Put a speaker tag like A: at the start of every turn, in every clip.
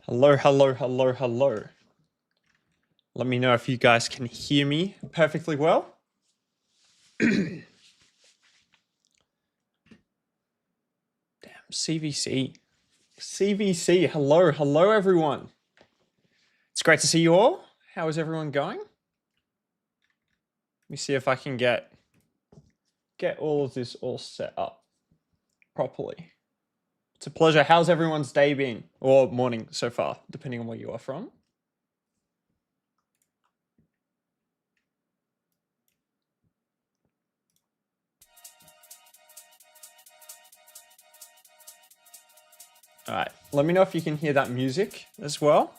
A: Hello, hello, hello, hello. Let me know if you guys can hear me perfectly well. Damn, CvC. CvC, hello everyone. It's great to see you all. How is everyone going? Let me see if I can get all of this all set up properly. It's a pleasure. How's everyone's day been? Or morning so far, depending on where you are from. All right, let me know if you can hear that music as well.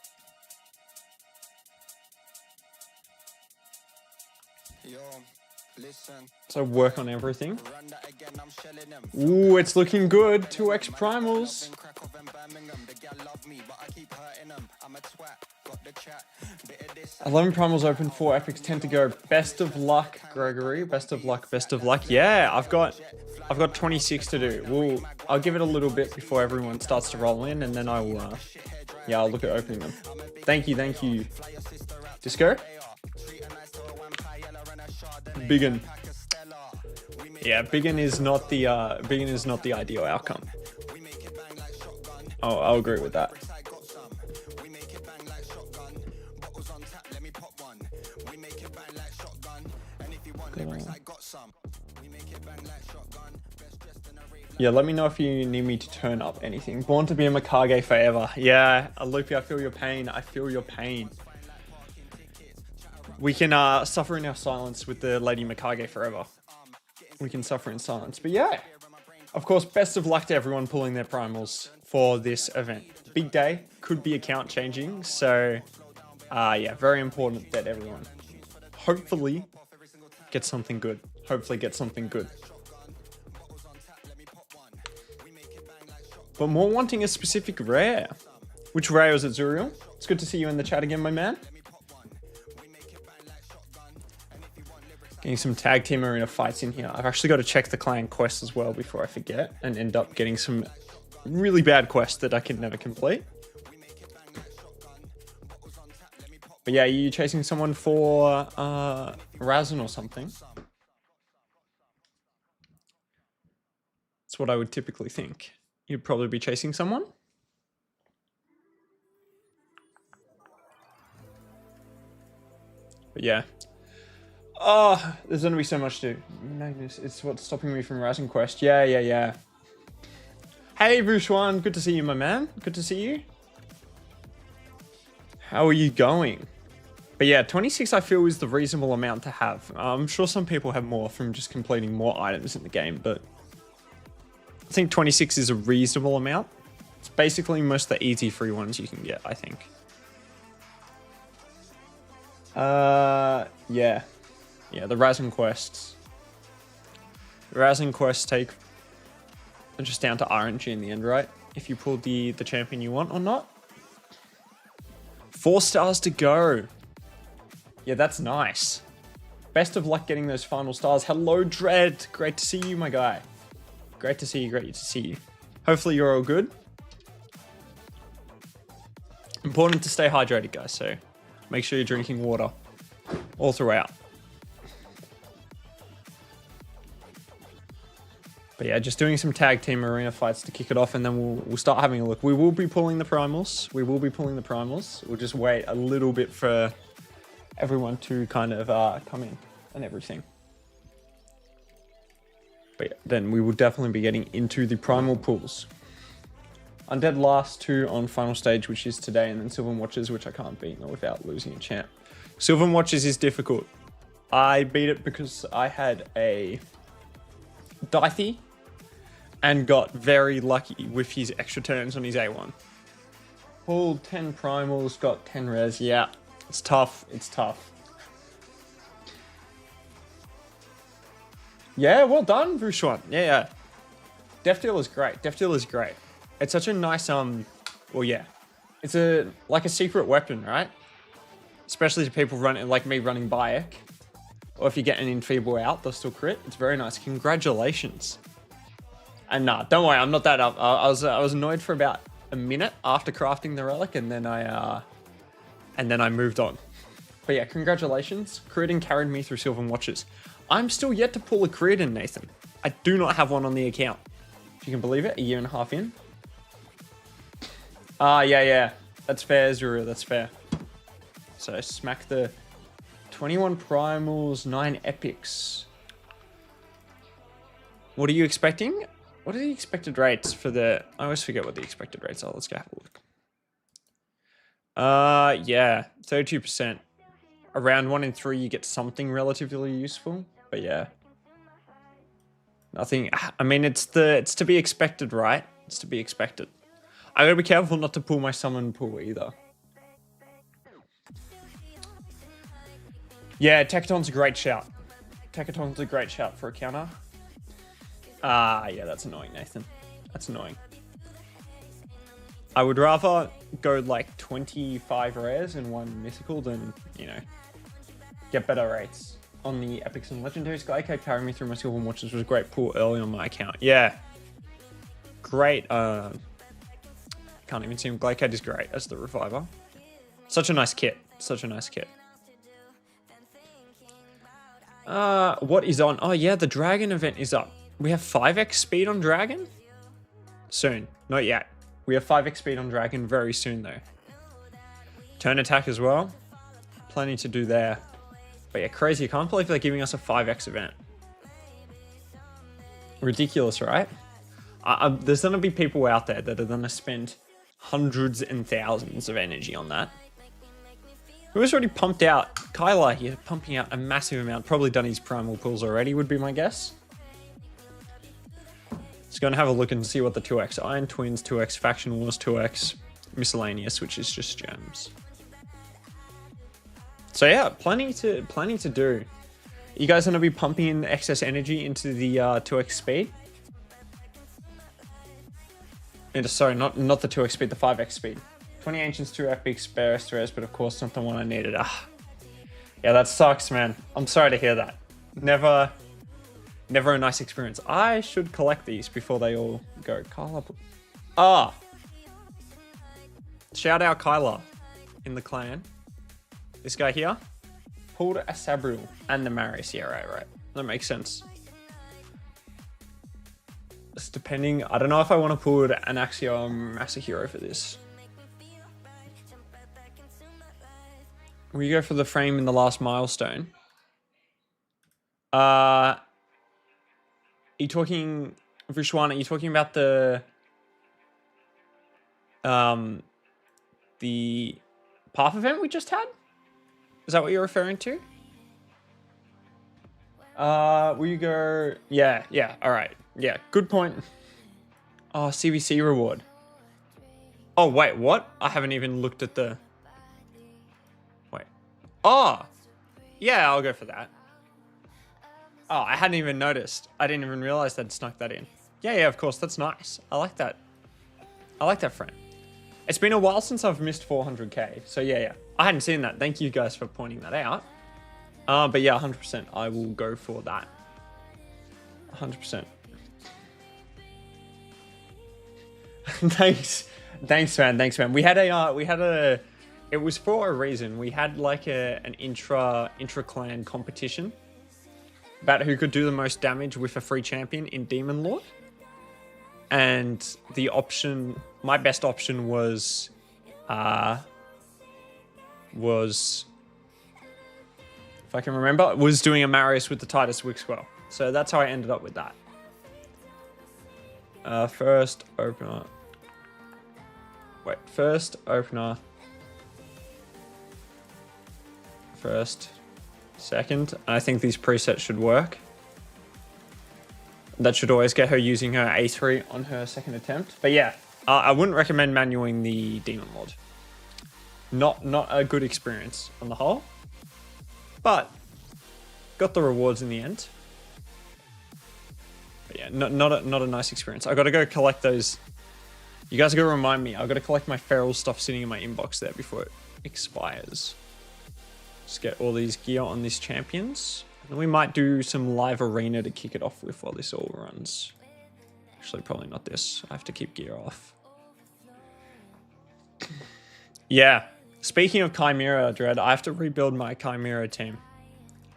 A: So work on everything. Ooh, it's looking good. 2x primals. 11 primals open, 4 epics, 10 to go. Best of luck, Gregory. Best of luck, best of luck. Yeah, I've got 26 to do. I'll give it a little bit before everyone starts to roll in, and then I will I'll look at opening them. Thank you. Disco? Biggin. Yeah, Biggin is not the ideal outcome. Oh, I'll agree with that. Yeah, let me know if you need me to turn up anything. Born to be a Mikage forever. Yeah, Loopy, I feel your pain. We can suffer in our silence with the Lady Mikage forever. We can suffer in silence. But yeah, of course, best of luck to everyone pulling their primals for this event. Big day, could be account changing. So yeah, very important that everyone hopefully gets something good. But more wanting a specific rare. Which rare is it, Zuriel? It's good to see you in the chat again, my man. Getting some tag team arena fights in here. I've actually got to check the clan quest as well before I forget and end up getting some really bad quests that I can never complete. But yeah, you chasing someone for Razin or something? That's what I would typically think. You'd probably be chasing someone. But yeah. Oh, there's gonna be so much to Magnus. It's what's stopping me from Razin Quest. Yeah. Hey, Vushwan, good to see you, my man. Good to see you. How are you going? But yeah, 26 I feel is the reasonable amount to have. I'm sure some people have more from just completing more items in the game, but I think 26 is a reasonable amount. It's basically most of the easy free ones you can get, I think. Yeah, the Razin quests. The Razin quests take just down to RNG in the end, right? If you pull the champion you want or not. 4 stars to go. Yeah, that's nice. Best of luck getting those final stars. Hello, Dread. Great to see you, my guy. Great to see you. Hopefully you're all good. Important to stay hydrated, guys, so make sure you're drinking water all throughout. But yeah, just doing some tag team arena fights to kick it off, and then we'll start having a look. We will be pulling the primals. We'll just wait a little bit for everyone to kind of come in and everything. But yeah, then we will definitely be getting into the primal pools. Undead last 2 on final stage, which is today, and then Sylvan Watches, which I can't beat without losing a champ. Sylvan Watches is difficult. I beat it because I had a Dythy and got very lucky with his extra turns on his A1. Pulled 10 primals, got 10 res. Yeah, it's tough. Yeah, well done, Vushwan. Yeah. Death Deal is great. It's such a nice, well, yeah. It's like a secret weapon, right? Especially to people running, like me running Bayek. Or if you get an enfeeble out, they'll still crit. It's very nice. Congratulations. And nah, don't worry, I'm not that up. I was annoyed for about a minute after crafting the relic, and then I moved on. But yeah, congratulations. Credin carried me through Sylvan Watches. I'm still yet to pull a Credin, Nathan. I do not have one on the account. If you can believe it, a year and a half in. Yeah. That's fair, Zuru, that's fair. So smack the 21 primals, 9 epics. What are you expecting? What are the expected rates for the... I always forget what the expected rates are. Let's go have a look. Yeah, 32%. Around 1 in 3, you get something relatively useful. But yeah. Nothing... I mean, it's to be expected, right? It's to be expected. I gotta be careful not to pull my summon pool either. Yeah, Tekaton's a great shout. Tekaton's a great shout for a counter. Yeah, that's annoying, Nathan. That's annoying. I would rather go like 25 rares and 1 mythical than, you know, get better rates on the epics and legendaries. Glycade carrying me through my Sylvan Watches was a great pull early on my account. Yeah. Great. Can't even see him. Glycade is great as the reviver. Such a nice kit. Such a nice kit. What is on? Oh yeah, the dragon event is up. We have 5x speed on dragon? Soon. Not yet. We have 5x speed on dragon very soon though. Turn attack as well. Plenty to do there. But yeah, crazy. I can't believe they're giving us a 5x event. Ridiculous, right? There's going to be people out there that are going to spend hundreds and thousands of energy on that. Who's already pumped out? Kyla here, pumping out a massive amount. Probably done his primal pulls already, would be my guess. Just going to have a look and see what the 2x. Iron Twins 2x, Faction Wars 2x, Miscellaneous, which is just gems. So yeah, plenty to do. You guys going to be pumping in excess energy into the 2x speed? Sorry, not the 2x speed, the 5x speed. 20 Ancients, 2 epics, barest rares, but of course not the one I needed. Yeah, that sucks, man. I'm sorry to hear that. Never a nice experience. I should collect these before they all go. Kyla. Shout out Kyla in the clan. This guy here pulled a Sabriel and the Marius. Yeah, right. That makes sense. It's depending. I don't know if I want to pull an Axiom Masahiro for this. We go for the frame in the last milestone. Are you talking, Vishwan, are you talking about the path event we just had? Is that what you're referring to? Will you go? Yeah, all right. Yeah, good point. Oh, CvC reward. Oh, wait, what? I haven't even looked at the... Wait. Oh! Yeah, I'll go for that. Oh, I hadn't even noticed. I didn't even realize they'd snuck that in. Yeah, of course, that's nice. I like that. I like that frame. It's been a while since I've missed 400k, so yeah. I hadn't seen that. Thank you guys for pointing that out. But yeah, 100%. I will go for that. 100%. Thanks, man. We had a. It was for a reason. We had like an intra clan competition about who could do the most damage with a free champion in Demon Lord, and the option, my best option was, if I can remember, was doing a Marius with the Titus Wixwell. So that's how I ended up with that. First opener. Wait, first opener. First, second. I think these presets should work. That should always get her using her A3 on her second attempt. But yeah, I wouldn't recommend manuing the Demon Lord. Not a good experience on the whole. But got the rewards in the end. But yeah, not a nice experience. I got to go collect those. You guys are going to remind me. I've got to collect my feral stuff sitting in my inbox there before it expires. Just get all these gear on these champions. And then we might do some live arena to kick it off with while this all runs. Actually, probably not this. I have to keep gear off. Yeah. Speaking of Chimera, Dread, I have to rebuild my Chimera team.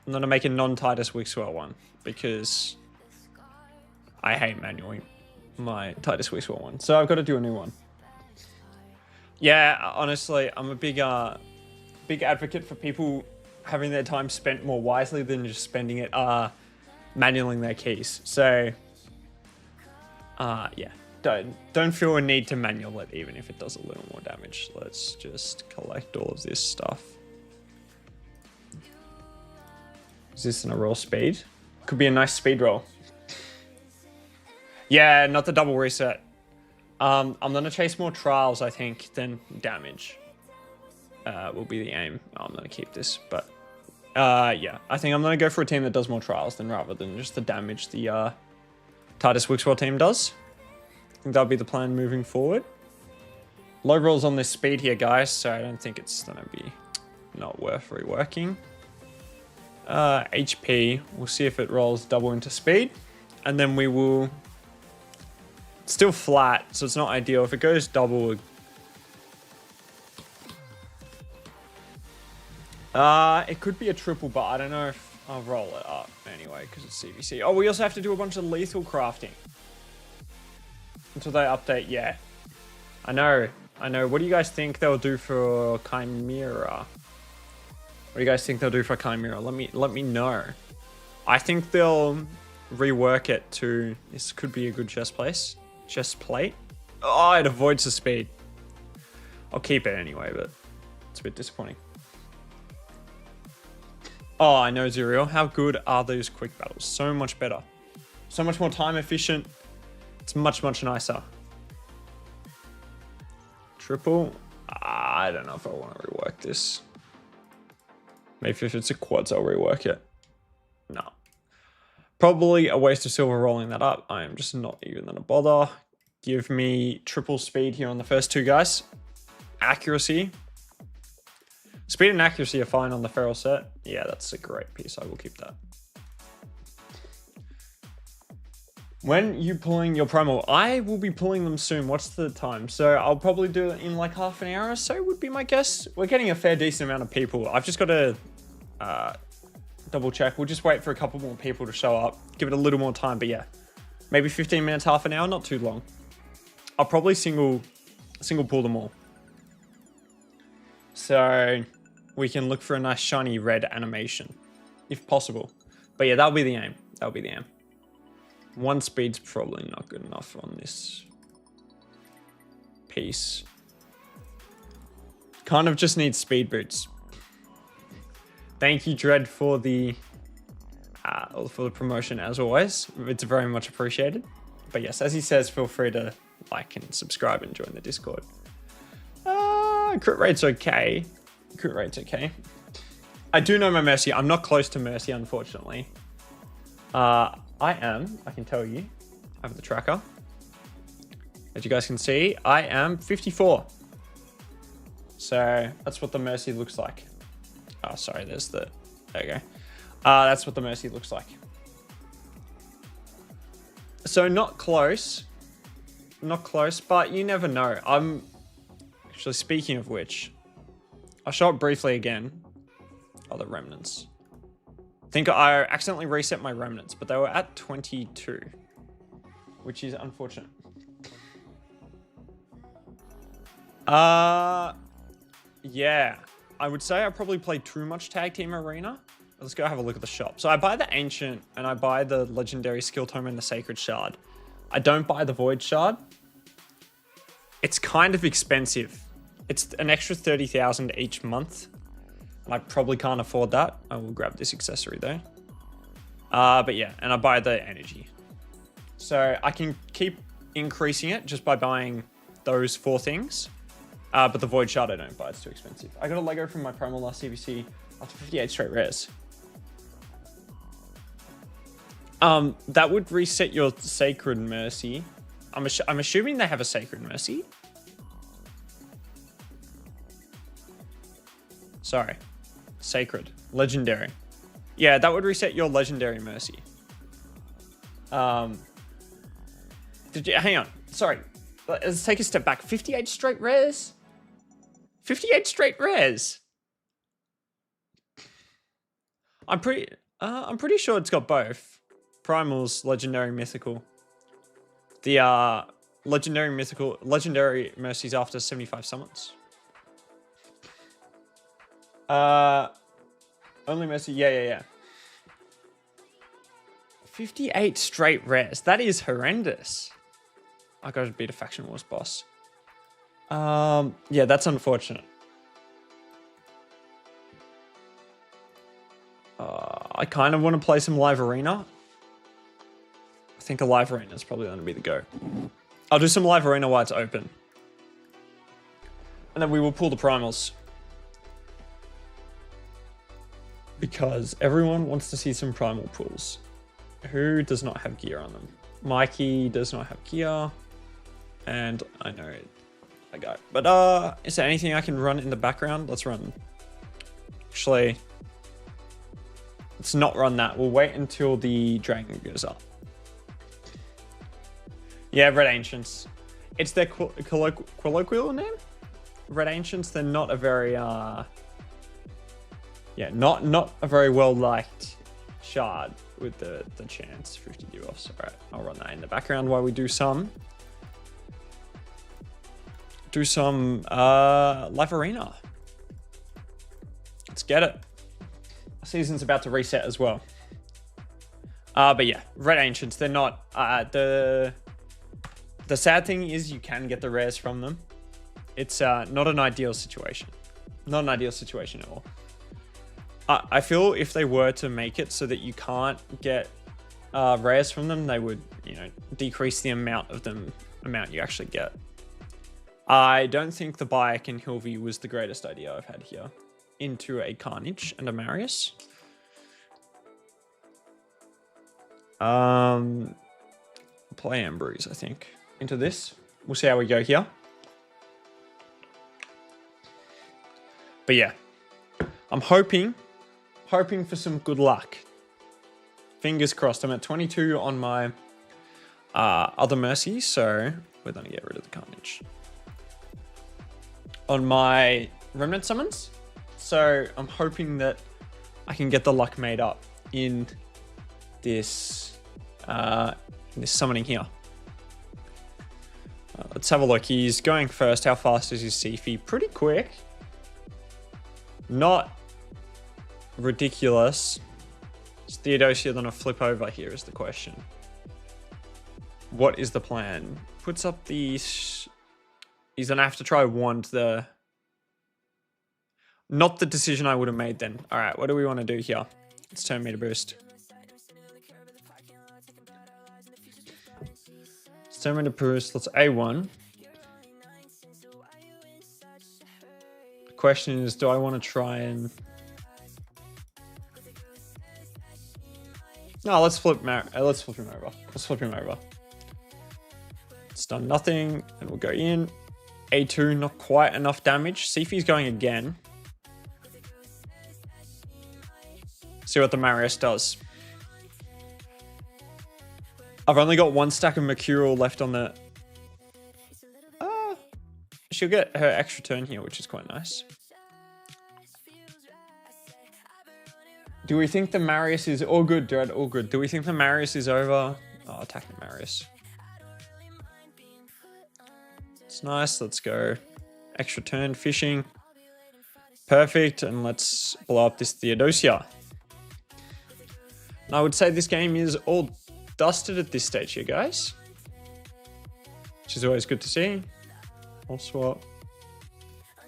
A: I'm going to make a non-Titus Wixwell one because I hate manually my Titus Wixwell one. So I've got to do a new one. Yeah, honestly, I'm a big advocate for people having their time spent more wisely than just spending it manualing their keys. So, yeah, don't feel a need to manual it, even if it does a little more damage. Let's just collect all of this stuff. Is this in a roll speed? Could be a nice speed roll. Yeah, not the double reset. I'm gonna chase more trials, I think, than damage. Will be the aim. I'm gonna keep this, but yeah, I think I'm gonna go for a team that does more trials than rather than just the damage the Titus Wixwell team does. I think that'll be the plan moving forward. Low rolls on this speed here, guys, so I don't think it's gonna be not worth reworking. HP, we'll see if it rolls double into speed, and then we will. Still flat, so it's not ideal. If it goes double, it could be a triple, but I don't know if I'll roll it up anyway because it's CvC. Oh, we also have to do a bunch of lethal crafting until they update. Yeah, I know. What do you guys think they'll do for Chimera? What do you guys think they'll do for Chimera? Let me know. I think they'll rework it to. This could be a good chest plate. Oh, it avoids the speed. I'll keep it anyway, but it's a bit disappointing. Oh, I know, Zuriel. How good are those quick battles? So much better. So much more time efficient. It's much, much nicer. Triple. I don't know if I want to rework this. Maybe if it's a quads, I'll rework it. No. Probably a waste of silver rolling that up. I am just not even gonna bother. Give me triple speed here on the first two guys. Accuracy. Speed and accuracy are fine on the feral set. Yeah, that's a great piece. I will keep that. When you pulling your primal, I will be pulling them soon. What's the time? So I'll probably do it in like half an hour or so would be my guess. We're getting a fair decent amount of people. I've just got to double check. We'll just wait for a couple more people to show up. Give it a little more time, but yeah. Maybe 15 minutes, half an hour, not too long. I'll probably single pull them all. So we can look for a nice shiny red animation, if possible. But yeah, that'll be the aim. That'll be the aim. One speed's probably not good enough on this piece. Kind of just needs speed boots. Thank you, Dread, for the promotion as always. It's very much appreciated. But yes, as he says, feel free to like and subscribe and join the Discord. Crit rate's okay. Crit rate's okay. I do know my Mercy. I'm not close to Mercy, unfortunately. I can tell you. I have the tracker. As you guys can see, I am 54. So that's what the Mercy looks like. Oh, sorry, there you go. That's what the Mercy looks like. So not close, but you never know. I'm actually, speaking of which, I'll show it briefly again. Oh, the remnants. I think I accidentally reset my remnants, but they were at 22, which is unfortunate. Yeah, I would say I probably played too much Tag Team Arena. Let's go have a look at the shop. So I buy the Ancient and I buy the Legendary Skill Tome and the Sacred Shard. I don't buy the Void Shard. It's kind of expensive. It's an extra 30,000 each month. And I probably can't afford that. I will grab this accessory though. But yeah, and I buy the Energy. So I can keep increasing it just by buying those 4 things. But the Void Shard I don't buy, it's too expensive. I got a Lego from my Primal last CvC after 58 straight rares. That would reset your Sacred Mercy. I'm assuming they have a Sacred Mercy. Sorry. Sacred. Legendary. Yeah, that would reset your Legendary Mercy. Hang on. Sorry. Let's take a step back. 58 straight rares? 58 straight rares. I'm pretty sure it's got both. Primals, legendary, mythical. The legendary mercies after 75 summons. Only mercy, yeah. 58 straight rares. That is horrendous. I gotta beat a Faction Wars boss. Yeah, that's unfortunate. I kind of want to play some live arena. I think a live arena is probably going to be the go. I'll do some live arena while it's open. And then we will pull the primals. Because everyone wants to see some primal pulls. Who does not have gear on them? Mikey does not have gear. And I know I go. But is there anything I can run in the background? Let's run. Actually, let's not run that. We'll wait until the dragon goes up. Yeah, Red Ancients. It's their colloquial name? Red Ancients, they're not a very, yeah, not a very well-liked shard with the chance 50 debuffs. All right, I'll run that in the background while we do some live arena. Let's get it. Season's about to reset as well. But yeah, Red Ancients, they're not, the sad thing is you can get the rares from them. It's not an ideal situation. Not an ideal situation at all. I feel if they were to make it so that you can't get rares from them, they would, decrease the amount you actually get. I don't think the Bayek and Hilvi was the greatest idea I've had here. Into a Carnage and a Marius. Play Ambrose, I think. Into this. We'll see how we go here. But yeah. I'm hoping for some good luck. Fingers crossed. I'm at 22 on my other Mercy, so we're going to get rid of the Carnage. On my Remnant Summons. So I'm hoping that I can get the luck made up in this summoning here. Let's have a look. He's going first. How fast is his CvC? Pretty quick. Not ridiculous. Is Theodosia gonna flip over here is the question. What is the plan? Puts up these. He's gonna have to try wand the. Not the decision I would have made then. All right, what do we want to do here? Let's turn meter boost. Let's turn meter boost. Let's A1. The question is, do I want to try and... No, let's flip him over. Let's flip him over. It's done nothing, and we'll go in. A2, not quite enough damage. Sifi's going again. See what the Marius does. I've only got one stack of Mercurial left on the... she'll get her extra turn here, which is quite nice. Do we think the Marius is... All good, dude, all good. Do we think the Marius is over? Oh, attack the Marius. It's nice, let's go. Extra turn, fishing. Perfect, and let's blow up this Theodosia. And I would say this game is all dusted at this stage here, guys. Which is always good to see. I'll swap.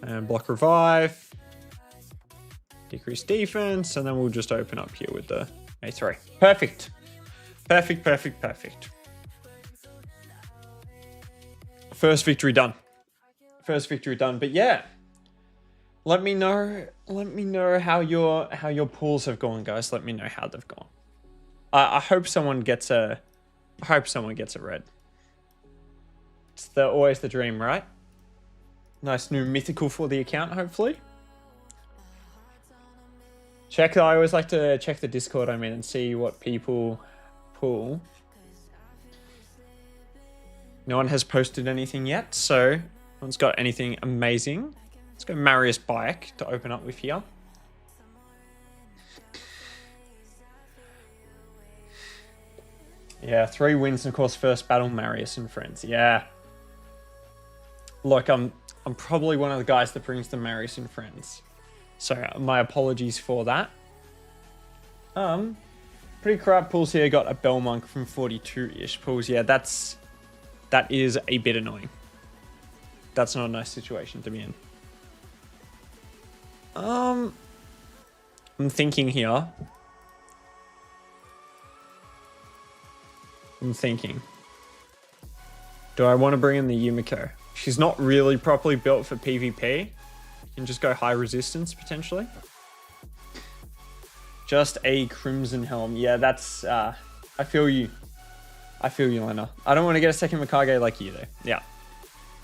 A: And block revive. Decrease defense. And then we'll just open up here with the A3. Perfect. Perfect, perfect, perfect. First victory done. First victory done. But yeah. Let me know how your pulls have gone, guys. Let me know how they've gone. I hope someone gets a red. It's always the dream, right? Nice new mythical for the account, hopefully. I always like to check the Discord, and see what people pull. No one has posted anything yet, so no one's got anything amazing. Let's go Marius Bike to open up with here. Yeah, 3 wins, and of course, first battle, Marius and friends. Yeah. Look, I'm probably one of the guys that brings the Marius and friends. So my apologies for that. Pretty crap pulls here. Got a Belmonk from 42-ish pulls. Yeah, that is a bit annoying. That's not a nice situation to be in. I'm thinking here. Do I want to bring in the Yumiko? She's not really properly built for PvP. You can just go high resistance, potentially. Just a Crimson Helm. Yeah, that's... I feel you. Lena. I don't want to get a second Mikage like you, though. Yeah.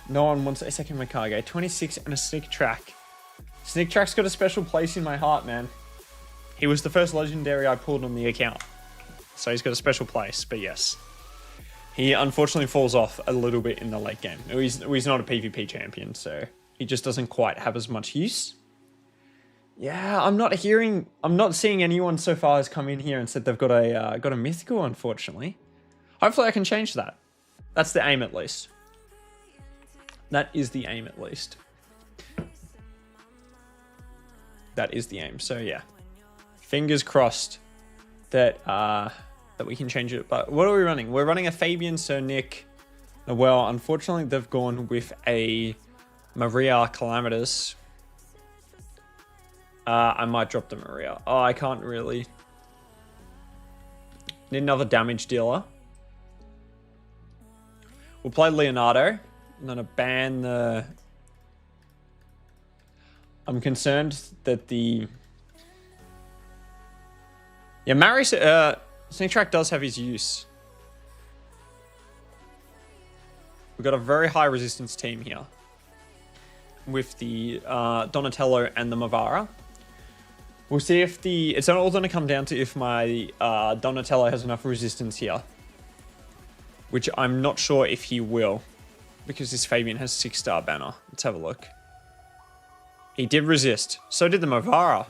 A: No one wants a second Mikage. 26 and a Sneak Track. Sneak Track's got a special place in my heart, man. He was the first legendary I pulled on the account. So he's got a special place, but yes. He unfortunately falls off a little bit in the late game. He's not a PvP champion, so he just doesn't quite have as much use. Yeah, I'm not seeing anyone so far has come in here and said they've got a mythical, unfortunately. Hopefully I can change that. That's the aim, at least. That is the aim, at least. That is the aim. So yeah, fingers crossed that we can change it. But what are we running? We're running a Fabian, Sir Nick. Well, unfortunately, they've gone with a Maria Calamitous. I might drop the Maria. Oh, I can't really. Need another damage dealer. We'll play Leonardo. I'm gonna ban the... I'm concerned that the... Yeah, Marius... Sneak Track does have his use. We've got a very high resistance team here. With the Donatello and the Mavara. We'll see if the... It's all going to come down to if my Donatello has enough resistance here. Which I'm not sure if he will. Because this Fabian has 6-star banner. Let's have a look. He did resist. So did the Mavara.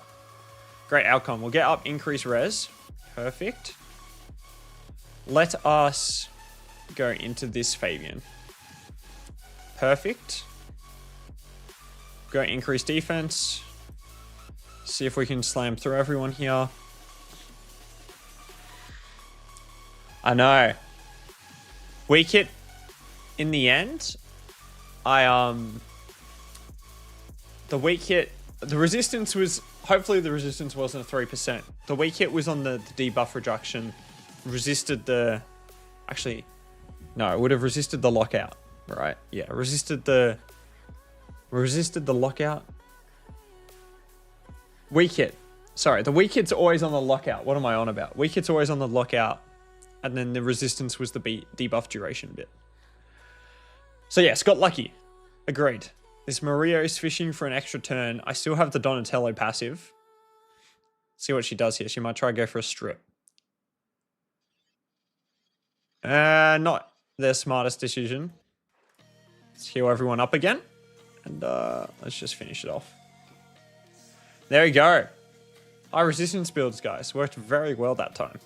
A: Great outcome. We'll get up increase res. Perfect. Let us go into this Fabian. Perfect. Go increase defense. See if we can slam through everyone here. I know. Weak hit in the end. The weak hit, the resistance was, hopefully the resistance wasn't a 3%. The weak hit was on the debuff reduction. Resisted the, actually, no, it would have resisted the lockout, right? Yeah, resisted the lockout. Weak hit. Sorry, the weak hit's always on the lockout. What am I on about? Weak hit's always on the lockout. And then the resistance was the debuff duration bit. So yes, got lucky. Agreed. This Maria is fishing for an extra turn. I still have the Donatello passive. See what she does here. She might try to go for a strip. Not their smartest decision. Let's heal everyone up again. And let's just finish it off. There we go. High resistance builds, guys. Worked very well that time.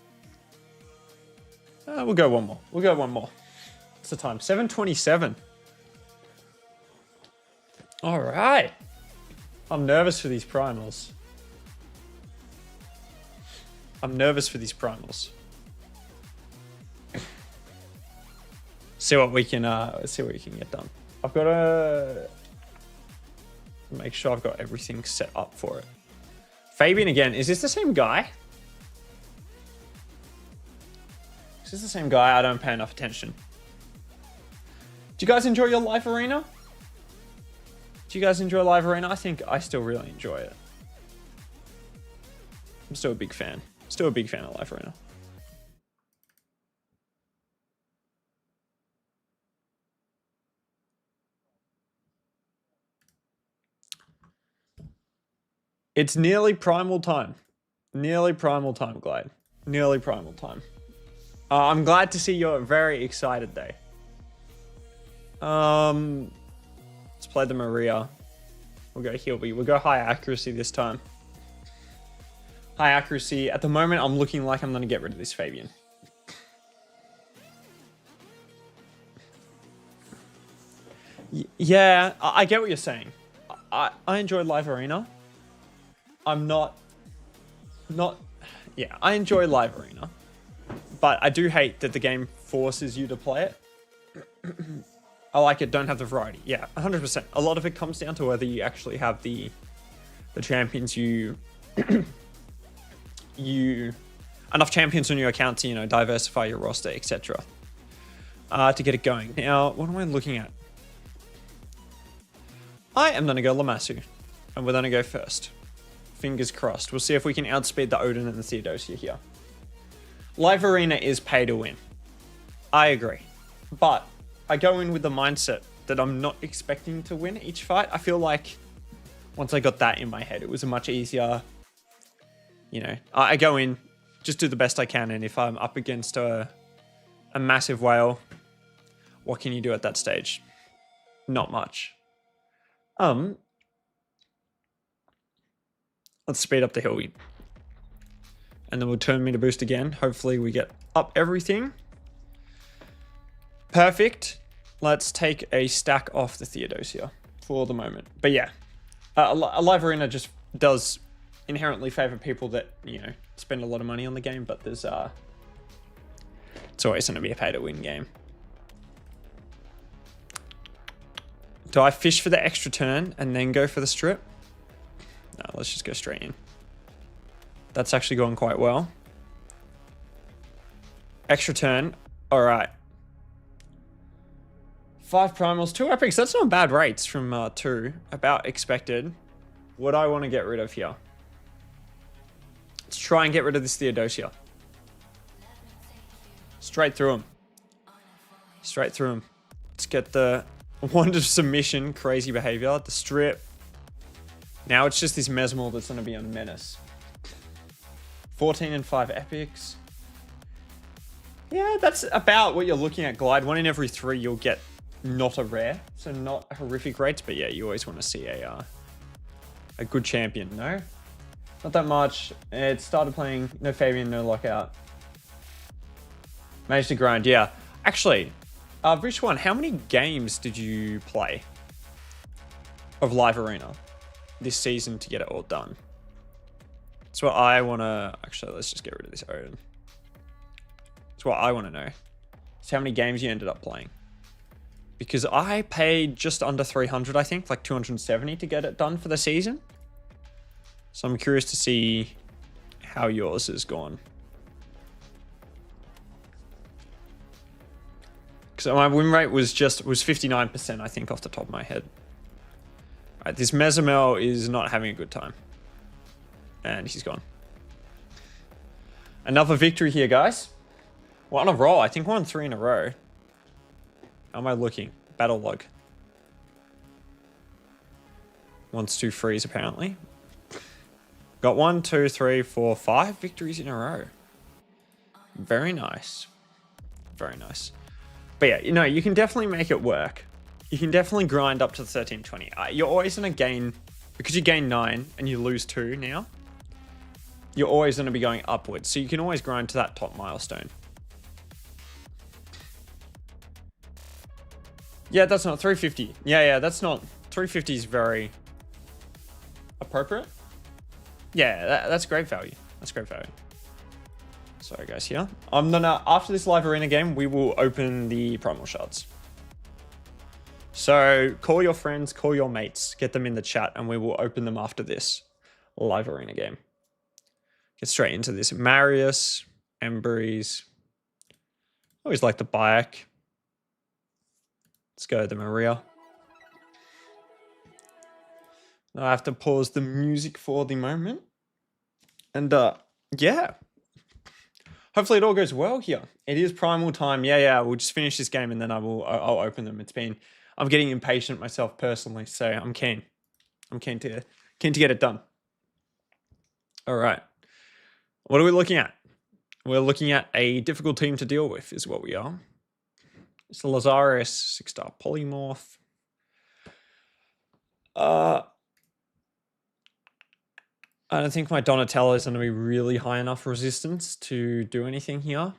A: We'll go one more. What's the time? 7:27. All right. I'm nervous for these primals. See what we can get done. I've got to make sure I've got everything set up for it. Fabian again. Is this the same guy? Is this the same guy? I don't pay enough attention. Do you guys enjoy your live arena? I think I still really enjoy it. I'm still a big fan. Of live arena. It's nearly primal time. Glide. Nearly primal time. I'm glad to see you're very excited, though. Let's play the Maria. We'll go Healby. We'll go high accuracy this time. High accuracy. At the moment, I'm looking like I'm going to get rid of this Fabian. Yeah, I get what you're saying. I enjoy Live Arena. I'm not... Yeah, I enjoy Live Arena. But I do hate that the game forces you to play it. I like it, don't have the variety. Yeah, 100%. A lot of it comes down to whether you actually have the champions you... enough champions on your account to, you know, diversify your roster, etc. To get it going. Now, what am I looking at? I am going to go Lamassu. And we're going to go first. Fingers crossed. We'll see if we can outspeed the Odin and the Theodosia here. Live Arena is pay to win. I agree. But I go in with the mindset that I'm not expecting to win each fight. I feel like once I got that in my head, it was a much easier... You know, I go in, just do the best I can, and if I'm up against a massive whale, what can you do at that stage? Not much. Let's speed up the hill. And then we'll turn me to boost again. Hopefully we get up everything. Perfect. Let's take a stack off the Theodosia for the moment. But yeah, a Live Arena just does inherently favor people that, you know, spend a lot of money on the game, but there's it's always going to be a pay to win game. Do I fish for the extra turn and then go for the strip? No, let's just go straight in. That's actually going quite well. Extra turn. All right. 5 primals, 2 epics. That's not bad rates from 2. About expected. What I want to get rid of here. Let's try and get rid of this Theodosia. Straight through him. Straight through him. Let's get the Wand of Submission. Crazy behavior. The strip. Now it's just this Mesmal that's going to be a menace. 14 and 5 epics. Yeah, that's about what you're looking at. Glide. 1 in every 3 you'll get not a rare. So not horrific rates. But yeah, you always want to see a good champion. No? Not that much. It started playing no Fabian, no lockout. Managed to grind, yeah. Actually, Rich One, how many games did you play of Live Arena this season to get it all done? That's what I want to... Actually, let's just get rid of this Odin. That's what I want to know. It's how many games you ended up playing. Because I paid just under 300, I think, like 270 to get it done for the season. So I'm curious to see how yours has gone. Because my win rate was 59%, I think, off the top of my head. All right, this Mesomel is not having a good time. And he's gone. Another victory here, guys. We're on a roll. I think we're on 3 in a row. How am I looking? Battle log. Wants to freeze, apparently. Got 1, 2, 3, 4, 5 victories in a row. Very nice. Very nice. But yeah, you know, you can definitely make it work. You can definitely grind up to the 1320. You're always going to gain, because you gain 9 and you lose 2 now, you're always going to be going upwards. So you can always grind to that top milestone. Yeah, that's not 350. Yeah, that's not... 350 is very appropriate. Yeah, that's great value. That's great value. Sorry, guys, here. I'm gonna... After this Live Arena game, we will open the Primal Shards. So, call your friends, call your mates, get them in the chat, and we will open them after this Live Arena game. Get straight into this. Marius, Embreeze. Always like the Bayek. Let's go the Maria. Now I have to pause the music for the moment. And yeah. Hopefully it all goes well here. It is Primal time. Yeah. We'll just finish this game and then I'll open them. I'm getting impatient myself personally, so I'm keen. I'm keen to get it done. All right. What are we looking at? We're looking at a difficult team to deal with, is what we are. It's the Lazarus 6-star polymorph. I don't think my Donatello is going to be really high enough resistance to do anything here.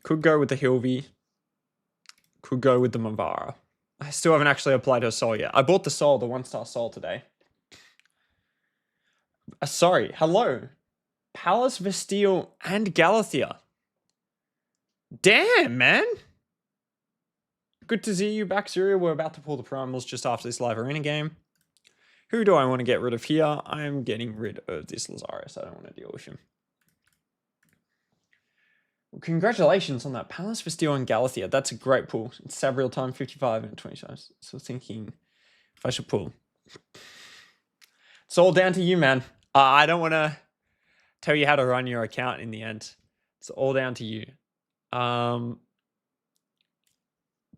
A: Could go with the Hilvy. Could go with the Mavara. I still haven't actually applied her soul yet. I bought the soul, the 1-star soul today. Sorry, hello. Pallas, Vesteel, and Galathea. Damn, man. Good to see you back, Syria. We're about to pull the primals just after this live arena game. Who do I want to get rid of here? I'm getting rid of this Lazarus. I don't want to deal with him. Well, congratulations on that. Pallas, Vesteel, and Galathea. That's a great pull. It's Sabriel time, 55 and 25. So thinking if I should pull. It's all down to you, man. I don't want to tell you how to run your account in the end. It's all down to you. But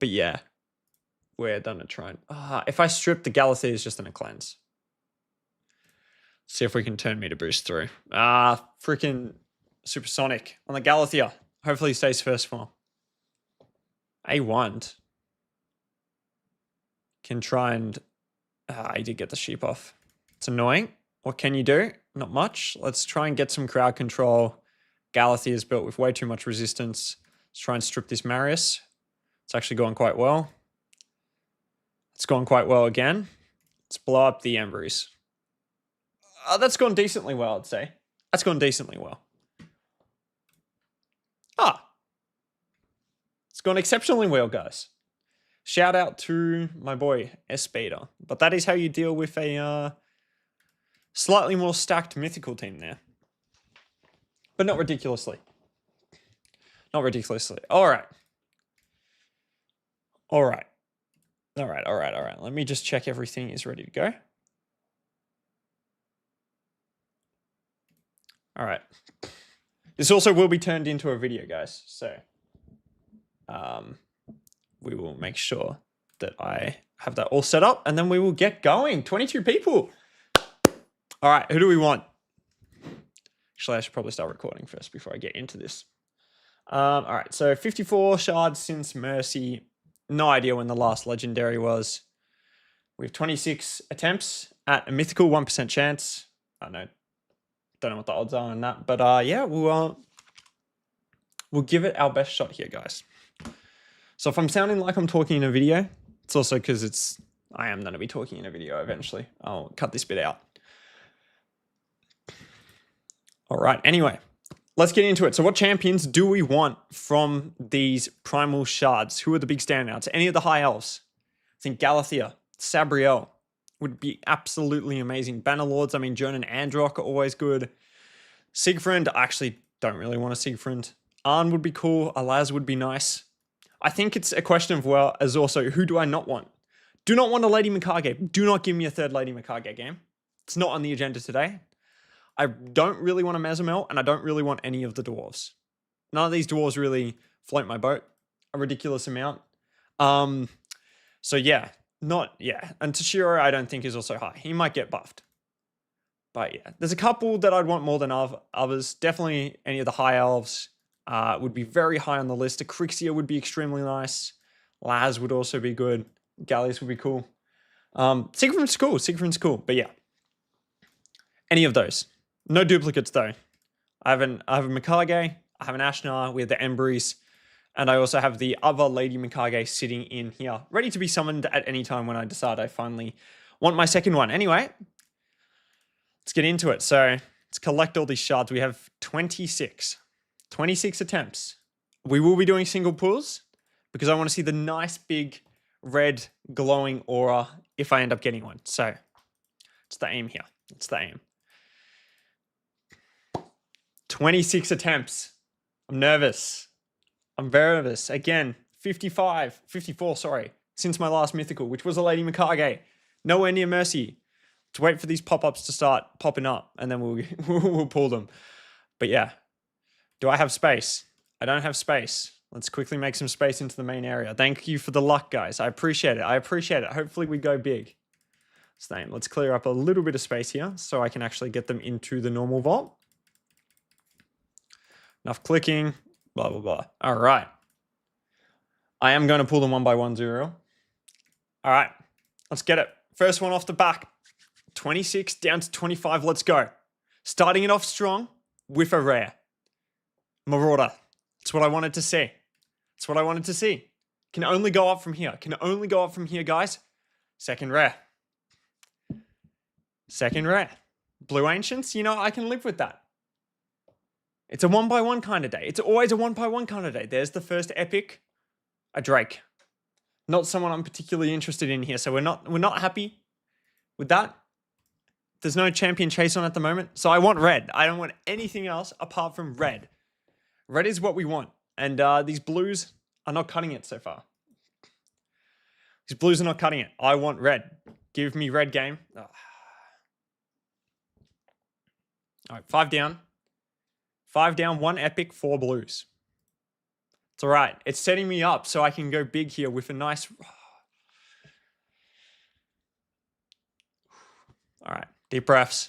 A: yeah, we're gonna try and... if I strip, the Galathea is just in a cleanse. See if we can turn me to boost through. Freaking Supersonic on the Galathea. Hopefully he stays first form. A1 can try and... I did get the sheep off. It's annoying. What can you do? Not much. Let's try and get some crowd control. Galathea is built with way too much resistance. Let's try and strip this Marius. It's actually going quite well. It's gone quite well again. Let's blow up the Embrys. That's gone decently well, I'd say. That's gone decently well. It's gone exceptionally well, guys. Shout out to my boy, S-Beta. But that is how you deal with a slightly more stacked mythical team there. But not ridiculously. Not ridiculously. All right. All right. All right, all right, all right. Let me just check everything is ready to go. All right. This also will be turned into a video, guys. So we will make sure that I have that all set up and then we will get going. 22 people. All right, who do we want? Actually, I should probably start recording first before I get into this. All right, so 54 shards since Mercy. No idea when the last legendary was. We have 26 attempts at a mythical 1% chance. I don't know what the odds are on that, but yeah, we'll give it our best shot here, guys. So if I'm sounding like I'm talking in a video, it's also because I am going to be talking in a video eventually. I'll cut this bit out. All right, anyway, let's get into it. So what champions do we want from these primal shards? Who are the big standouts? Any of the high elves? I think Galathea, Sabriel would be absolutely amazing. Bannerlords, I mean, Jern and Androck are always good. Siegfried, I actually don't really want a Siegfried. Arn would be cool. Alaz would be nice. I think it's a question of, well, as also, who do I not want? Do not want a Lady Mikage. Do not give me a third Lady Mikage game. It's not on the agenda today. I don't really want a Mazamel, and I don't really want any of the dwarves. None of these dwarves really float my boat a ridiculous amount. So yeah, and Toshiro I don't think is also high. He might get buffed. But yeah, there's a couple that I'd want more than others. Definitely any of the high elves would be very high on the list. Acrixia would be extremely nice. Laz would also be good. Gallius would be cool. Siegfried's cool. But yeah, any of those. No duplicates though. I have a Mikage, I have an Ashnar, we have the Embrys, and I also have the other Lady Mikage sitting in here, ready to be summoned at any time when I decide I finally want my second one. Anyway, let's get into it. So let's collect all these shards. We have 26 attempts. We will be doing single pulls because I want to see the nice big red glowing aura if I end up getting one. So it's the aim here. It's the aim. 26 attempts. I'm nervous. I'm very nervous. Again, 54, sorry, since my last mythical, which was a Lady Mikage. Nowhere near Mercy. Let's wait for these pop-ups to start popping up, and then we'll pull them. But yeah, do I have space? I don't have space. Let's quickly make some space into the main area. Thank you for the luck, guys. I appreciate it. Hopefully we go big. Same. Let's clear up a little bit of space here so I can actually get them into the normal vault. Enough clicking, blah, blah, blah. All right. I am going to pull them 1 by 1, 0. All right. Let's get it. First one off the back. 26 down to 25. Let's go. Starting it off strong with a rare. Marauder. That's what I wanted to see. That's what I wanted to see. Can only go up from here. Can only go up from here, guys. Second rare. Second rare. Blue Ancients, you know, I can live with that. It's a 1x1 kind of day. It's always a 1x1 kind of day. There's the first epic. A Drake. Not someone I'm particularly interested in here, so we're not happy with that. There's no champion chase on at the moment, so I want red. I don't want anything else apart from red. Red is what we want, and these blues are not cutting it so far. These blues are not cutting it. I want red. Give me red game. Oh. All right, 5 down. 5 down, 1 epic, 4 blues. It's all right. It's setting me up so I can go big here with a nice... All right, deep breaths.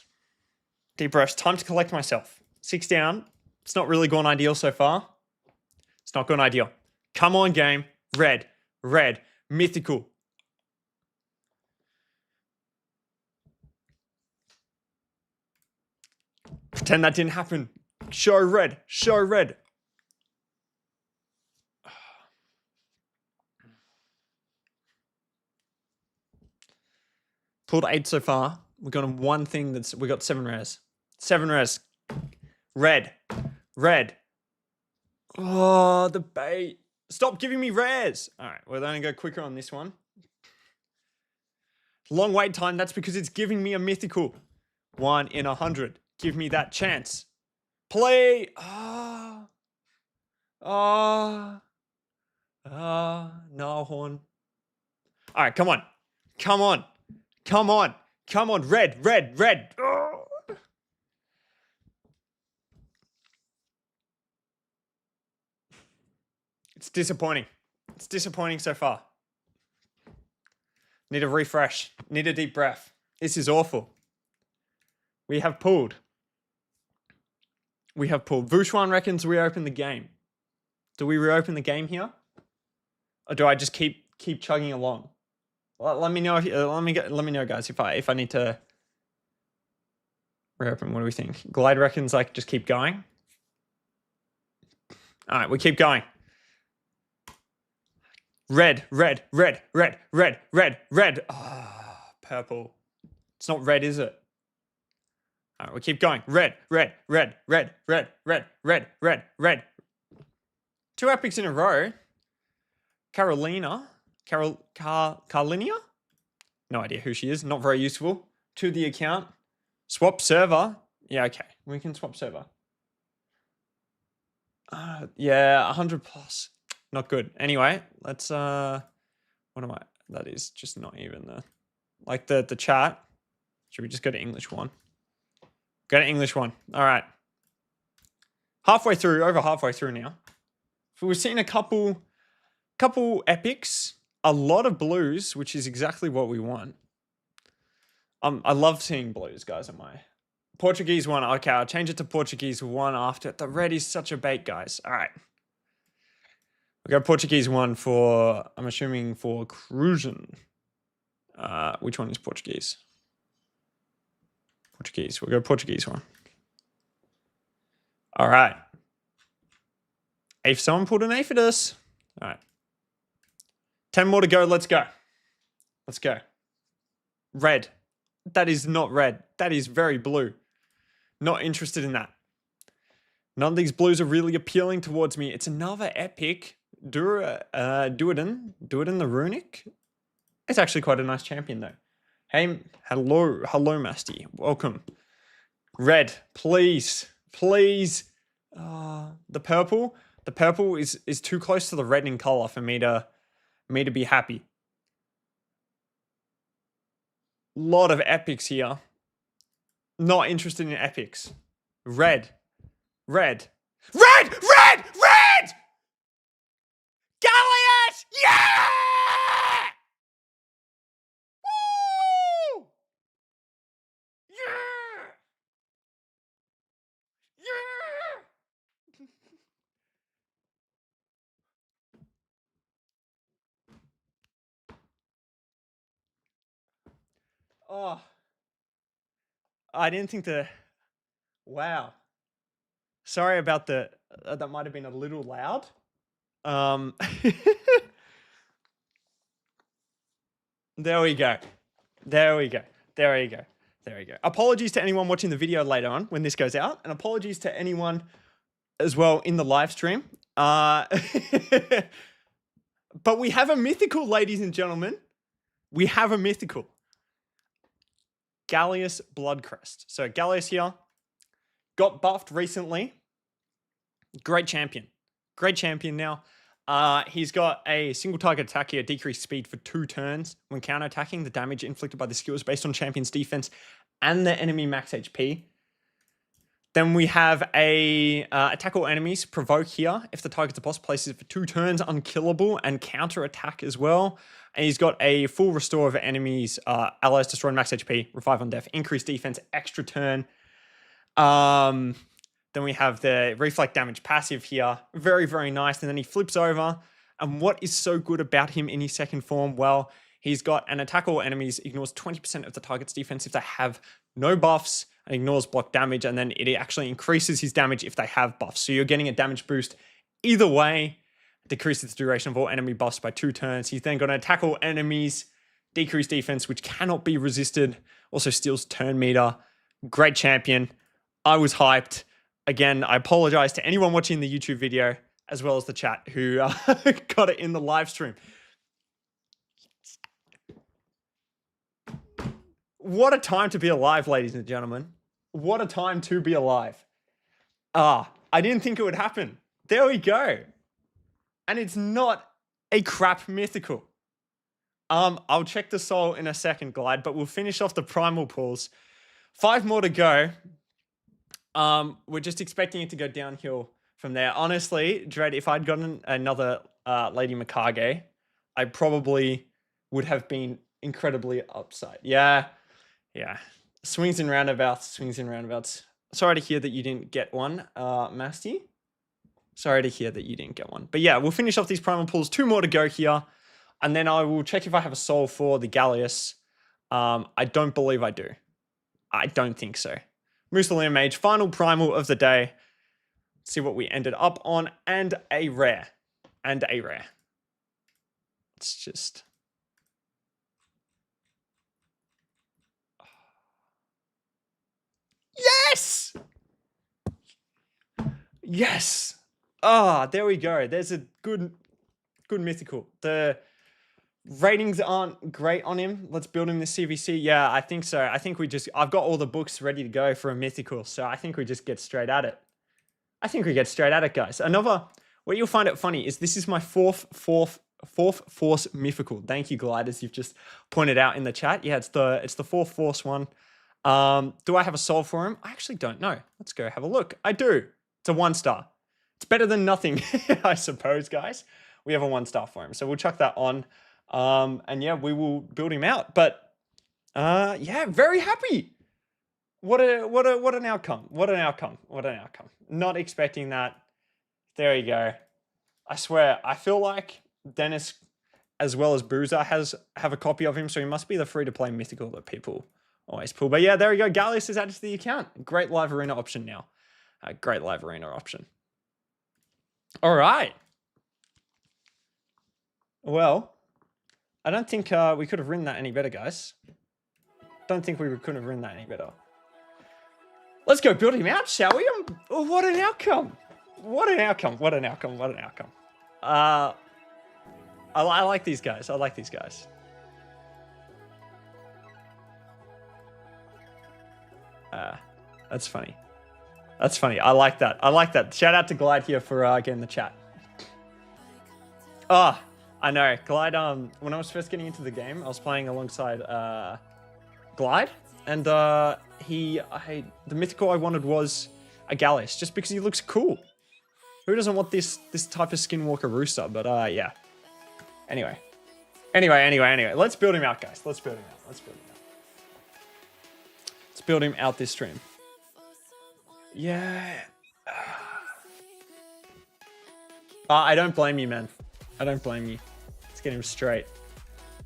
A: Deep breaths. Time to collect myself. 6 down. It's not really gone ideal so far. It's not gone ideal. Come on, game. Red. Red. Mythical. Pretend that didn't happen. Show red. Show red. Pulled 8 so far. We got one thing that's... We got 7 rares. 7 rares. Red. Red. Oh, the bait. Stop giving me rares. All right, we're going to go quicker on this one. Long wait time. That's because it's giving me a mythical. 1 in 100. Give me that chance. Play. No horn. All right, come on. Come on. Come on. Come on. Red, red, red. Oh. It's disappointing. It's disappointing so far. Need a refresh. Need a deep breath. This is awful. We have pulled. We have pulled. Vushwan reckons we open the game. Do we reopen the game here? Or do I just keep chugging along? Let me know. Let me know, guys, if I need to reopen. What do we think? Glide reckons like just keep going. All right, we keep going. Red, red, red, red, red, red, red. Ah, purple. It's not red, is it? All right, we keep going. Red, red, red, red, red, red, red, red, red. 2 epics in a row. Carolinia? No idea who she is. Not very useful. To the account. Swap server. Yeah, okay. We can swap server. Yeah, 100 plus. Not good. Anyway, let's what am I? That is just not even the chat. Should we just go to English 1? Go to English 1. All right. Over halfway through now. So we've seen a couple epics, a lot of blues, which is exactly what we want. I love seeing blues, guys, on my Portuguese 1. Okay, I'll change it to Portuguese 1 after. The red is such a bait, guys. All right. We'll go Portuguese 1 for, I'm assuming, for Cruisin. Which one is Portuguese? Portuguese. We'll go Portuguese 1. All right. If someone pulled an Aphodus. All right. 10 more to go. Let's go. Let's go. Red. That is not red. That is very blue. Not interested in that. None of these blues are really appealing towards me. It's another epic. Duodin the Runic. It's actually quite a nice champion though. Hey, hello, Masty. Welcome. Red, please. The purple is too close to the red in color for me to be happy. Lot of epics here. Not interested in epics. Red. Galliot! Yeah! Woo! Yeah! Oh, I didn't think the... Wow. Sorry about the... that might have been a little loud. There we go. There we go. There we go. There we go. Apologies to anyone watching the video later on when this goes out, and apologies to anyone as well in the live stream. But we have a mythical, ladies and gentlemen. We have a mythical. Gallius Bloodcrest. So Gallius here got buffed recently. Great champion. Great champion now. He's got a single target attack here, decreased speed for 2 turns. When counter-attacking, the damage inflicted by the skill is based on champion's defense and the enemy max HP. Then we have a attack all enemies, provoke here. If the target's a boss, places it for 2 turns, unkillable, and counter-attack as well. And he's got a full restore of enemies, allies destroyed max HP, revive on death, increased defense, extra turn. Then we have the reflect damage passive here. Very, very nice. And then he flips over. And what is so good about him in his second form? Well, he's got an attack all enemies, ignores 20% of the target's defense if they have no buffs, and ignores block damage. And then it actually increases his damage if they have buffs. So you're getting a damage boost either way. Decreases the duration of all enemy buffs by 2 turns. He's then got an attack all enemies, decreased defense, which cannot be resisted. Also steals turn meter. Great champion. I was hyped. Again, I apologize to anyone watching the YouTube video, as well as the chat, who got it in the live stream. What a time to be alive, ladies and gentlemen. What a time to be alive. I didn't think it would happen. There we go. And it's not a crap mythical. I'll check the soul in a second, Glide, but we'll finish off the primal pools. 5 more to go. We're just expecting it to go downhill from there. Honestly, Dread, if I'd gotten another Lady Mikage, I probably would have been incredibly upset. Yeah. Swings and roundabouts, swings and roundabouts. Sorry to hear that you didn't get one, Masty. Sorry to hear that you didn't get one. But yeah, we'll finish off these primal pools. 2 more to go here. And then I will check if I have a soul for the Gallius. I don't believe I do. I don't think so. Mussolini Mage, final primal of the day. Let's see what we ended up on. And a rare. It's just... Yes! Yes! There we go. There's a good mythical. The ratings aren't great on him. Let's build him this CvC. Yeah, I think so. I think I've got all the books ready to go for a mythical, so I think we just get straight at it. Guys. What you'll find it funny is this is my fourth force mythical. Thank you, Glide, as you've just pointed out in the chat. Yeah, it's the 4th force one. Do I have a soul for him? I actually don't know. Let's go have a look. I do. It's a 1-star. It's better than nothing, I suppose, guys. We have a 1-star for him, so we'll chuck that on. And yeah, we will build him out. But yeah, very happy. What an outcome. Not expecting that. There you go. I swear, I feel like Dennis, as well as Boozer, have a copy of him, so he must be the free-to-play mythical that people always pull. But yeah, there we go. Gallius is added to the account. Great live arena option now. Great live arena option. All right. Well, I don't think we could have written that any better, guys. Don't think we could have written that any better. Let's go build him out, shall we? What an outcome. I like these guys. That's funny. I like that. Shout out to Glide here for getting the chat. I know. Glide, when I was first getting into the game, I was playing alongside Glide, and the mythical I wanted was a Gallius, just because he looks cool. Who doesn't want this type of Skinwalker Rooster? But yeah. Anyway. Let's build him out, guys. Let's build him out this stream. Yeah. I don't blame you, man. Let's get him straight.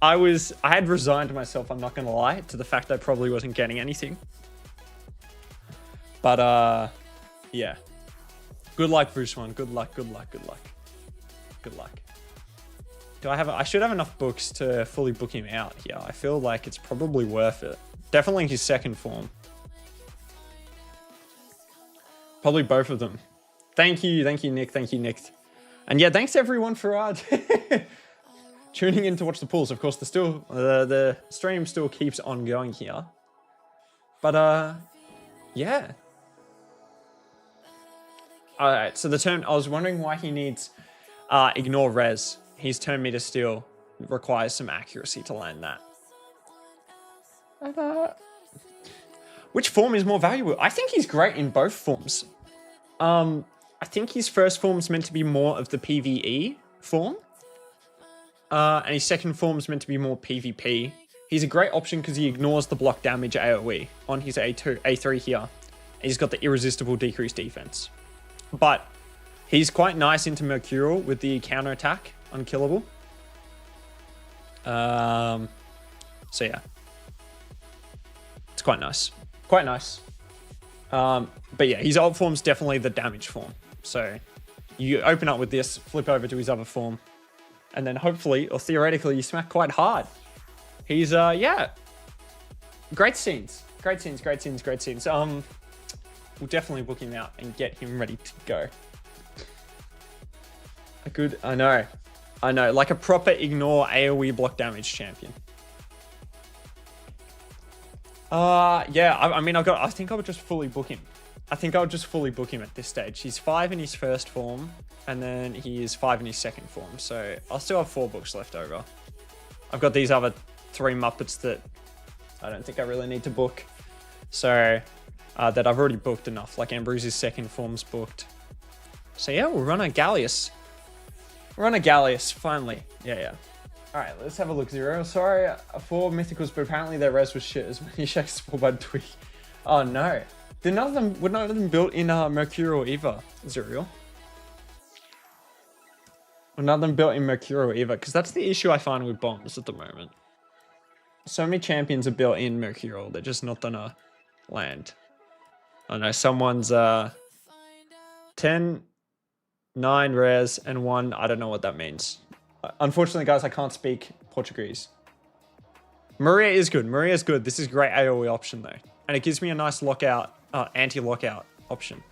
A: I had resigned myself, I'm not going to lie, to the fact I probably wasn't getting anything. But yeah. Good luck, Vushwan. Good luck. Good luck. I should have enough books to fully book him out here. I feel like it's probably worth it. Definitely his second form. Probably both of them. Thank you, Nick. And yeah, thanks everyone for tuning in to watch the pools. Of course, the stream still keeps on going here. But yeah. Alright, so the turn, I was wondering why he needs ignore res. His turn meter steal requires some accuracy to land that. Which form is more valuable? I think he's great in both forms. I think his first form is meant to be more of the PvE form. And his second form is meant to be more PvP. He's a great option because he ignores the block damage AoE on his A3 here. And he's got the irresistible decreased defense. But he's quite nice into Mercurial with the counterattack, unkillable. So yeah. It's quite nice. But yeah, his alt form's definitely the damage form. So you open up with this, flip over to his other form, and then hopefully, or theoretically, you smack quite hard. He's, yeah. Great scenes. We'll definitely book him out and get him ready to go. I know, like a proper ignore AoE block damage champion. Yeah, I mean, I think I would just fully book him. at this stage. He's 5 in his first form, and then he is 5 in his second form. So I'll still have 4 books left over. I've got these other 3 Muppets that I don't think I really need to book. So that I've already booked enough. Like Ambrose's second form's booked. So yeah, we'll run a Gallius. Finally. Yeah. Alright, let's have a look. Zero. Sorry, 4 mythicals, but apparently their res was shit as many shakes 4 by Twig. Oh no. Were none of them built in Mercurial either, Zuriel? Well, none of them built in Mercurial either, because that's the issue I find with bombs at the moment. So many champions are built in Mercurial, they're just not gonna land. I know someone's 10, 9 res, and 1, I don't know what that means. Unfortunately, guys, I can't speak Portuguese. Maria is good. This is a great AoE option, though. And it gives me a nice lockout, anti-lockout option.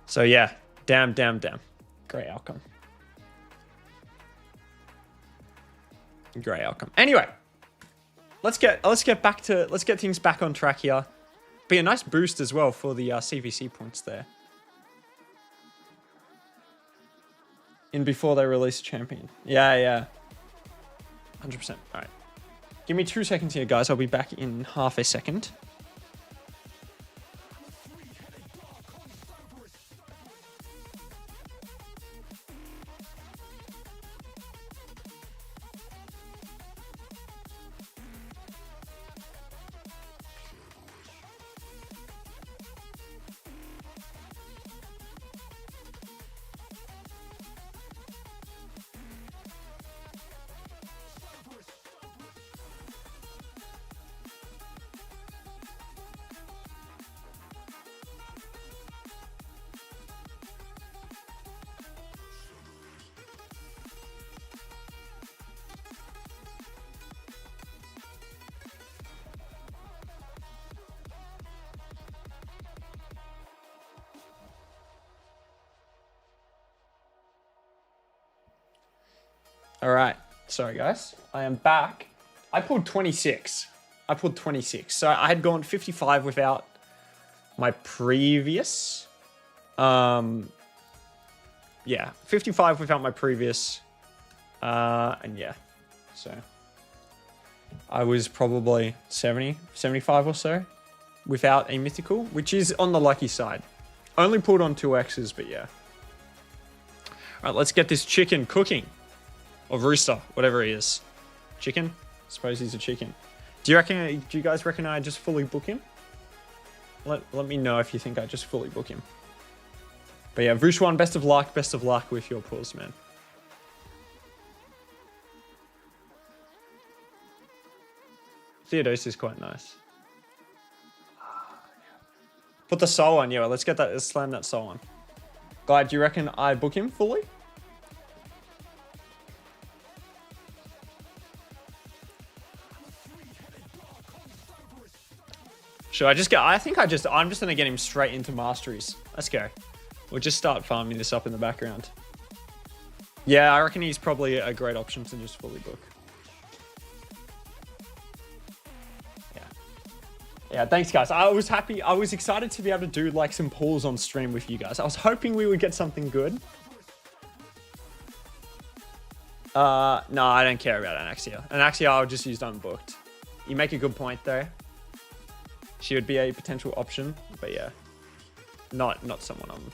A: So yeah, damn. Great outcome. Anyway, let's get things back on track here. Be a nice boost as well for the CvC points there. In before they release a champion. Yeah. 100%. All right. Give me 2 seconds here, guys. I'll be back in half a second. All right. Sorry, guys. I am back. I pulled 26. So I had gone 55 without my previous. Yeah, 55 without my previous. And yeah. So I was probably 70, 75 or so without a mythical, which is on the lucky side. Only pulled on 2 X's, but yeah. All right, let's get this chicken cooking. Or rooster, whatever he is. Chicken? I suppose he's a chicken. Do you guys reckon I just fully book him? Let me know if you think I just fully book him. But yeah, Vushwan, best of luck with your pulls, man. Theodos is quite nice. Put the soul on. Yeah, well, let's get that. Let's slam that soul on. Guy, do you reckon I book him fully? Should I just go? I'm just going to get him straight into masteries. Let's go. We'll just start farming this up in the background. Yeah, I reckon he's probably a great option to just fully book. Yeah, thanks guys. I was happy. I was excited to be able to do like some pulls on stream with you guys. I was hoping we would get something good. No, I don't care about Anaxia. Anaxia, I'll just use unbooked. You make a good point though. She would be a potential option, but yeah, not someone I'm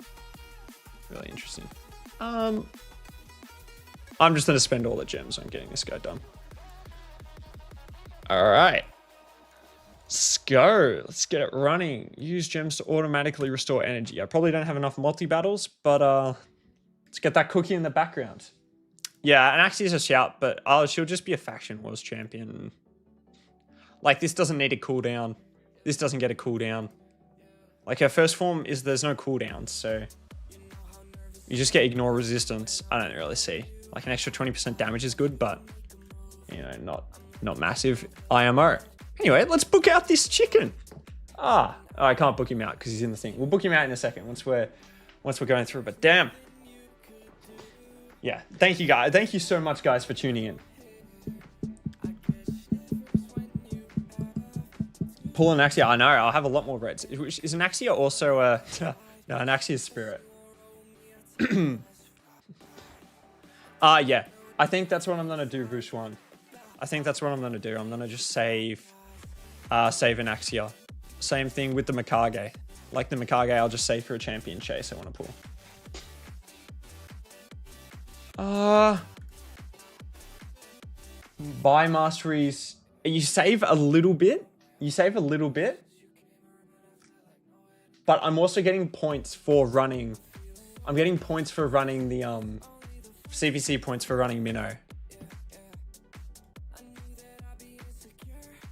A: really interested in. I'm just gonna spend all the gems on getting this guy done. All right. Let's go. Let's get it running. Use gems to automatically restore energy. I probably don't have enough multi-battles, but let's get that cookie in the background. Yeah, and actually is a shout, but she'll just be a faction wars champion. Like, this doesn't need a cooldown. This doesn't get a cooldown. Like, her first form is there's no cooldowns, so you just get ignore resistance. I don't really see. Like, an extra 20% damage is good, but, you know, not massive IMO. Anyway, let's book out this chicken. I can't book him out because he's in the thing. We'll book him out in a second once we're going through. But damn, yeah. Thank you guys. Thank you so much, guys, for tuning in. Pull an Axia. I know. I'll have a lot more reds. Is an Axia also a no? An Axia spirit. Yeah. I think that's what I'm gonna do, Vushwan. I think that's what I'm gonna do. I'm gonna just save an Axia. Same thing with the Mikage. Like the Mikage, I'll just save for a champion chase I want to pull. Buy masteries. You save a little bit. But I'm also getting points for running. I'm getting points for running the CvC points for running Minnow.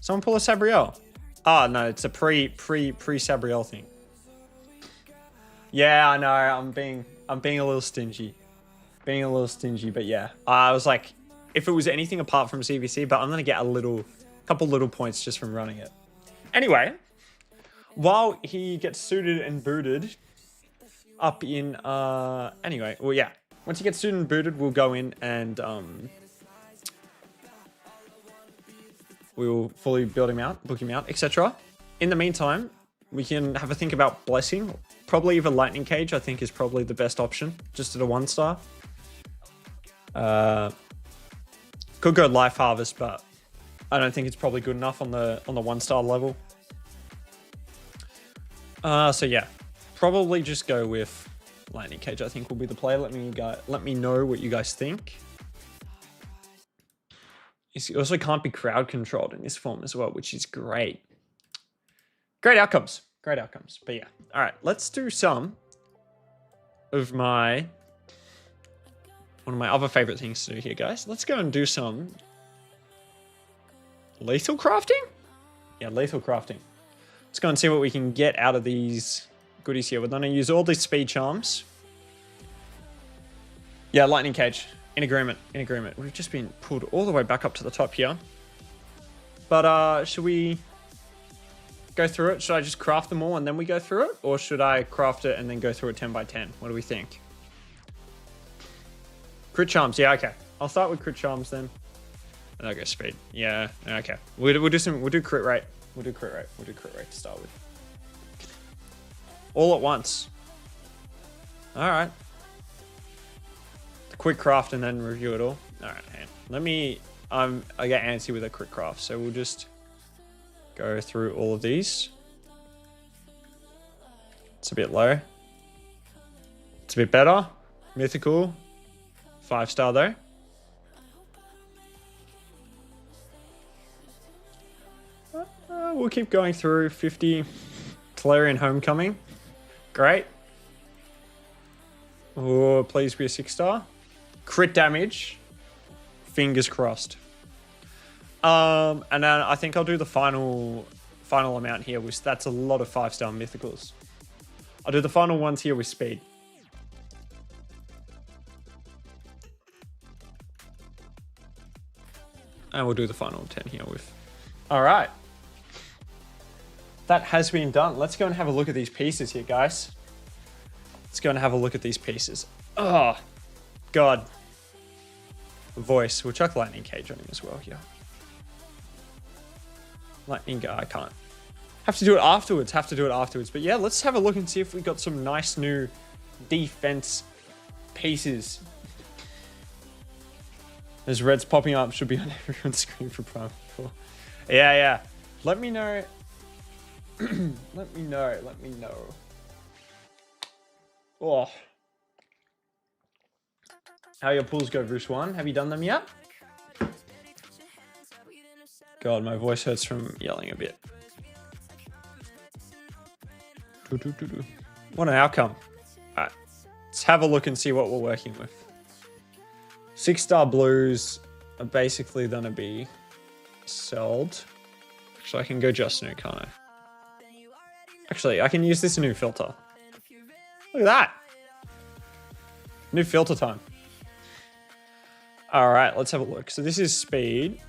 A: Someone pull a Sabriel. Oh no, it's a pre-Sabriel thing. Yeah, I know. I'm being a little stingy. But yeah. I was like, if it was anything apart from CvC, but I'm gonna get a couple little points just from running it. Anyway, while he gets suited and booted up in anyway, well yeah. Once he gets suited and booted, we'll go in and we will fully build him out, book him out, etc. In the meantime, we can have a think about Blessing. Probably even Lightning Cage, I think, is probably the best option, just at a 1-star. Could go Life Harvest, but I don't think it's probably good enough on the 1-star level. So yeah, probably just go with Lightning Cage, I think will be the play. Let me know what you guys think. You also can't be crowd controlled in this form as well, which is great. Great outcomes. But yeah. All right, let's do some of one of my other favorite things to do here, guys. Let's go and do some lethal crafting. Yeah, lethal crafting. Let's go and see what we can get out of these goodies here. We're going to use all these speed charms. Yeah, Lightning Cage. In agreement. We've just been pulled all the way back up to the top here. But should we go through it? Should I just craft them all and then we go through it? Or should I craft it and then go through it 10 by 10? What do we think? Crit charms. Yeah, okay. I'll start with crit charms then. And I'll go speed. Yeah, okay. We'll do crit rate. We'll do crit rate to start with. All at once. All right. Quick craft and then review it all. All right, hang on. Let me, I get antsy with a quick craft, so we'll just go through all of these. It's a bit low. It's a bit better. Mythical. 5-star though. We'll keep going through. 50. Tolarian Homecoming. Great. Oh, please be a 6-star. Crit damage. Fingers crossed. And then I think I'll do the final amount here, which that's a lot of 5-star mythicals. I'll do the final ones here with speed. And we'll do the final 10 here with... All right. That has been done. Let's go and have a look at these pieces here, guys. Let's go and have a look at these pieces. Oh, God. Voice. We'll chuck Lightning Cage on him as well here. Lightning guy, I can't. Have to do it afterwards. But yeah, let's have a look and see if we got some nice new defense pieces. There's reds popping up. Should be on everyone's screen for Primal. Yeah. Let me know. Let me know. Oh. How your pulls go, Bruce 1? Have you done them yet? God, my voice hurts from yelling a bit. What an outcome. Alright. Let's have a look and see what we're working with. 6-star blues are basically gonna be sold. So I can go just new, can't I? Actually, I can use this new filter. Look at that. New filter time. Alright, let's have a look. So this is speed.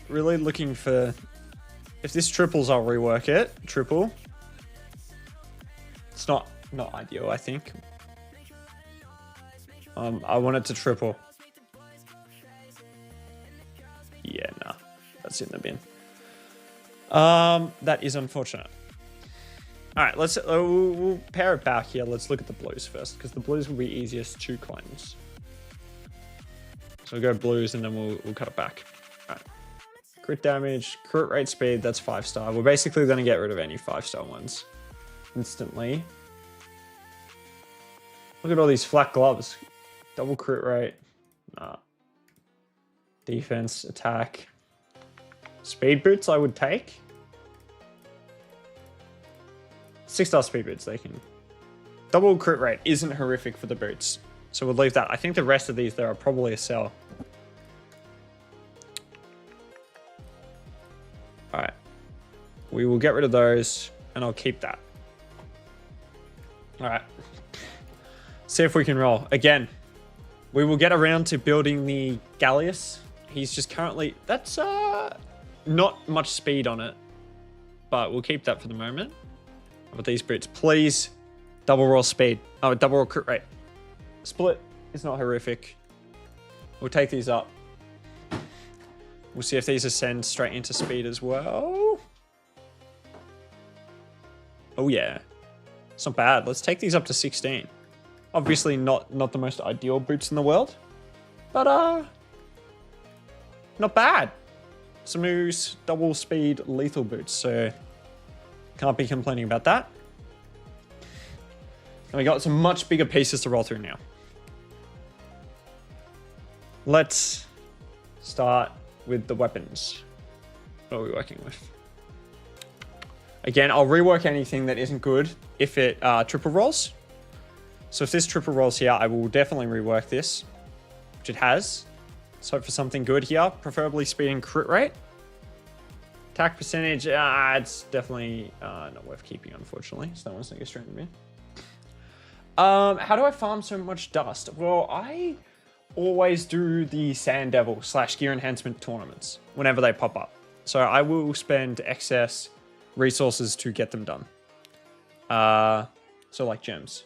A: Really looking for... If this triples, I'll rework it. Triple. It's not ideal, I think. I want it to triple. Yeah, nah. That's in the bin. That is unfortunate. Alright, we'll pair it back here. Let's look at the blues first, because the blues will be easiest to cleanse. So we'll go blues and then we'll cut it back. Alright. Crit damage, crit rate, speed, that's 5-star. We're basically going to get rid of any 5-star ones instantly. Look at all these flat gloves. Double crit rate. Nah. Defense, attack. Speed boots I would take. 6-star speed boots, they can... Double crit rate isn't horrific for the boots. So we'll leave that. I think the rest of these there are probably a sell. Alright. We will get rid of those, and I'll keep that. Alright. See if we can roll. Again, we will get around to building the Gallius. He's just currently... That's not much speed on it, but we'll keep that for the moment. With these boots, please double roll speed. Oh, double roll crit rate. Split is not horrific. We'll take these up. We'll see if these ascend straight into speed as well. Oh yeah, it's not bad. Let's take these up to 16. Obviously not the most ideal boots in the world, but not bad. Some new double speed lethal boots, so can't be complaining about that. And we got some much bigger pieces to roll through now. Let's start with the weapons. What are we working with? Again, I'll rework anything that isn't good if it triple rolls. So if this triple rolls here, I will definitely rework this, which it has. Let's hope for something good here, preferably speed and crit rate. Attack percentage, it's definitely not worth keeping, unfortunately. So that one's going to go straight in the bin. How do I farm so much dust? Well, I always do the Sand Devil / gear enhancement tournaments whenever they pop up. So I will spend excess resources to get them done. So like gems.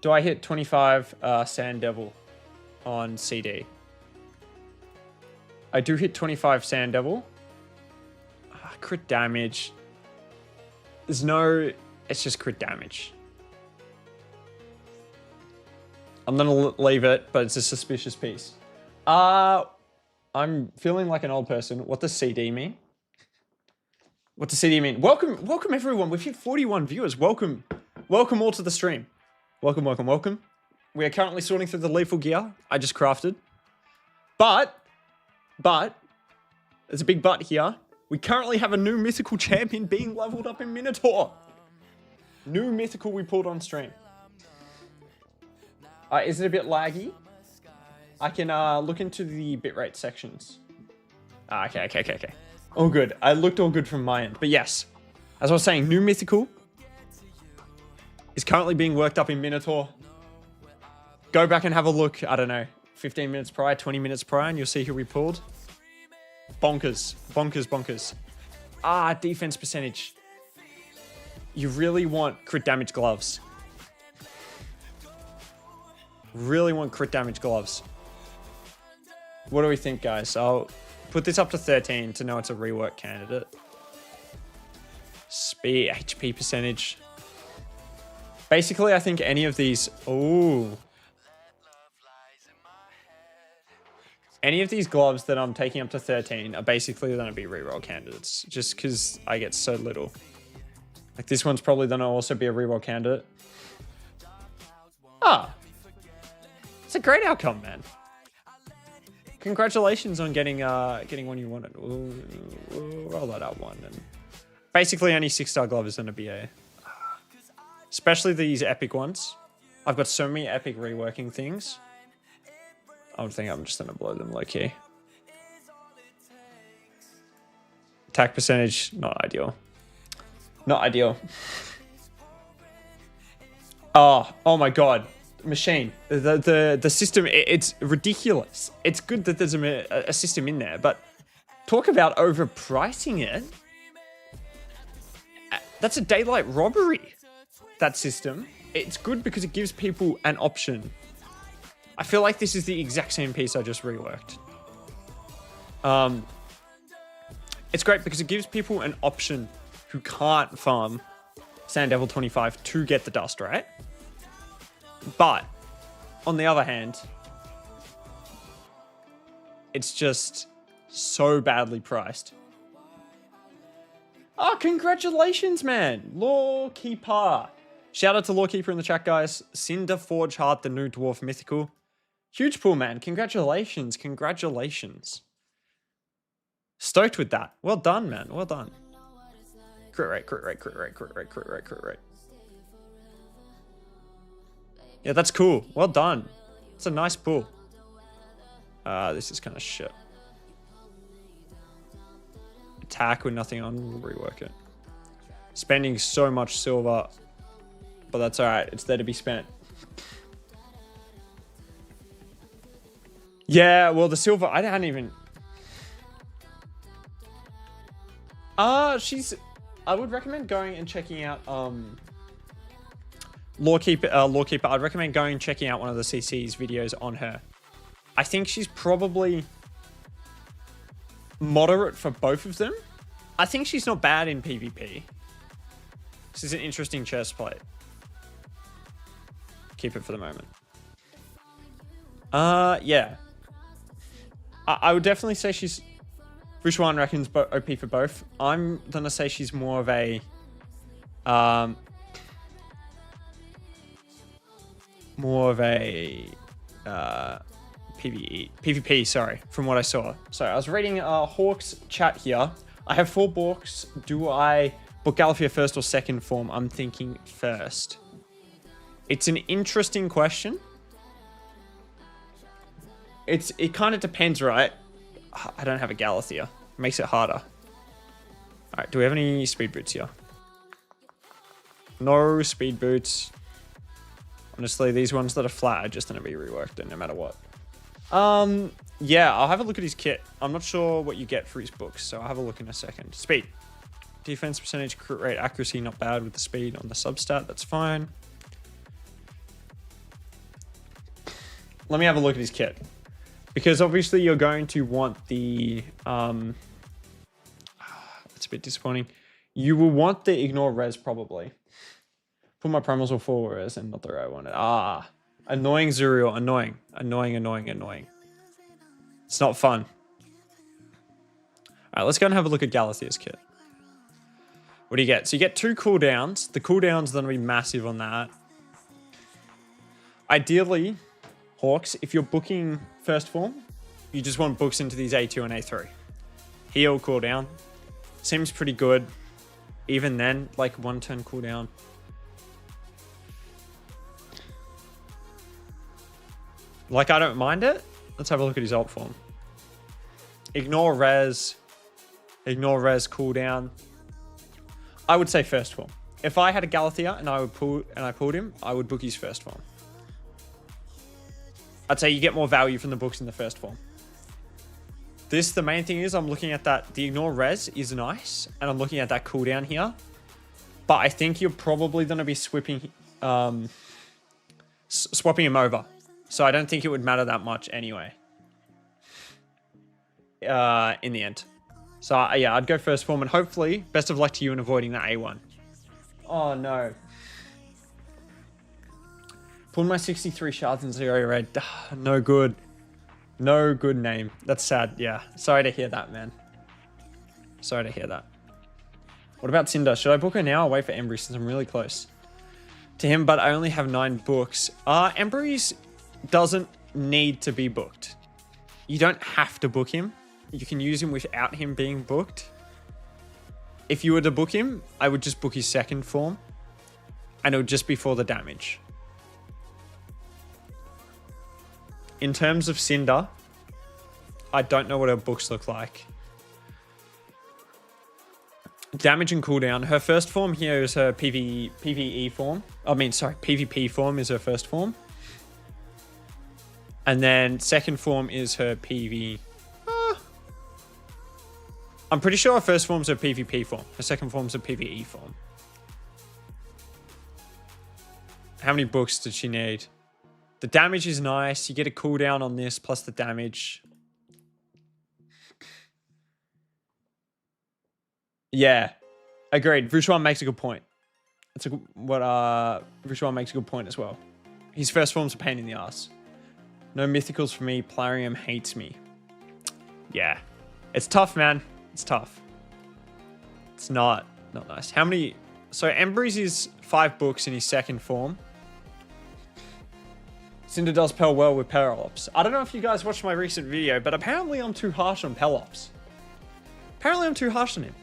A: Do I hit 25 Sand Devil on CD? I do hit 25 Sand Devil. Crit damage. There's no... It's just crit damage. I'm going to leave it, but it's a suspicious piece. I'm feeling like an old person. What does CD mean? What does CD mean? Welcome everyone. We've hit 41 viewers. Welcome all to the stream. Welcome. We are currently sorting through the lethal gear I just crafted. But, there's a big but here. We currently have a new mythical champion being leveled up in Minotaur. New mythical we pulled on stream. Is it a bit laggy? I can look into the bitrate sections. Okay. All good. I looked all good from my end. But yes, as I was saying, new mythical is currently being worked up in Minotaur. Go back and have a look, I don't know, 15 minutes prior, 20 minutes prior, and you'll see who we pulled. Bonkers. Bonkers, bonkers. Ah, defense percentage. You really want crit damage gloves. Really want crit damage gloves. What do we think, guys? I'll put this up to 13 to know it's a rework candidate. Speed, HP percentage. Basically, I think any of these... Ooh. Any of these gloves that I'm taking up to 13 are basically going to be reroll candidates. Just because I get so little. Like this one's probably going to also be a reroll candidate. Ah. It's a great outcome, man. Congratulations on getting one you wanted. We'll roll that out one. And basically, any 6-star glove is going to be a... Especially these epic ones. I've got so many epic reworking things. I think I'm just going to blow them low-key. Attack percentage, not ideal. Not ideal. Oh my god. Machine. The system, it's ridiculous. It's good that there's a system in there, but talk about overpricing it. That's a daylight robbery, that system. It's good because it gives people an option. I feel like this is the exact same piece I just reworked. It's great because it gives people an option who can't farm Sand Devil 25 to get the dust, right? But, on the other hand, it's just so badly priced. Oh, congratulations, man. Lawkeeper. Shout out to Lawkeeper in the chat, guys. Cinder Forge Heart, the new dwarf mythical. Huge pull, man. Congratulations. Congratulations. Stoked with that. Well done, man. Well done. Crit rate, crit rate, crit rate, crit rate, crit rate, crit rate. Yeah, that's cool. Well done. It's a nice pull. This is kind of shit. Attack with nothing on. We'll rework it. Spending so much silver. But that's alright. It's there to be spent. Yeah, well, the silver... I hadn't even... I would recommend going and checking out... Lawkeeper. I'd recommend going and checking out one of the CC's videos on her. I think she's probably... moderate for both of them. I think she's not bad in PvP. This is an interesting chest plate. Keep it for the moment. Yeah. I would definitely say she's... Bushwan reckons OP for both. I'm gonna say she's more of a... PvP, sorry, from what I saw. So I was reading Hawk's chat here. I have 4 books. Do I book Galifia first or second form? I'm thinking first. It's an interesting question. It kind of depends, right? I don't have a Galithia. Makes it harder. All right, do we have any speed boots here? No speed boots. Honestly, these ones that are flat are just going to be reworked no matter what. Yeah, I'll have a look at his kit. I'm not sure what you get for his books, so I'll have a look in a second. Speed. Defense percentage, crit rate, accuracy, not bad with the speed on the substat. That's fine. Let me have a look at his kit. Because obviously you're going to want the... that's a bit disappointing. You will want the ignore res probably. Put my primals all 4 res and not the right one. Annoying Zuriel. Annoying. Annoying. It's not fun. Alright, let's go and have a look at Galathia's kit. What do you get? So you get 2 cooldowns. The cooldown's going to be massive on that. Ideally, Hawks, if you're booking first form, you just want books into these A2 and A3. Heal cooldown. Seems pretty good. Even then, like 1 turn cooldown. Like, I don't mind it. Let's have a look at his ult form. Ignore res. Ignore res cooldown. I would say first form. If I had a Galathea and I pulled him, I would book his first form. I'd say you get more value from the books in the first form. The main thing is I'm looking at that. The ignore res is nice, and I'm looking at that cooldown here. But I think you're probably going to be swapping him over. So I don't think it would matter that much anyway. In the end. So yeah, I'd go first form, and hopefully, best of luck to you in avoiding that A1. Oh no. Pulled my 63 shards in 0 red. No good. No good name. That's sad. Yeah. Sorry to hear that, man. Sorry to hear that. What about Cinder? Should I book her now or wait for Embry since I'm really close to him, but I only have 9 books? Embry's doesn't need to be booked. You don't have to book him. You can use him without him being booked. If you were to book him, I would just book his second form, and it would just be for the damage. In terms of Cinder, I don't know what her books look like. Damage and cooldown. Her first form here is her PvE form. PvP form is her first form. And then second form is her PV. I'm pretty sure her first form's her PvP form. Her second form's her PvE form. How many books did she need? The damage is nice. You get a cooldown on this plus the damage. Yeah, agreed. Vuchuan makes a good point. Vuchuan makes a good point as well. His first form's a pain in the ass. No mythicals for me. Plarium hates me. Yeah, it's tough, man. It's tough. It's not nice. How many? So Embry's is 5 books in his second form. Cinder does Pel well with Pelops. I don't know if you guys watched my recent video, but apparently I'm too harsh on Pelops. Apparently I'm too harsh on him.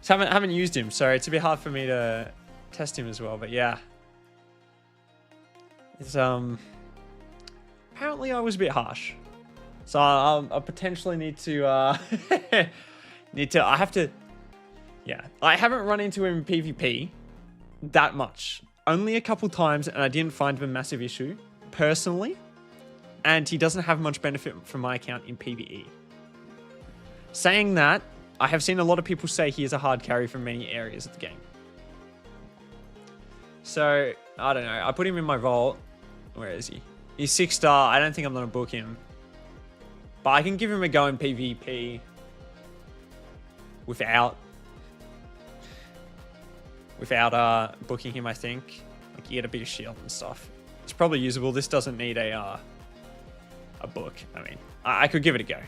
A: So I haven't used him, so it's a bit hard for me to test him as well, but yeah. It's apparently I was a bit harsh. So I potentially need to I haven't run into him in PvP that much. Only a couple times, and I didn't find him a massive issue, personally. And he doesn't have much benefit from my account in PvE. Saying that, I have seen a lot of people say he is a hard carry for many areas of the game. So, I don't know. I put him in my vault. Where is he? He's 6-star. I don't think I'm going to book him. But I can give him a go in PvP without booking him, I think. Like, you get a bit of shield and stuff. It's probably usable. This doesn't need a book. I mean, I could give it a go.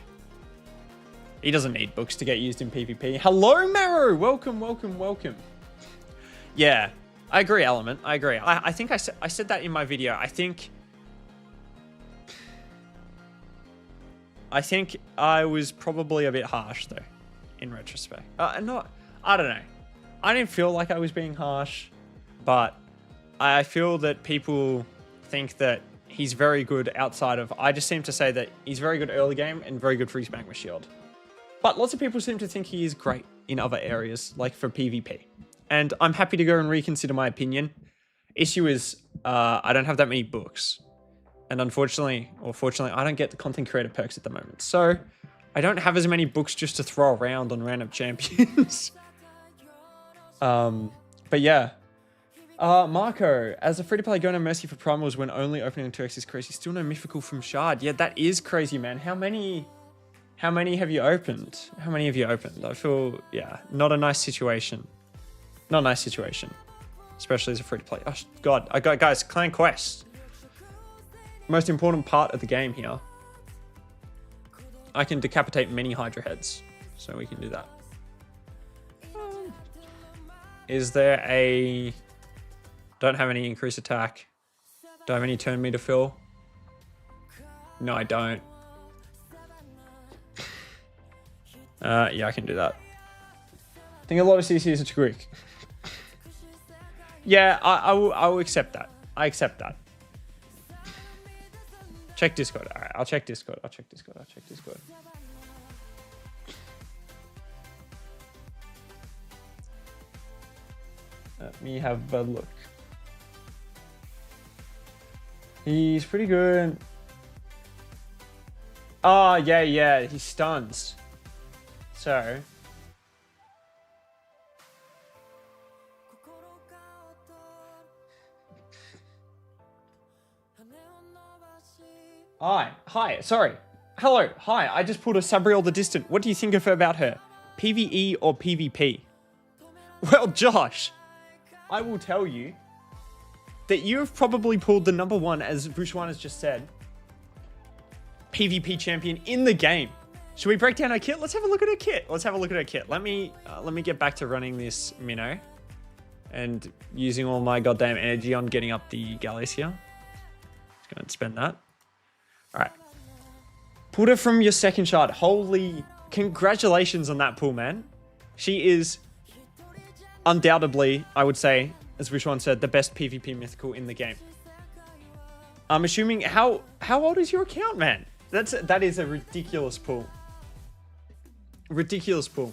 A: He doesn't need books to get used in PvP. Hello, Maru! Welcome, welcome, welcome. Yeah, I agree, Element. I agree. I think I said that in my video. I think I was probably a bit harsh, though, in retrospect. I don't know. I didn't feel like I was being harsh, but I feel that people think that he's very good outside of... I just seem to say that he's very good early game and very good for his Magma Shield. But lots of people seem to think he is great in other areas, like for PvP. And I'm happy to go and reconsider my opinion. Issue is, I don't have that many books. And unfortunately, or fortunately, I don't get the content creator perks at the moment. So I don't have as many books just to throw around on random champions. But yeah. Marco, as a free-to-play, go no mercy for primals when only opening 2x is crazy. Still no mythical from Shard. Yeah, that is crazy, man. How many have you opened? How many have you opened? I feel, yeah, not a nice situation. Not a nice situation. Especially as a free-to-play. Oh, God. Guys, Clan Quest. Most important part of the game here. I can decapitate many Hydra heads. So we can do that. Is there a... Don't have any increased attack. Do I have any turn meter fill? No, I don't. Yeah, I can do that. I think a lot of CCs are too quick. Yeah, I will accept that. I accept that. Check Discord. All right, I'll check Discord. Let me have a look. He's pretty good. Oh, yeah, he stuns. So. Hi, sorry. Hello, hi, I just pulled a Sabriel the Distant. What do you think of her about her? PvE or PvP? Well, Josh, I will tell you that you have probably pulled the #1, as Vushwan has just said, PvP champion in the game. Should we break down her kit? Let's have a look at her kit. Let me get back to running this minnow and using all my goddamn energy on getting up the Galacia. Just going to spend that. All right. Pulled her from your second shard. Holy, congratulations on that pull, man. She is undoubtedly, I would say, as Vushwan said, the best PvP mythical in the game. I'm assuming, how old is your account, man? That is a ridiculous pull. Ridiculous pull.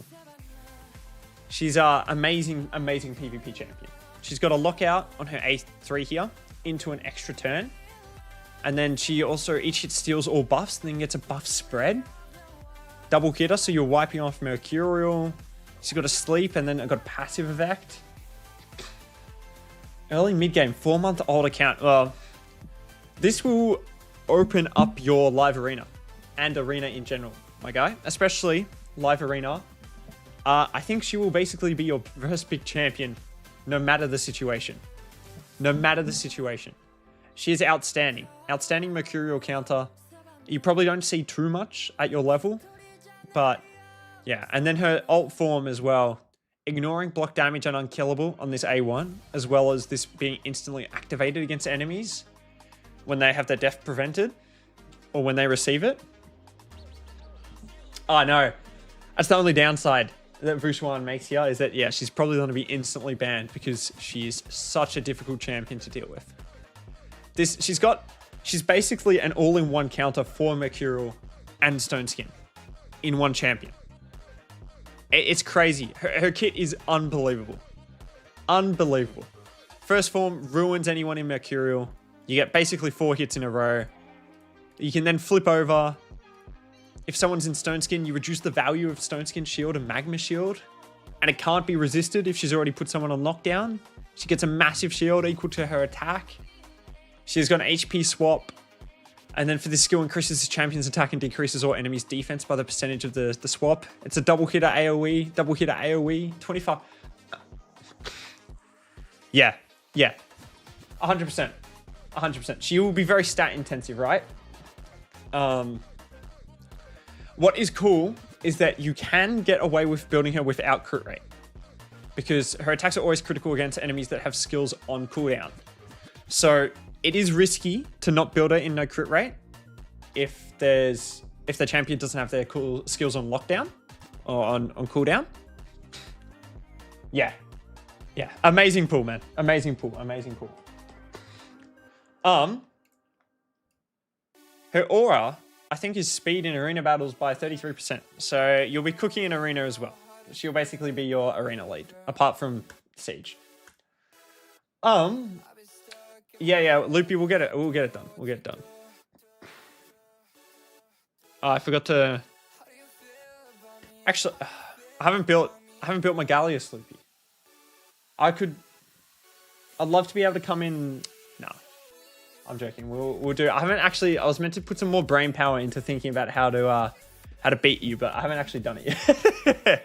A: She's a amazing PvP champion. She's got a lockout on her A3 here into an extra turn. And then she also, each hit steals all buffs, and then gets a buff spread. Double hitter, so you're wiping off Mercurial. She's got a sleep, and then got a passive effect. Early mid-game, 4-month-old account. Well, this will open up your live arena and arena in general, my guy. Especially live arena. I think she will basically be your first big champion, no matter the situation. No matter the situation. She is outstanding. Outstanding Mercurial counter. You probably don't see too much at your level. But, yeah. And then her ult form as well. Ignoring block damage and unkillable on this A1. As well as this being instantly activated against enemies. When they have their death prevented. Or when they receive it. Oh, no. That's the only downside that Vushwan makes here. Is that, yeah, she's probably going to be instantly banned. Because she is such a difficult champion to deal with. She's basically an all-in-one counter for Mercurial and Stone Skin in one champion. It's crazy. Her kit is unbelievable. Unbelievable. First form ruins anyone in Mercurial. You get basically 4 hits in a row. You can then flip over. If someone's in Stone Skin, you reduce the value of Stone Skin Shield and Magma Shield. And it can't be resisted if she's already put someone on lockdown. She gets a massive shield equal to her attack. She's got an HP swap. And then for this skill, increases the champion's attack and decreases all enemies' defense by the percentage of the swap. It's a double hitter AoE. Double hitter AoE. 25. Yeah. 100%. 100%. She will be very stat intensive, right? What is cool is that you can get away with building her without crit rate. Because her attacks are always critical against enemies that have skills on cooldown. So it is risky to not build her in no crit rate if the champion doesn't have their cool skills on lockdown or on cooldown. Yeah. Amazing pull, man. Amazing pull. Her aura, I think, is speed in arena battles by 33%. So you'll be cooking in arena as well. She'll basically be your arena lead, apart from Siege. Yeah, Loopy, we'll get it done. Oh, I forgot to. Actually, I haven't built my Gallius, Loopy. I'd love to be able to come in. No, I'm joking. We'll do. I was meant to put some more brain power into thinking about how to beat you, but I haven't actually done it yet.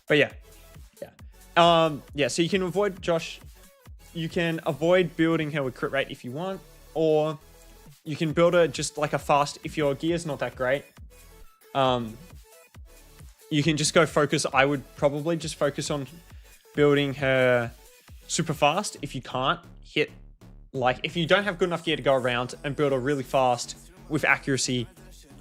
A: But yeah. So you can avoid Josh. You can avoid building her with crit rate if you want, or you can build her just like a fast, if your gear's not that great. You can just go focus. I would probably just focus on building her super fast if you can't hit, if you don't have good enough gear to go around, and build her really fast with accuracy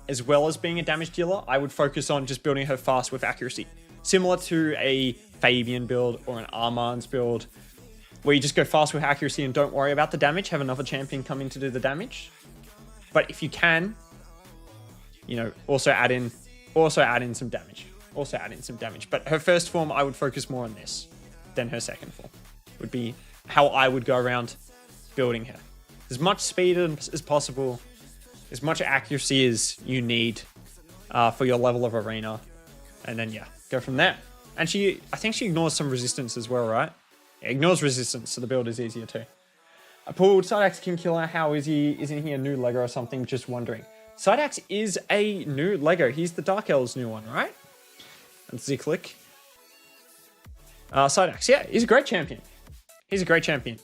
A: as well as being a damage dealer. I would focus on just building her fast with accuracy. Similar to a Fabian build or an Armand's build, where you just go fast with accuracy and don't worry about the damage, have another champion come in to do the damage. But if you can, also add in some damage. also add in some damage. But her first form, I would focus more on this than her second form. Would be how I would go around building her. As much speed as possible, as much accuracy as you need for your level of arena. And then, yeah, go from there. And I think she ignores some resistance as well, right? Yeah, ignores resistance, so the build is easier too. I pulled Phsylax King Killer. How is he? Isn't he a new Lego or something? Just wondering. Phsylax is a new Lego. He's the Dark Elves new one, right? And Z-click. Phsylax, yeah, he's a great champion. He's a great champion.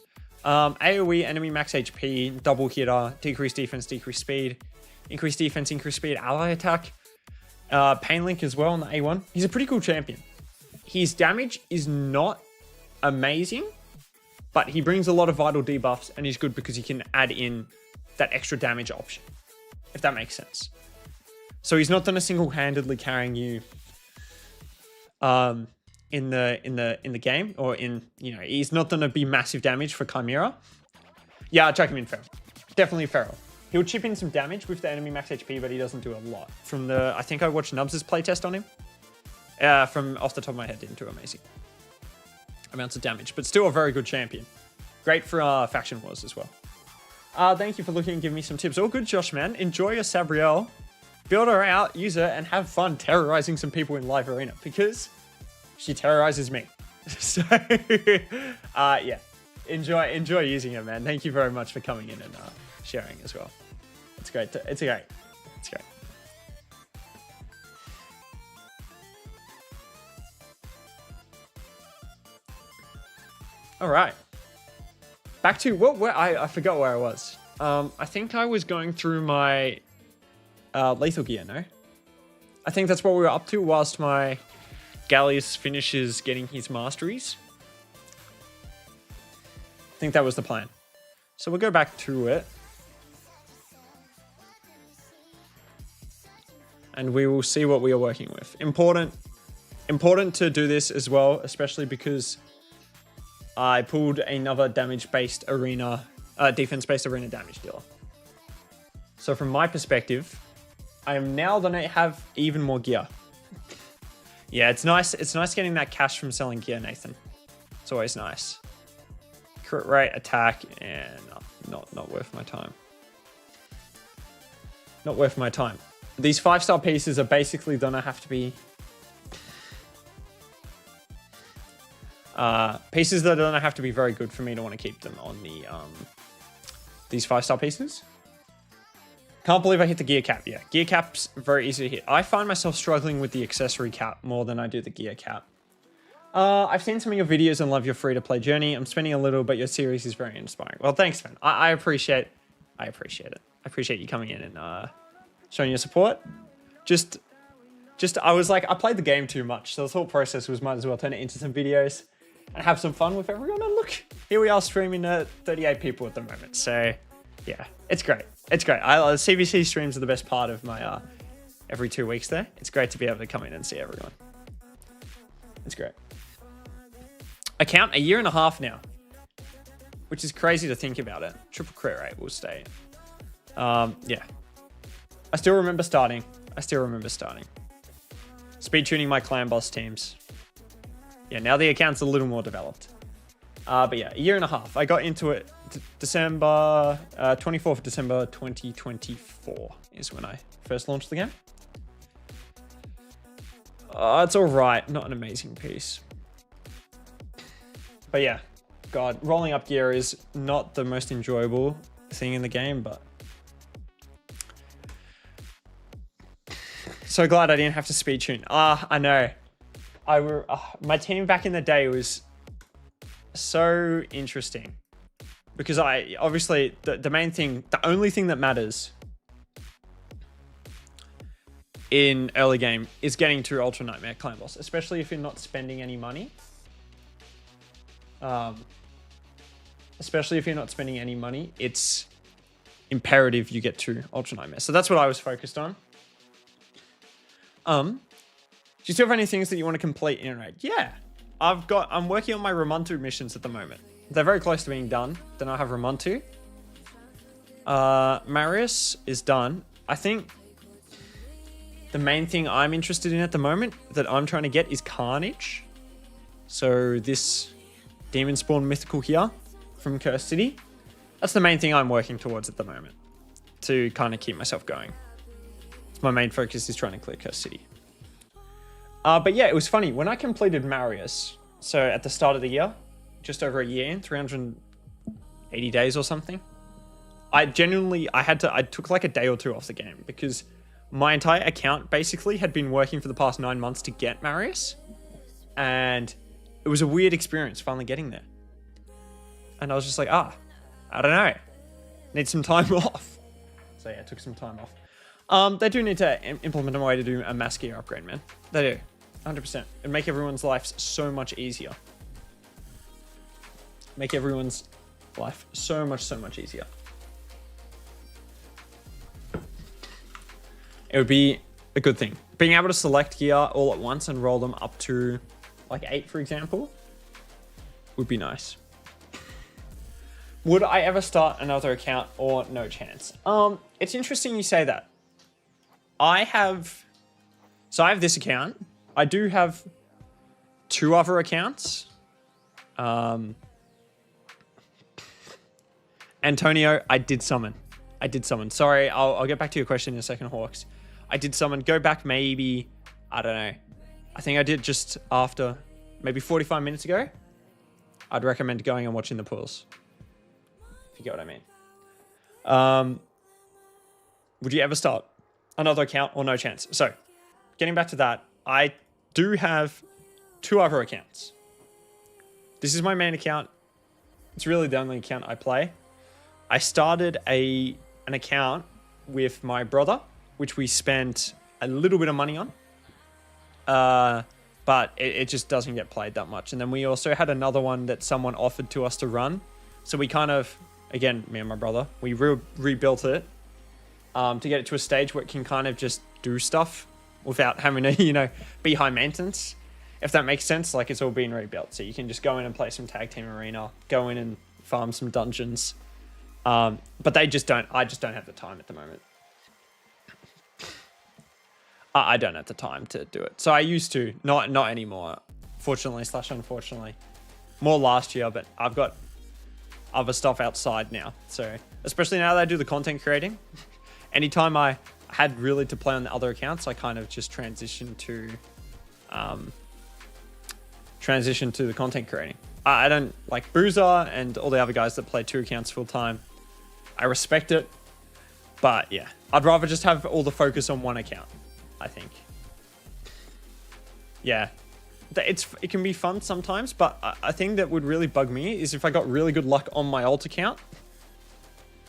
A: AoE, enemy max HP, double hitter, decrease defense, decrease speed, increase defense, increase speed, ally attack. Pain Link as well on the A1. He's a pretty cool champion. His damage is not amazing, but he brings a lot of vital debuffs, and he's good because he can add in that extra damage option, if that makes sense. So he's not done a single-handedly carrying you in the game, or he's not gonna be massive damage for Chimera. Yeah, I'll chuck him in Feral. Definitely Feral. He'll chip in some damage with the enemy max HP, but he doesn't do a lot. I think I watched Nubs' playtest on him. From off the top of my head, didn't do amazing amounts of damage, but still a very good champion. Great for faction wars as well. Thank you for looking and giving me some tips. All good, Josh, man. Enjoy your Sabrielle. Build her out, use her, and have fun terrorizing some people in live arena, because she terrorizes me. So, yeah. Enjoy using her, man. Thank you very much for coming in and sharing as well. It's great. It's great. All right. Back to I forgot where I was. I think I was going through my lethal gear, no? I think that's what we were up to whilst my Gallius finishes getting his masteries. I think that was the plan. So we'll go back to it. And we will see what we are working with. Important to do this as well, especially because I pulled another damage-based arena, defense-based arena damage dealer. So from my perspective, I am now going to have even more gear. Yeah, it's nice. It's nice getting that cash from selling gear, Nathan. It's always nice. Crit rate, attack, and not worth my time. Not worth my time. These 5-star pieces are basically gonna have to be pieces that are gonna have to be very good for me to want to keep them on the these 5-star pieces. Can't believe I hit the gear cap. Yeah, gear cap's very easy to hit. I find myself struggling with the accessory cap more than I do the gear cap. I've seen some of your videos and love your free-to-play journey. I'm spending a little, but your series is very inspiring. Well, thanks, man. I appreciate it. I appreciate you coming in and showing your support. Just I was like, I played the game too much, so this whole process was might as well turn it into some videos and have some fun with everyone. And look, here we are streaming to 38 people at the moment. So yeah, it's great. It's great. CvC streams are the best part of my every 2 weeks there. It's great to be able to come in and see everyone. It's great. I count a year and a half now, which is crazy to think about it. Triple crit rate will stay. Yeah. I still remember starting. Speed tuning my clan boss teams. Yeah, now the account's a little more developed. But yeah, a year and a half. I got into it December, 24th of December 2024 is when I first launched the game. It's all right. Not an amazing piece. But yeah, God, rolling up gear is not the most enjoyable thing in the game, but so glad I didn't have to speed tune. I know. My team back in the day was so interesting because obviously the main thing, the only thing that matters in early game is getting to Ultra Nightmare Clan Boss, especially if you're not spending any money. Especially if you're not spending any money, it's imperative you get to Ultra Nightmare. So that's what I was focused on. Do you still have any things that you want to complete in raid? Yeah, I'm working on my Ramuntu missions at the moment. They're very close to being done. Then I have Ramuntu. Marius is done. I think The main thing I'm interested in at the moment that I'm trying to get is Carnage. So this Demon Spawn Mythical here from Cursed City. That's the main thing I'm working towards at the moment to kind of keep myself going. My main focus is trying to clear Cursed City. But yeah, it was funny. When I completed Marius, so at the start of the year, just over a year in, 380 days or something, I took like a day or two off the game because my entire account basically had been working for the past 9 months to get Marius. And it was a weird experience finally getting there. And I was just like, I don't know. Need some time off. So yeah, I took some time off. They do need to implement a way to do a mass gear upgrade, man. They do. 100%. It'd make everyone's life so much easier. Make everyone's life so much easier. It would be a good thing. Being able to select gear all at once and roll them up to like 8, for example, would be nice. Would I ever start another account or no chance? It's interesting you say that. I have this account. I do have 2 other accounts. Antonio, I did summon. Sorry, I'll get back to your question in a second, Hawks. I did summon. Go back maybe, I don't know. I think I did just after, maybe 45 minutes ago. I'd recommend going and watching the pools. If you get what I mean. Would you ever start another account or no chance? So, getting back to that, I do have 2 other accounts. This is my main account. It's really the only account I play. I started an account with my brother, which we spent a little bit of money on. But it just doesn't get played that much. And then we also had another one that someone offered to us to run. So we kind of, again, me and my brother, we rebuilt it to get it to a stage where it can kind of just do stuff without having to, be high maintenance. If that makes sense, like it's all been rebuilt. So you can just go in and play some tag team arena, go in and farm some dungeons. But I just don't have the time at the moment. I don't have the time to do it. So I used to, not anymore, fortunately / unfortunately. More last year, but I've got other stuff outside now. So especially now that I do the content creating, anytime I had really to play on the other accounts, I kind of just transitioned to the content creating. I don't like Boozer and all the other guys that play 2 accounts full time. I respect it, but yeah, I'd rather just have all the focus on one account, I think. Yeah, it can be fun sometimes, but a thing that would really bug me is if I got really good luck on my alt account.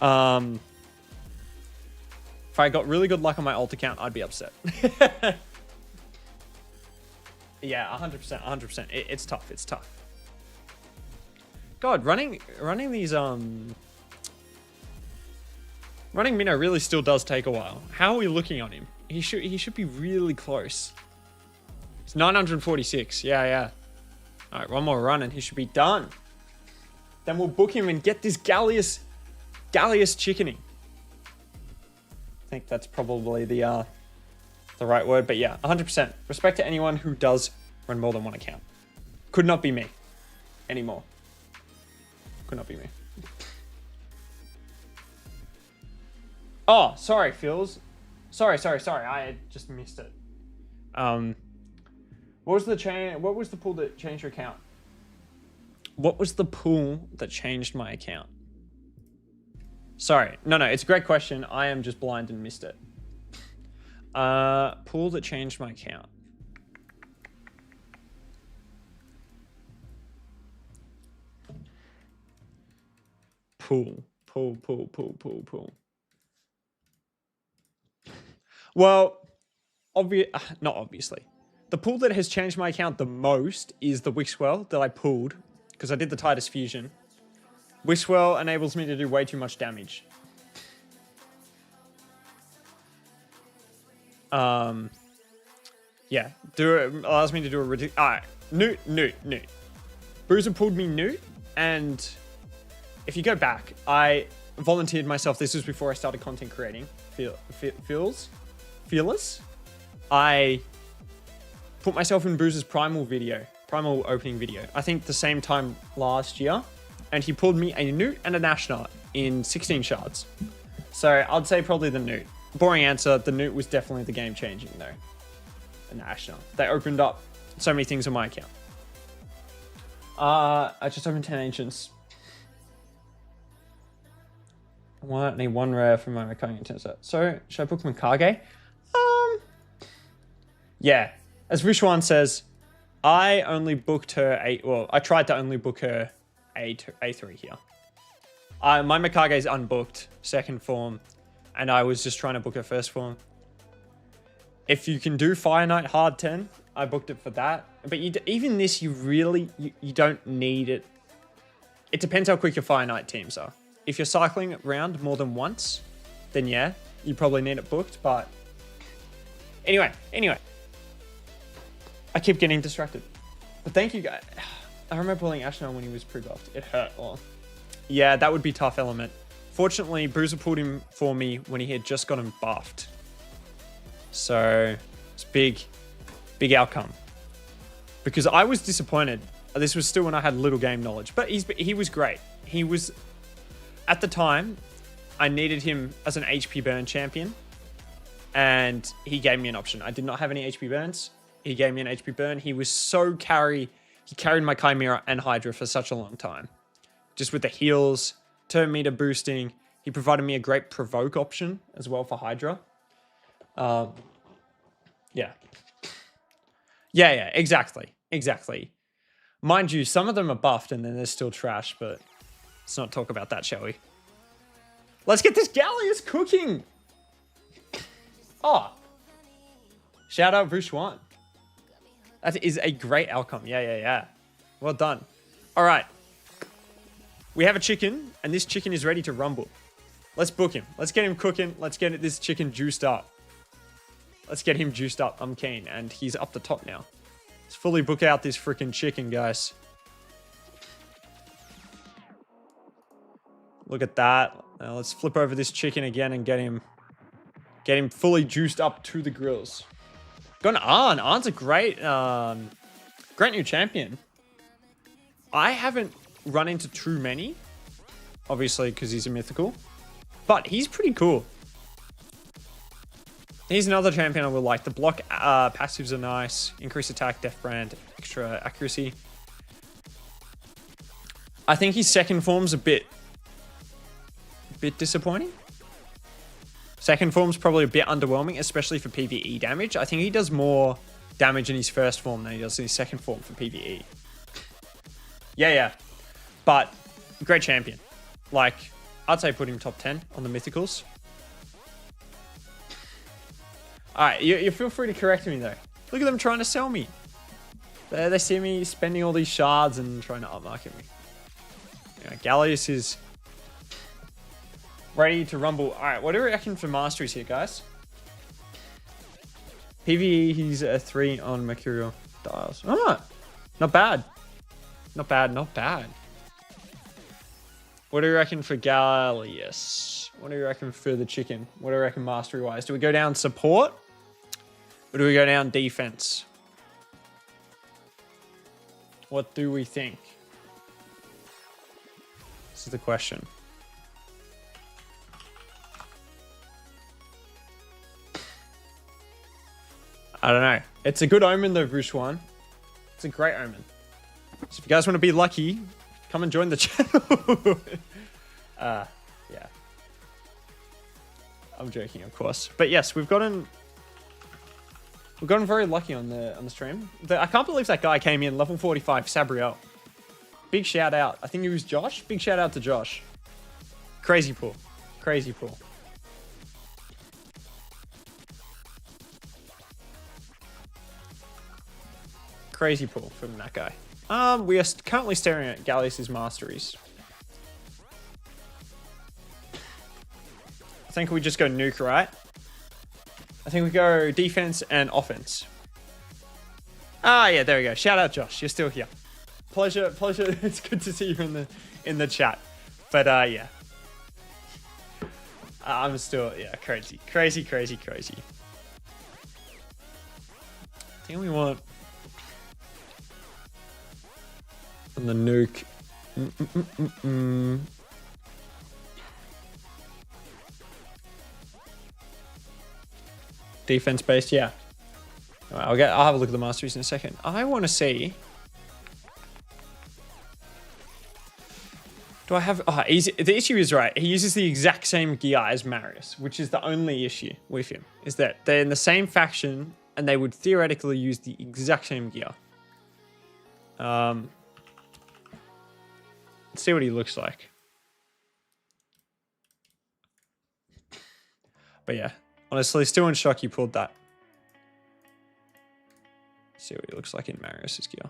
A: If I got really good luck on my alt account, I'd be upset. Yeah, 100%. It's tough. God, running these running Minnow really still does take a while. How are we looking on him? He should be really close. It's 946. Yeah. All right, one more run and he should be done. Then we'll book him and get this Gallius chickening. I think that's probably the right word, but yeah, 100%. Respect to anyone who does run more than one account. Could not be me anymore. Could not be me. Oh, sorry, Phils. Sorry. I just missed it. What was the pool that changed your account? What was the pool that changed my account? Sorry. No, it's a great question. I am just blind and missed it. Pool that changed my account. Pool. Well, not obviously. The pool that has changed my account the most is the Wixwell that I pulled because I did the Titus Fusion. Wixwell enables me to do way too much damage. Yeah, allows me to do a ridiculous. Alright, Newt. Bruiser pulled me Newt, and if you go back, I volunteered myself. This was before I started content creating. Fearless. I put myself in Bruce's Primal opening video. I think the same time last year. And he pulled me a Newt and a Nashna in 16 shards. So I'd say probably the Newt. Boring answer. The Newt was definitely the game changing though. And the Nashna. They opened up so many things on my account. I just opened 10 Ancients. I need one rare for my Mikage Intense set. So, should I book Mikage? Yeah. As Vishwan says, I only booked her I tried to only book her A3 here. My Mikage is unbooked, second form, and I was just trying to book her first form. If you can do Fire Knight hard 10, I booked it for that. But even this, you don't need it. It depends how quick your Fire Knight teams are. If you're cycling around more than once, then yeah, you probably need it booked. But anyway. I keep getting distracted. But thank you guys. I remember pulling Ashna when he was pre-buffed. It hurt. Oh. Yeah, that would be tough element. Fortunately, Bruiser pulled him for me when he had just gotten buffed. So it's big outcome. Because I was disappointed. This was still when I had little game knowledge. But he was great. He was... At the time, I needed him as an HP burn champion. And he gave me an option. I did not have any HP burns. He gave me an HP burn. He was so carry... He carried my Chimera and Hydra for such a long time. Just with the heals, turn meter boosting. He provided me a great provoke option as well for Hydra. Yeah. Yeah, exactly. Mind you, some of them are buffed and then they're still trash, but let's not talk about that, shall we? Let's get this Gallius cooking! Oh. Shout out Vushwan. That is a great outcome. Yeah. Well done. All right. We have a chicken, and this chicken is ready to rumble. Let's book him. Let's get him cooking. Let's get this chicken juiced up. Let's get him juiced up. I'm keen, and he's up the top now. Let's fully book out this freaking chicken, guys. Look at that. Now let's flip over this chicken again and get him fully juiced up to the grills. Got an Arn. Arn's a great new champion. I haven't run into too many, obviously, because he's a mythical, but he's pretty cool. He's another champion I would like. The block passives are nice. Increased attack, death brand, extra accuracy. I think his second form's a bit disappointing. Second form's probably a bit underwhelming, especially for PvE damage. I think he does more damage in his first form than he does in his second form for PvE. Yeah. But great champion. Like, I'd say put him top 10 on the mythicals. Alright, you feel free to correct me though. Look at them trying to sell me. They see me spending all these shards and trying to upmarket me. Anyway, Gallius is ready to rumble. Alright, what do we reckon for masteries here, guys? PvE, he's a 3 on Mercurial dials. Oh, not bad. Not bad. What do you reckon for Gallius? What do you reckon for the chicken? What do you reckon mastery-wise? Do we go down support? Or do we go down defense? What do we think? This is the question. I don't know. It's a good omen though, Brushwan. It's a great omen. So if you guys want to be lucky, come and join the channel. Yeah. I'm joking, of course. But yes, we've gotten very lucky on the stream. I can't believe that guy came in level 45, Sabriel. Big shout out. I think it was Josh. Big shout out to Josh. Crazy pull. Crazy pull. Crazy pull from that guy. We are currently staring at Gallius' masteries. I think we just go nuke, right? I think we go defense and offense. Ah, yeah, there we go. Shout out, Josh. You're still here. Pleasure. It's good to see you in the chat. But yeah, I'm still crazy. think we want on the nuke. Defense based, yeah. All right, I'll have a look at the masteries in a second. I want to see. Do I have? Oh, easy. The issue is, right, he uses the exact same gear as Marius, which is the only issue with him, is that they're in the same faction and they would theoretically use the exact same gear. Let's see what he looks like. But yeah, honestly, still in shock he pulled that. See what he looks like in Marius's gear.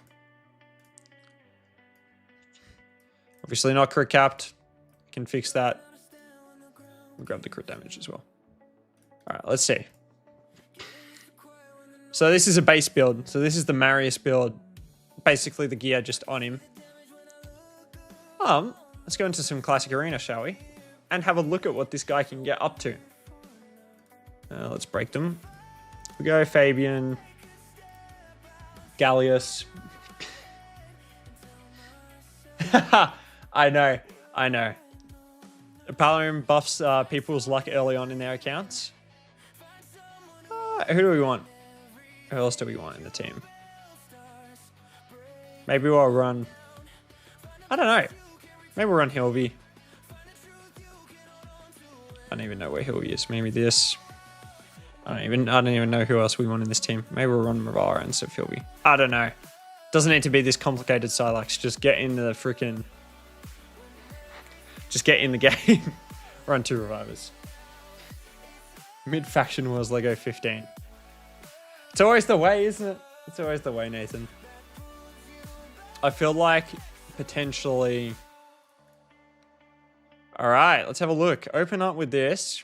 A: Obviously not crit capped. Can fix that. We'll grab the crit damage as well. All right, let's see. So this is a base build. So this is the Marius build. Basically the gear just on him. Let's go into some classic arena, shall we? And have a look at what this guy can get up to. Let's break them. We go Fabian. Gallius. I know. Paladin buffs people's luck early on in their accounts. Who do we want? Who else do we want in the team? Maybe we'll run... I don't know. Maybe we'll run Hilvy. I don't even know where Hilvy is. Maybe this. I don't even know who else we want in this team. Maybe we'll run Mavara instead of Hilvy. I don't know. Doesn't need to be this complicated, Phsylax. Just get in the freaking... Just get in the game. Run 2 revivers. Mid-faction wars Lego 15. It's always the way, isn't it? It's always the way, Nathan. I feel like potentially... Alright, let's have a look. Open up with this.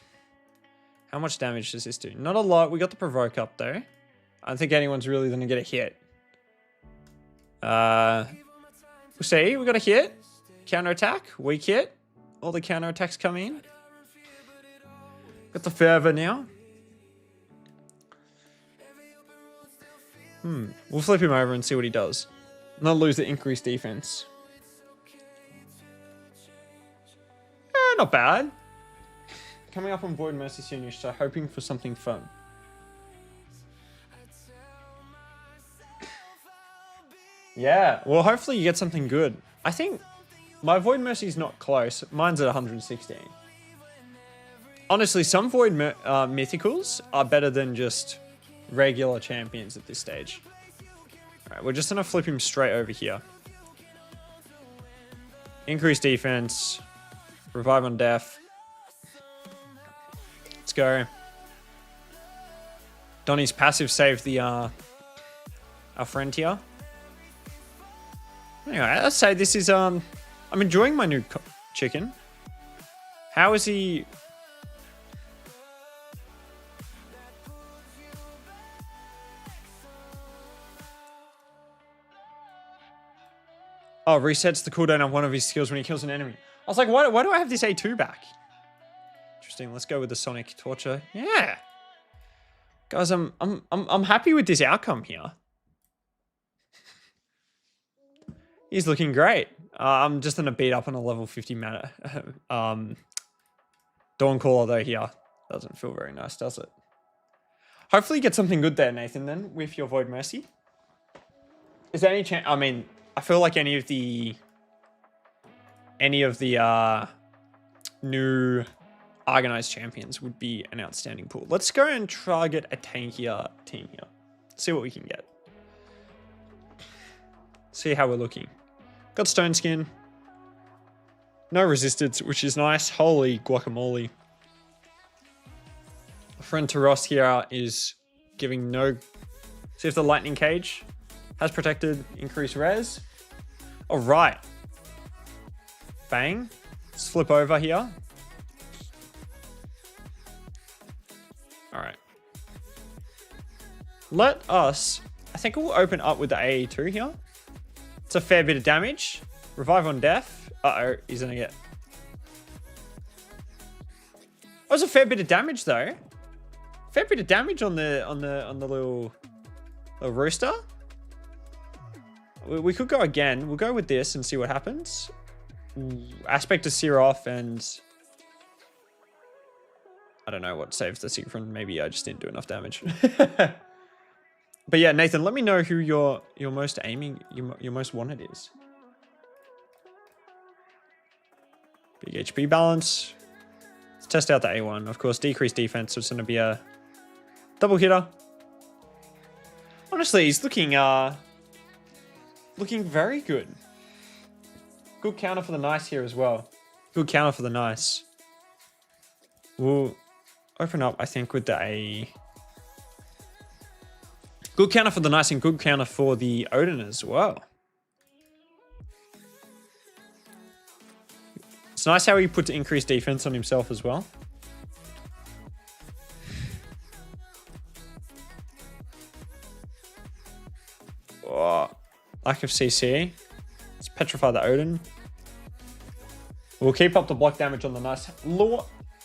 A: How much damage does this do? Not a lot. We got the provoke up though. I don't think anyone's really going to get a hit. We'll see. We got a hit. Counter attack. Weak hit. All the counter attacks come in. Got the fervor now. We'll flip him over and see what he does. Not lose the increased defense. Not bad. Coming up on Void Mercy soonish, so hoping for something fun. Yeah, well, hopefully you get something good. I think my Void Mercy is not close. Mine's at 116. Honestly, some Void Mythicals are better than just regular champions at this stage. Alright, we're just going to flip him straight over here. Increase defense. Revive on death. Let's go. Donnie's passive saved the our friend here. Anyway, let's say this is I'm enjoying my new chicken. How is he? Oh, resets the cooldown of one of his skills when he kills an enemy. I was like, why do I have this A2 back? Interesting. Let's go with the Sonic Torture. Yeah, guys, I'm happy with this outcome here. He's looking great. I'm just gonna beat up on a level 50 mana. Dawncaller though here doesn't feel very nice, does it? Hopefully you get something good there, Nathan. Then with your Void Mercy, is there any chance? I mean, I feel like any of the new Argonized champions would be an outstanding pool. Let's go and target a tankier team here. See what we can get. See how we're looking. Got Stone Skin. No resistance, which is nice. Holy guacamole. A friend to Ross here is giving no... See if the Lightning Cage has protected increased res. All right. Bang. Let's flip over here. All right. Let us... I think we'll open up with the AE2 here. It's a fair bit of damage. Revive on death. Uh-oh, he's gonna get... That was a fair bit of damage though. Fair bit of damage on the little A rooster? We could go again. We'll go with this and see what happens. Aspect to sear off and... I don't know what saves the Siegfried. Maybe I just didn't do enough damage. But yeah, Nathan, let me know who your most aiming, your most wanted is. Big HP balance. Let's test out the A1. Of course, decreased defense, so it's going to be a double hitter. Honestly, he's looking very good. Good counter for the nice here as well. Good counter for the nice. We'll open up, I think, with the A. Good counter for the nice and good counter for the Odin as well. It's nice how he puts increased defense on himself as well. Oh, lack of CC. Let's petrify the Odin. We'll keep up the block damage on the nice.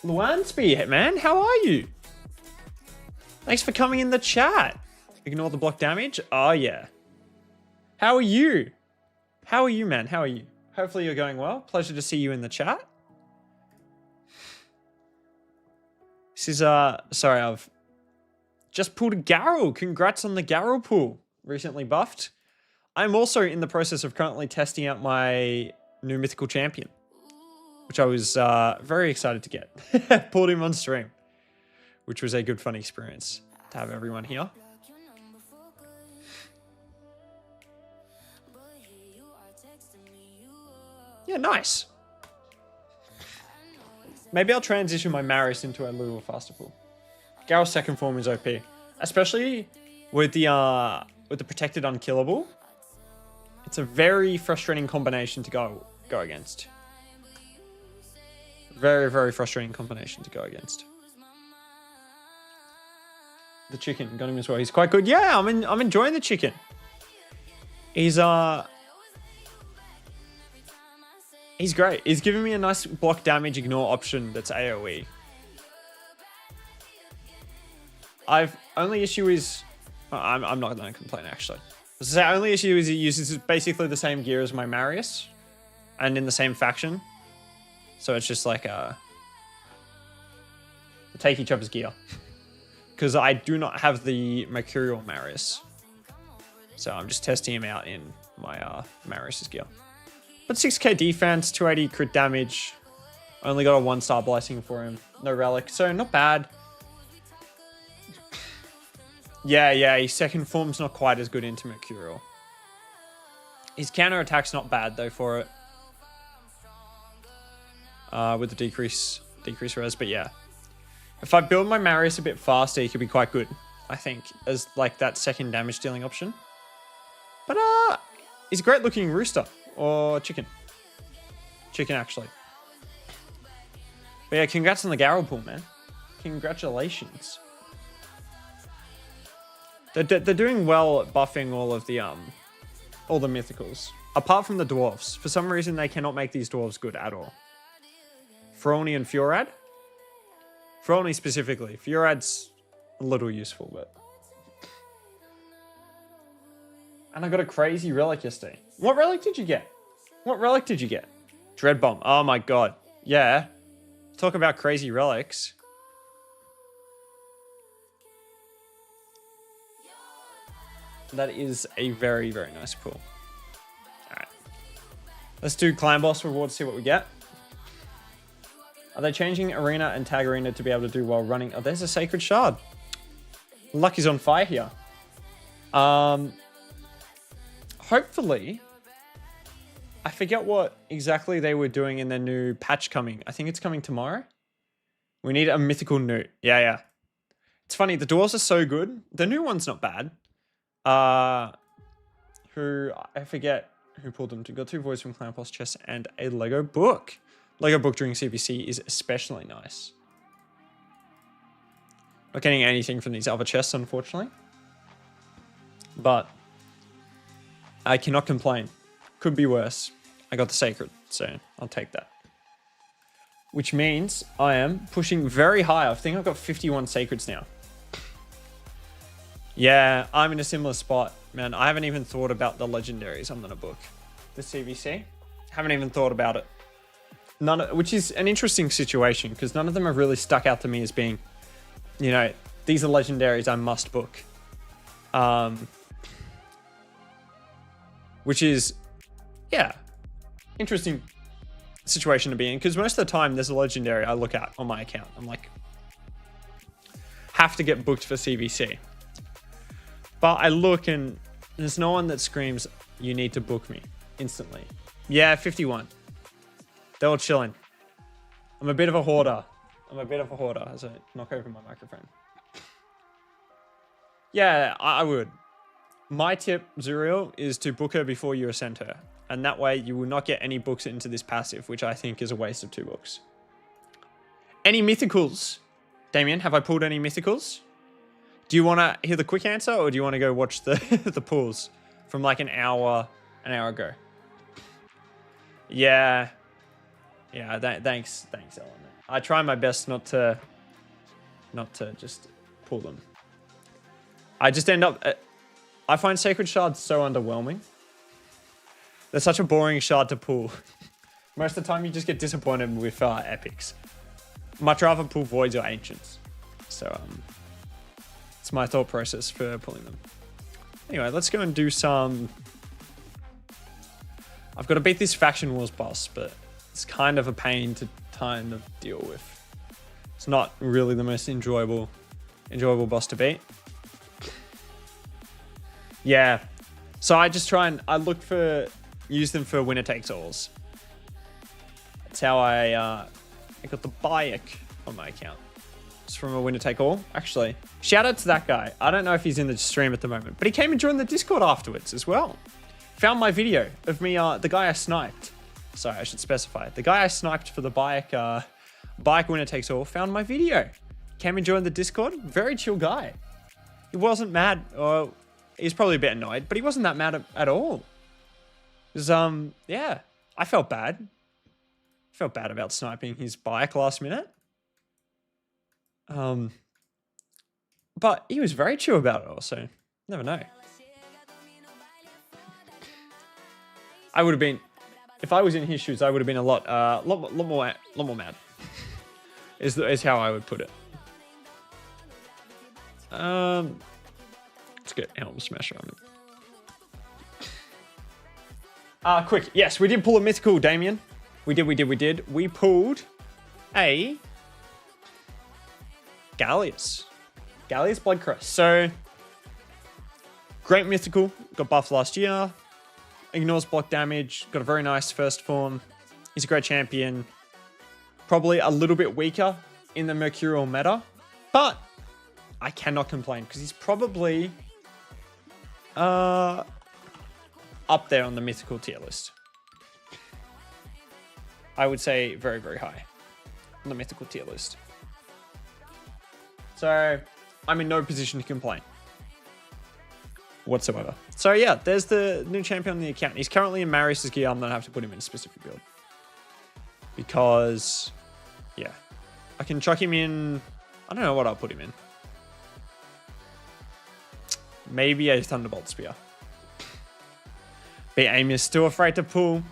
A: Luansby, man, how are you? Thanks for coming in the chat. Ignore the block damage. Oh, yeah. How are you? How are you, man? How are you? Hopefully you're going well. Pleasure to see you in the chat. This is, sorry, I've just pulled a Garrel. Congrats on the Garrel pull. Recently buffed. I'm also in the process of currently testing out my new mythical champion, which I was very excited to get. Pulled him on stream, which was a good fun experience to have everyone here. Yeah, nice. Maybe I'll transition my Marius into a little faster pull. Garrel's second form is OP, especially with the protected unkillable. It's a very frustrating combination to go against. Very, very frustrating combination to go against. The chicken got him as well. He's quite good. Yeah, I'm enjoying the chicken. He's great. He's giving me a nice block damage ignore option that's AoE. Only issue is... I'm not going to complain, actually. The only issue is he uses basically the same gear as my Marius. And in the same faction. So it's just like take each other's gear. Because I do not have the Mercurial Marius. So I'm just testing him out in my Marius's gear. But 6k defense, 280 crit damage. Only got a 1-star blessing for him. No relic. So not bad. Yeah, his second form's not quite as good into Mercurial. His counter attack's not bad though for it. With the decrease res, but yeah. If I build my Marius a bit faster, he could be quite good, I think, as like that second damage dealing option. But he's a great looking rooster. Or chicken. Chicken, actually. But yeah, congrats on the Garrel pull, man. Congratulations. They're doing well at buffing all the mythicals. Apart from the dwarves. For some reason, they cannot make these dwarves good at all. Frolny and Furad. Frolny specifically. Furad's a little useful, but... And I got a crazy relic yesterday. What relic did you get? What relic did you get? Dread Bomb. Oh my god. Yeah. Talk about crazy relics. That is a very, very nice pull. Alright. Let's do Clan Boss rewards, see what we get. Are they changing Arena and Tag Arena to be able to do while running? Oh, there's a Sacred Shard. Luck is on fire here. Hopefully, I forget what exactly they were doing in their new patch coming. I think it's coming tomorrow. We need a mythical newt. Yeah. It's funny, the dwarves are so good. The new one's not bad. I forget who pulled them. Got 2 voids from Clan Boss chest and a Lego book. Lego book during CvC is especially nice. Not getting anything from these other chests, unfortunately. But I cannot complain. Could be worse. I got the Sacred, so I'll take that. Which means I am pushing very high. I think I've got 51 Sacreds now. Yeah, I'm in a similar spot, man. I haven't even thought about the legendaries I'm going to book. The CvC. Haven't even thought about it. Which is an interesting situation because none of them have really stuck out to me as being, you know, these are legendaries I must book. Which is, yeah, interesting situation to be in because most of the time there's a legendary I look at on my account. I'm like, have to get booked for CvC. But I look and there's no one that screams, you need to book me instantly. Yeah, 51. They're all chilling. I'm a bit of a hoarder. As I knock over my microphone. Yeah, I would. My tip, Zuriel, is to book her before you ascend her. And that way you will not get any books into this passive, which I think is a waste of 2 books. Any mythicals? Damien, have I pulled any mythicals? Do you want to hear the quick answer or do you want to go watch the the pulls from like an hour ago? Yeah. Yeah, thanks, Ellen. I try my best not to just pull them. I just end up... I find Sacred Shards so underwhelming. They're such a boring shard to pull. Most of the time you just get disappointed with epics. Much rather pull Voids or Ancients. So, it's my thought process for pulling them. Anyway, let's go and do some... I've got to beat this Faction Wars boss, but it's kind of a pain to kind of deal with. It's not really the most enjoyable boss to beat. Yeah. So I just try and use them for winner takes alls. That's how I got the Bayek on my account. It's from a winner take all. Actually, shout out to that guy. I don't know if he's in the stream at the moment, but he came and joined the Discord afterwards as well. Found my video of me, the guy I sniped. Sorry, I should specify. The guy I sniped for the Bayek winner takes all found my video. Came and joined the Discord. Very chill guy. He wasn't mad. Or he's probably a bit annoyed, but he wasn't that mad at all. It was, yeah, I felt bad. Felt bad about sniping his Bayek last minute. But he was very chill about it also. Never know. I would have been, if I was in his shoes, I would have been a lot more mad. is how I would put it. Let's get Helm Smasher on it. Quick. Yes, we did pull a mythical, Damien. We did. We pulled a Gallius Bloodcrest. So, great mythical. Got buffed last year. Ignores block damage. Got a very nice first form. He's a great champion. Probably a little bit weaker in the Mercurial meta. But I cannot complain because he's probably up there on the mythical tier list. I would say very, very high on the mythical tier list. So I'm in no position to complain whatsoever. So yeah, there's the new champion on the account. He's currently in Marius' gear. I'm going to have to put him in a specific build. Because, yeah. I can chuck him in... I don't know what I'll put him in. Maybe a Thunderbolt Spear. But Amy is still afraid to pull.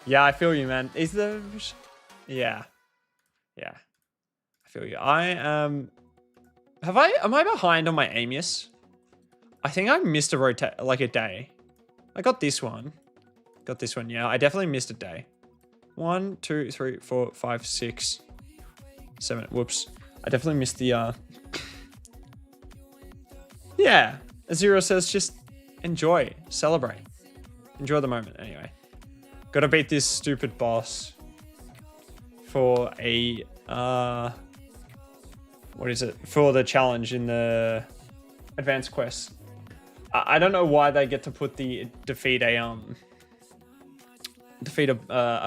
A: Yeah, I feel you, man. Is the... Yeah. Yeah. I feel you. I am... Am I behind on my Amius? I think I missed a day. I got this one. Yeah. I definitely missed a day. 1, 2, 3, 4, 5, 6, 7. Whoops. I definitely missed the, Yeah. Azero says just enjoy. Celebrate. Enjoy the moment, anyway. Gotta beat this stupid boss for a, what is it? For the challenge in the advanced quest. I don't know why they get to put the defeat a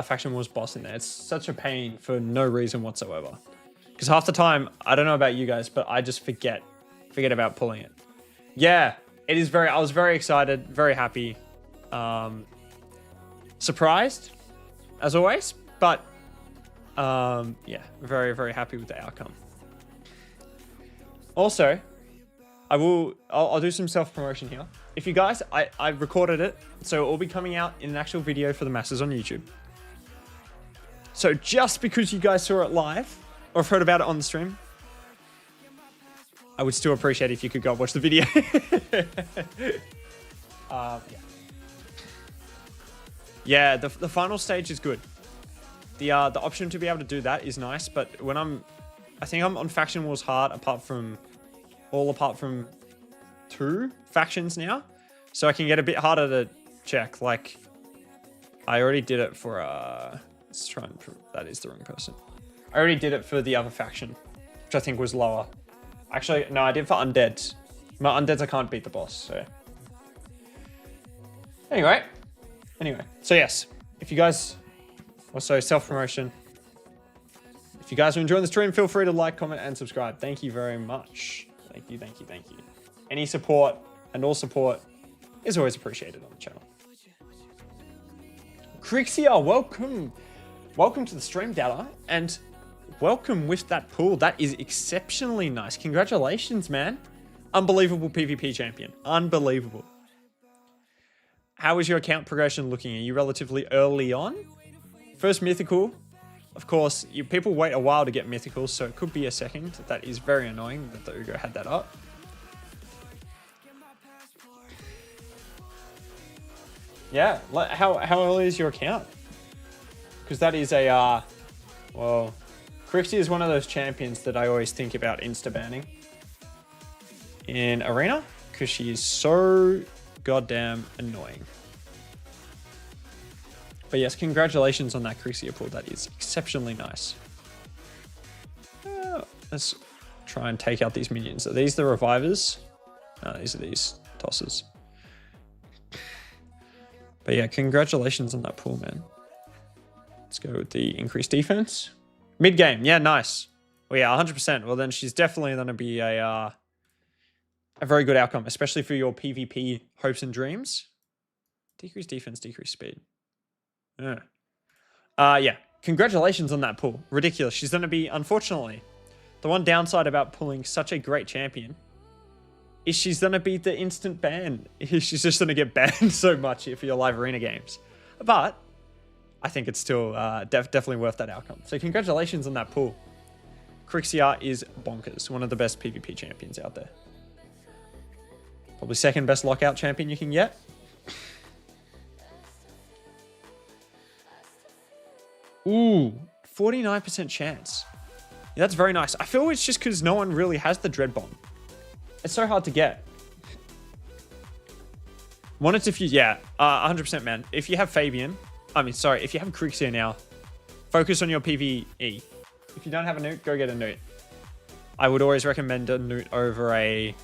A: Faction Wars boss in there. It's such a pain for no reason whatsoever. Because half the time, I don't know about you guys, but I just forget about pulling it. Yeah, it is I was very excited, very happy. Surprised, as always, but yeah, very, very happy with the outcome. Also, I'll do some self-promotion here. If you guys, I recorded it, so it will be coming out in an actual video for the masses on YouTube. So just because you guys saw it live, or have heard about it on the stream, I would still appreciate it if you could go watch the video. Yeah, the final stage is good. The option to be able to do that is nice, but when I think I'm on Faction Wars hard apart from 2 factions now, so I can get a bit harder to check. Like, I already did it for let's try and prove that is the wrong person. I already did it for the other faction, which I think was lower. Actually, no, I did for undead. My undeads, I can't beat the boss. So anyway, so yes, if you guys also self-promotion. If you guys are enjoying the stream, feel free to like, comment, and subscribe. Thank you very much. Thank you. Any support and all support is always appreciated on the channel. Crixia, welcome. Welcome to the stream, Data, and welcome with that pool. That is exceptionally nice. Congratulations, man. Unbelievable PvP champion. Unbelievable. How is your account progression looking? Are you relatively early on? First mythical. Of course, people wait a while to get mythicals, so it could be a second. That is very annoying that the Ugo had that up. Yeah, how early is your account? Because that is a, well, Crixie is one of those champions that I always think about insta-banning in Arena, because she is so goddamn annoying. But yes, congratulations on that Crixia pool. That is exceptionally nice. Let's try and take out these minions. Are these the revivers? No, these are these tossers. But yeah, congratulations on that pool, man. Let's go with the increased defense. Mid-game, yeah, nice. Well, yeah, 100%. Well, then she's definitely going to be a very good outcome, especially for your PvP hopes and dreams. Decrease defense, decrease speed. Yeah, congratulations on that pull. Ridiculous. She's going to be, unfortunately, the one downside about pulling such a great champion is she's going to be the instant ban. She's just going to get banned so much for your live arena games. But I think it's still definitely worth that outcome. So congratulations on that pull. Crixia is bonkers. One of the best PvP champions out there. Probably second best lockout champion you can get. Ooh, 49% chance. Yeah, that's very nice. I feel it's just because no one really has the Dread Bomb. It's so hard to get. Wanted to fuse, yeah, 100%, man. If you have Fabian, if you have Crixia now, focus on your PvE. If you don't have a Newt, go get a Newt. I would always recommend a Newt over a,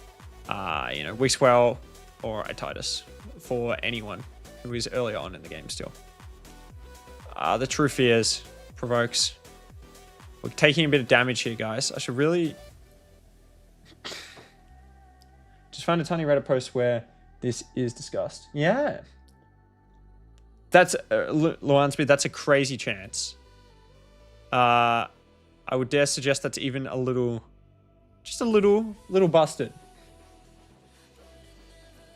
A: Weakswell or a Titus for anyone who is earlier on in the game still. The True Fears provokes. We're taking a bit of damage here, guys. I should really just find a tiny Reddit post where this is discussed. Yeah. That's, Luansby, that's a crazy chance. I would dare suggest that's even a little, just a little busted.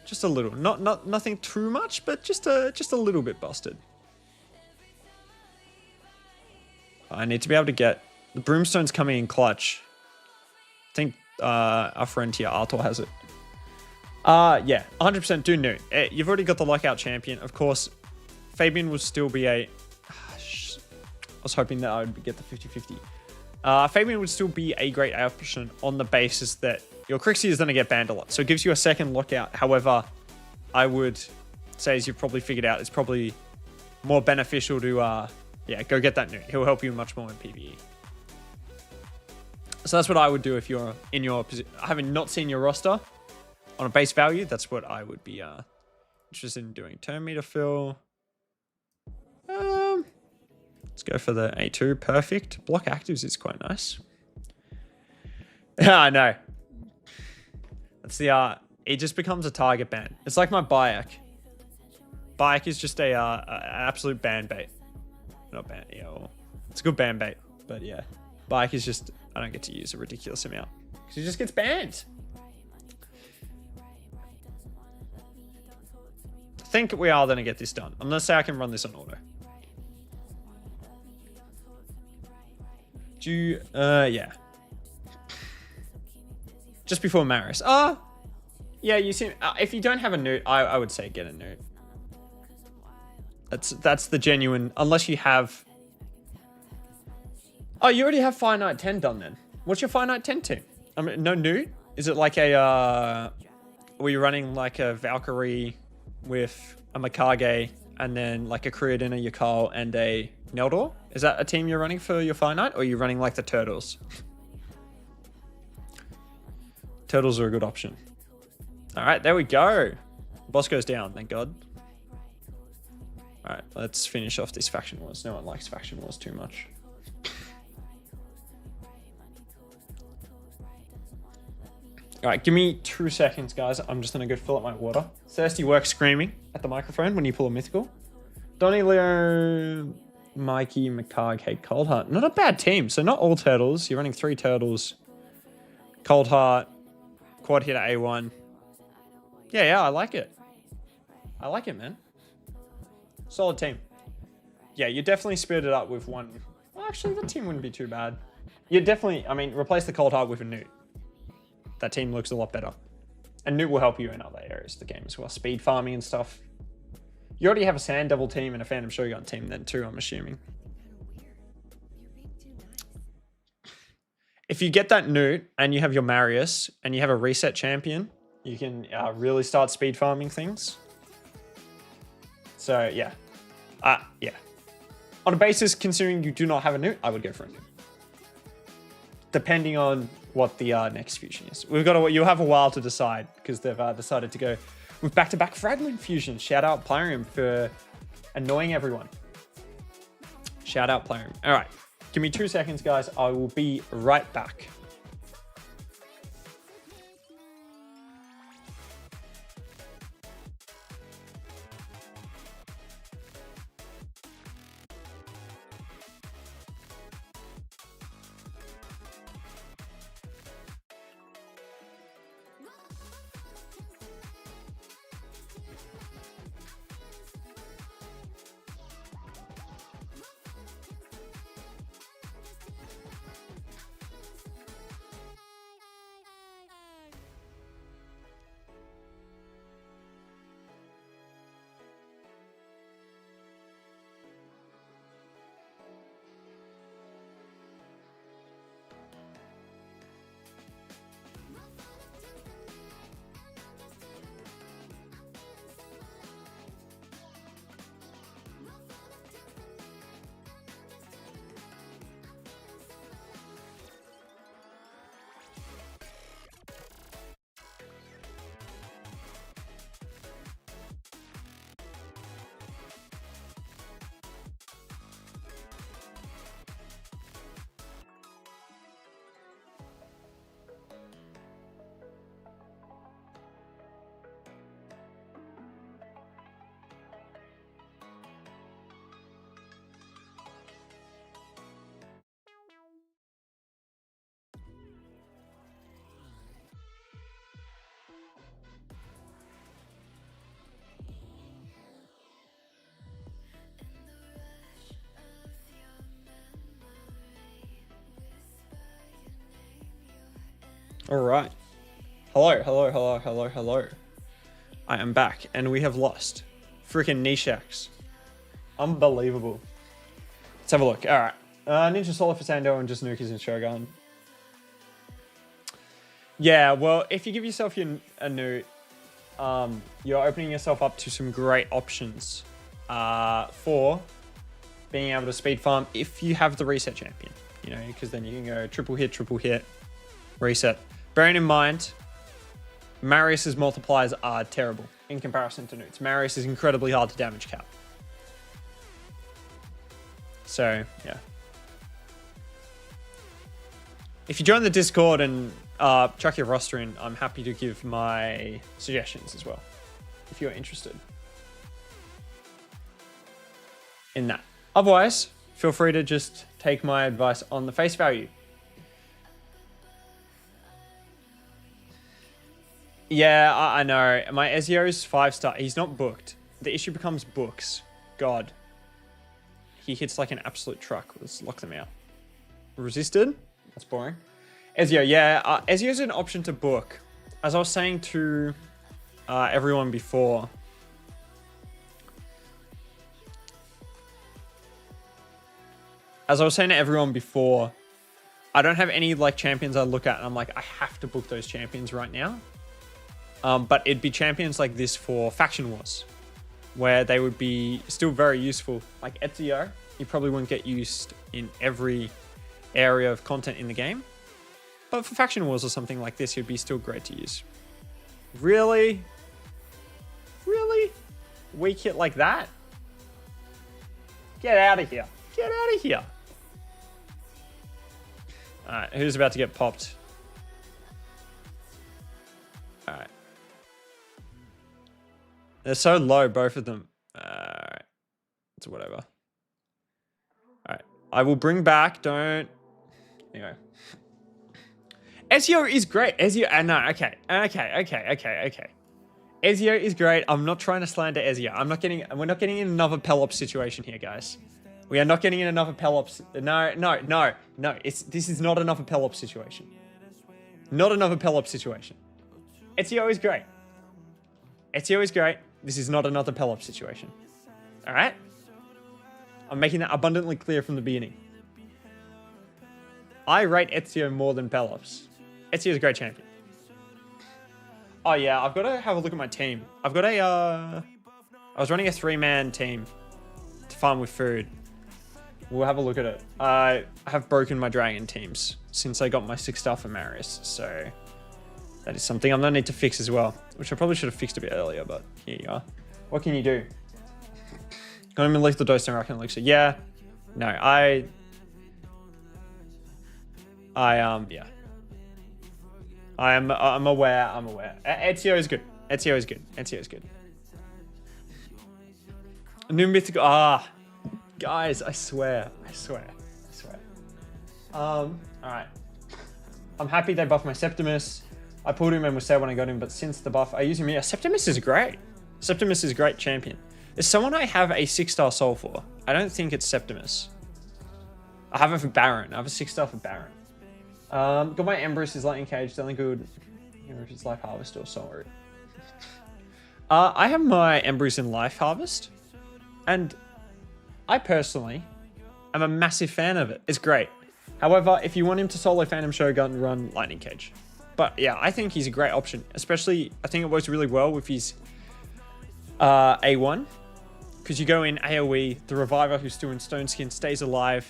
A: Just a little. Nothing too much, but just a little bit busted. I need to be able to get... The Brimstone's coming in clutch. I think our friend here, Arthur, has it. Yeah, 100% do Newt. You've already got the lockout champion. Of course, Fabian will still be a... I was hoping that I would get the 50-50. Fabian would still be a great option on the basis that your Crixie is going to get banned a lot. So it gives you a second lockout. However, I would say, as you've probably figured out, it's probably more beneficial to... yeah, go get that Newt. He'll help you much more in PvE. So that's what I would do if you're in your position. Having not seen your roster on a base value, that's what I would be interested in doing. Turn meter fill. Let's go for the A2. Perfect. Block actives is quite nice. Yeah, I know. That's the it just becomes a target ban. It's like my Bayek. Bayek is just a an absolute ban bait. Not ban, yeah, well, it's a good ban bait, but yeah, Bike is just, I don't get to use a ridiculous amount because he just gets banned. think we are going to get this done. I'm going to say I can run this on auto. Yeah. Just before Maris. Yeah, you see, if you don't have a newt, I would say get a newt. That's the genuine, unless you have... Oh, you already have Fire Knight 10 done then. What's your Fire Knight 10 team? I mean, no newt? Is it like a, were you running like a Valkyrie with a Mikage and then like a Kriadina, Yakal, and a Neldor? Is that a team you're running for your Fire Knight, or are you running like the Turtles? Turtles are a good option. All right, there we go. Boss goes down, thank God. All right, let's finish off this faction wars. No one likes faction wars too much. All right, give me 2 seconds, guys. I'm just gonna go fill up my water. Thirsty work screaming at the microphone when you pull a mythical. Donnie, Leo, Mikey, Mikage, Coldheart. Not a bad team. So not all turtles. You're running 3 turtles. Coldheart, quad hit at A1. Yeah, I like it. I like it, man. Solid team. Yeah, you definitely speed it up with one. Well, actually, that team wouldn't be too bad. You definitely, I mean, replace the Coldheart with a newt. That team looks a lot better. And newt will help you in other areas of the game as well. Speed farming and stuff. You already have a Sand Devil team and a Phantom Shogun team then too, I'm assuming. If you get that newt and you have your Marius and you have a reset champion, you can really start speed farming things. So yeah. Yeah. On a basis, considering you do not have a newt, I would go for a newt. Depending on what the next fusion is. You'll have a while to decide because they've decided to go with back-to-back fragment fusions. Shout out Plarium for annoying everyone. Shout out Plarium. All right, give me 2 seconds, guys. I will be right back. All right. Hello. I am back, and we have lost. Freaking Nishax. Unbelievable. Let's have a look. All right. Ninja Solo for Sando and just Nukas and Shogun. Yeah, well, if you give yourself a newt, you're opening yourself up to some great options for being able to speed farm if you have the reset champion. You know, because then you can go triple hit, reset. Bearing in mind, Marius's multipliers are terrible in comparison to newts. Marius is incredibly hard to damage cap. So, yeah. If you join the Discord and chuck your roster in, I'm happy to give my suggestions as well, if you're interested in that. Otherwise, feel free to just take my advice on the face value. Yeah, I know. My Ezio's 5-star. He's not booked. the issue becomes books. God. He hits like an absolute truck. Let's lock them out. Resisted? That's boring. Ezio, yeah. Ezio's an option to book. As I was saying to everyone before. I don't have any like champions I look at and I'm like, I have to book those champions right now. But it'd be champions like this for Faction Wars, where they would be still very useful. Like Ezio, you probably wouldn't get used in every area of content in the game. But for Faction Wars or something like this, it'd be still great to use. Really? Really? Weak hit like that? Get out of here. Get out of here. Alright, who's about to get popped? Alright. They're so low, both of them. Alright. It's whatever. Alright. I will bring back, don't... Anyway. Ezio is great. Ezio... no, okay. Okay. Ezio is great. I'm not trying to slander Ezio. We're not getting in another Pelops situation here, guys. We are not getting in another Pelops. No. This is not another Pelops situation. Not another Pelops situation. Ezio is great. Ezio is great. This is not another Pelops situation. All right? I'm making that abundantly clear from the beginning. I rate Ezio more than Pelops. Ezio is a great champion. Oh yeah, I've got to have a look at my team. I've got I was running a 3-man team to farm with food. We'll have a look at it. I have broken my dragon teams since I got my 6-star for Marius, so that is something I'm gonna need to fix as well, which I probably should have fixed a bit earlier, but here you are. What can you do? Got him in lethal dose and Rakan elixir. Yeah. No, yeah. I'm aware. Ezio is good. Ezio is good. New mythical. Guys, I swear. All right. I'm happy they buffed my Septimus. I pulled him and was sad when I got him, but since the buff, I use him here. Septimus is great. Septimus is a great champion. There's someone I have a 6-star soul for. I don't think it's Septimus. I have it for Baron. I have a 6-star for Baron. Got my Embrus, his Lightning Cage. The only good, if it's Life Harvest or Soul Root. I have my Embrus in Life Harvest, and I personally am a massive fan of it. It's great. However, if you want him to solo Phantom Shogun, run Lightning Cage. But yeah, I think he's a great option. Especially, I think it works really well with his A1. Because you go in AoE, the Reviver who's still in Stone Skin stays alive.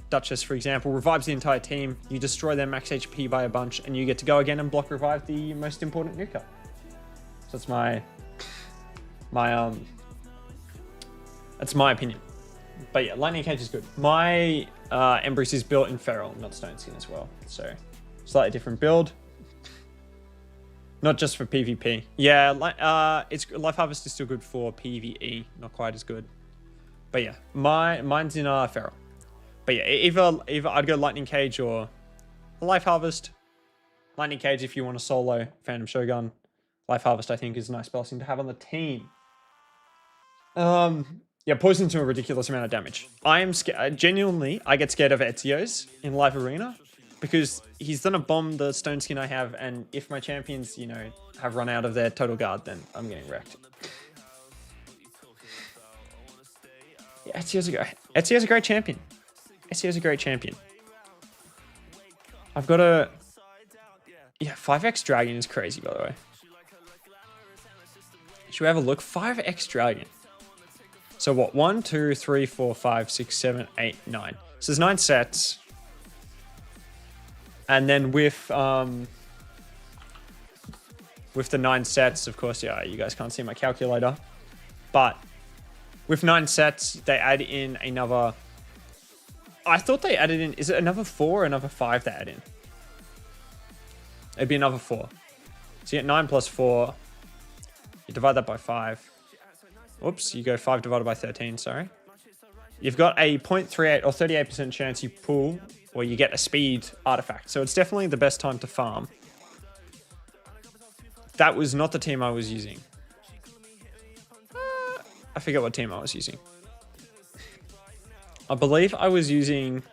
A: Duchess, for example, revives the entire team. You destroy their max HP by a bunch, and you get to go again and block revive the most important nuker. So that's that's my opinion. But yeah, Lightning Cage is good. My Embrace is built in Feral, not Stone Skin as well. So slightly different build. Not just for PvP. Yeah, it's Life Harvest is still good for PvE, not quite as good. But yeah, mine's in Feral. But yeah, either I'd go Lightning Cage or Life Harvest. Lightning Cage if you want to solo Phantom Shogun. Life Harvest I think is a nice blessing to have on the team. Yeah, poison to a ridiculous amount of damage. I am scared. Genuinely, I get scared of Ezio's in Live Arena because he's gonna bomb the Stone Skin I have, and if my champions, have run out of their total guard, then I'm getting wrecked. Yeah, Ezio's a great champion. Ezio's a great champion. I've got a... Yeah, 5x Dragon is crazy, by the way. Should we have a look? 5x Dragon. So what? 1, 2, 3, 4, 5, 6, 7, 8, 9. So there's 9 sets. And then with the 9 sets, of course, yeah, you guys can't see my calculator. But with 9 sets, they add in another... I thought they added in... Is it another 4 or another 5 they add in? It'd be another 4. So you get 9 plus 4. You divide that by 5. Oops, you go 5 divided by 13, sorry. You've got a 0.38 or 38% chance you pull or you get a speed artifact. So it's definitely the best time to farm. That was not the team I was using. I forget what team I was using. I believe I was using...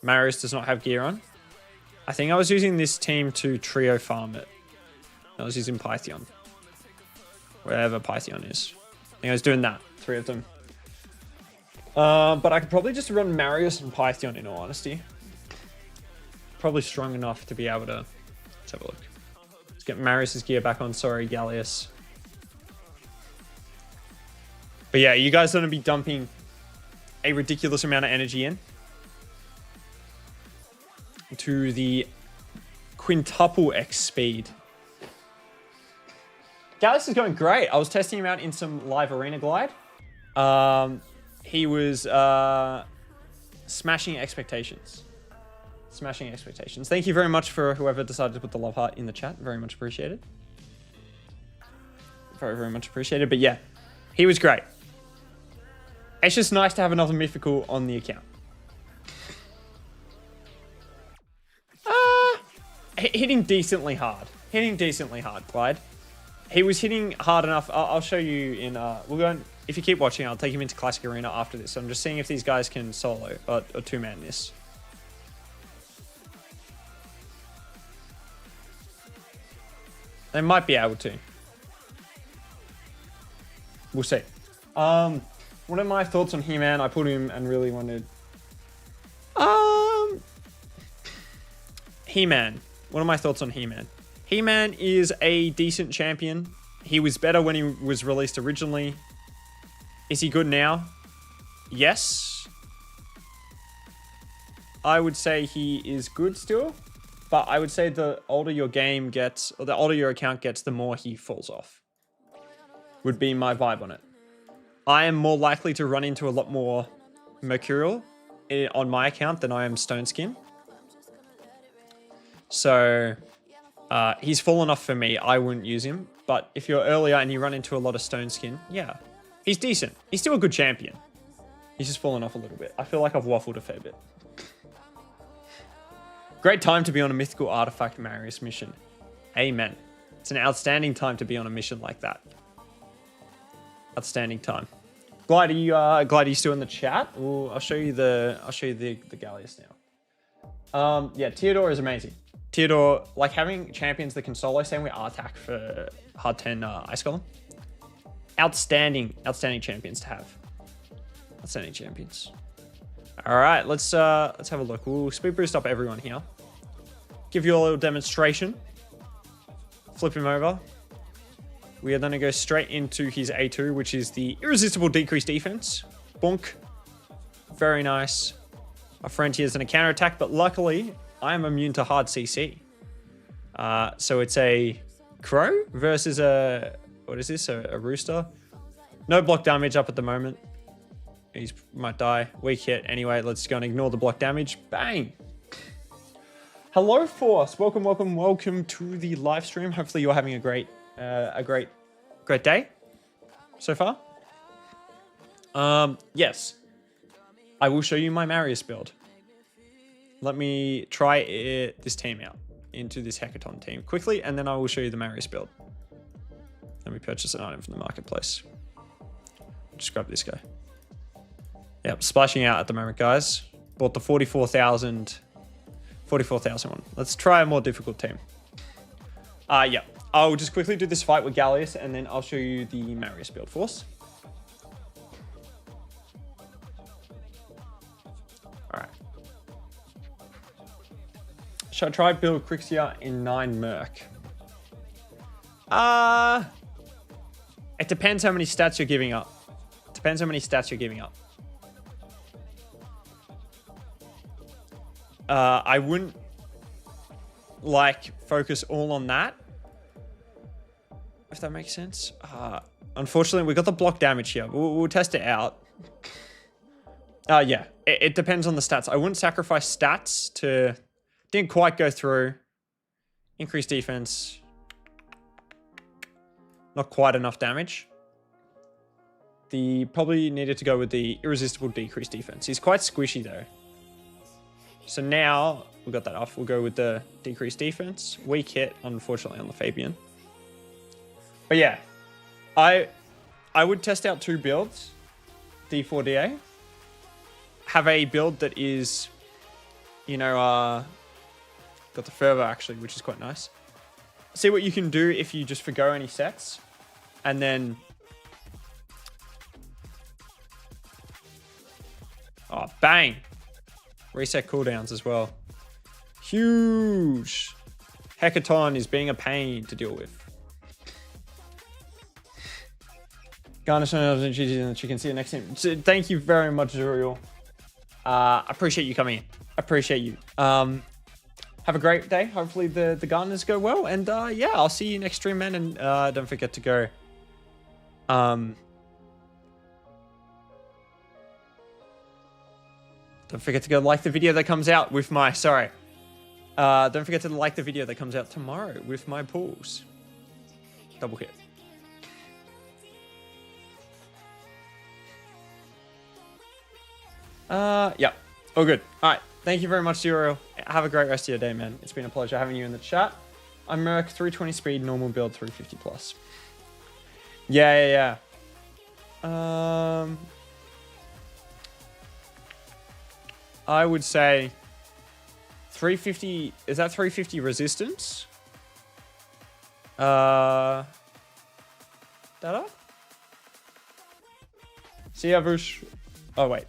A: Marius does not have gear on. I think I was using this team to trio farm it. I was using Python. Wherever Python is. I think I was doing that. 3 of them. But I could probably just run Marius and Python in all honesty. Probably strong enough to be able to... Let's have a look. Let's get Marius's gear back on. Sorry, Gallius. But yeah, you guys are going to be dumping a ridiculous amount of energy in to the quintuple X speed. Gallius is going great. I was testing him out in some live arena glide. He was smashing expectations. Smashing expectations. Thank you very much for whoever decided to put the love heart in the chat. Very much appreciated. Very, very much appreciated. But yeah, he was great. It's just nice to have another mythical on the account. Hitting decently hard. Hitting decently hard, Clyde. He was hitting hard enough. I'll show you in... we'll go and, if you keep watching, I'll take him into Classic Arena after this. So I'm just seeing if these guys can solo or two-man this. They might be able to. We'll see. What are my thoughts on He-Man? I put him and really wanted... He-Man. What are my thoughts on He-Man? He-Man is a decent champion. He was better when he was released originally. Is he good now? Yes. I would say he is good still. But I would say the older your game gets, or the older your account gets, the more he falls off. Would be my vibe on it. I am more likely to run into a lot more Mercurial on my account than I am Stone Skin. So he's fallen off for me. I wouldn't use him. But if you're earlier and you run into a lot of Stone Skin, yeah, he's decent. He's still a good champion. He's just fallen off a little bit. I feel like I've waffled a fair bit. Great time to be on a mythical artifact Marius mission. Amen. It's an outstanding time to be on a mission like that. Outstanding time. Glide, are you still in the chat? Ooh, I'll show you the Gallius now. Yeah, Theodore is amazing. Theodore, like having champions that can solo, same with Artak for Hard 10 Ice Golem. Outstanding champions to have. Outstanding champions. All right, let's have a look. We'll speed boost up everyone here. Give you a little demonstration. Flip him over. We are going to go straight into his A2, which is the irresistible decreased defense. Bonk. Very nice. My friend here is in a counter attack, but luckily I am immune to hard CC. So it's a crow versus a, what is this? A rooster. No block damage up at the moment. He might die. Weak hit. Anyway, let's go and ignore the block damage. Bang. Hello, Force. Welcome to the live stream. Hopefully you're having a great day so far. Yes. I will show you my Marius build. Let me try this team out into this Hecaton team quickly, and then I will show you the Marius build. Let me purchase an item from the marketplace. Just grab this guy. Yep, splashing out at the moment, guys. Bought the 44,000 one. Let's try a more difficult team. Yeah. I'll just quickly do this fight with Gallius, and then I'll show you the Marius build force. Alright. Should I try build Crixia in 9 Merc? It depends how many stats you're giving up. Depends how many stats you're giving up. I wouldn't focus all on that, if that makes sense. Unfortunately, we got the block damage here. We'll test it out. Yeah, it depends on the stats. I wouldn't sacrifice stats to... Didn't quite go through. Increased defense. Not quite enough damage. Probably needed to go with the irresistible decreased defense. He's quite squishy though. So now we got that off. We'll go with the decreased defense. Weak hit, unfortunately, on the Fabian. But yeah, I I would test out 2 builds. D4DA. Have a build that is, you know, got the fervor actually, which is quite nice. See what you can do if you just forgo any sets. And then... Oh, bang! Reset cooldowns as well. Huge! Hecaton is being a pain to deal with. Garnish on the chicken. See you next time. Thank you very much, Zuriel. Appreciate you coming in. Appreciate you. Have a great day. Hopefully the gardeners go well. And yeah, I'll see you next stream, man. And don't forget to go. Don't forget to go like the video that comes out with my... Sorry. Don't forget to like the video that comes out tomorrow with my pools. Double hit. Yeah. All good. All right. Thank you very much, Zero. Have a great rest of your day, man. It's been a pleasure having you in the chat. I'm Merc, 320 speed, normal build, 350 plus. Yeah. I would say 350. Is that 350 resistance? Data? See ya, Vush. Oh, wait.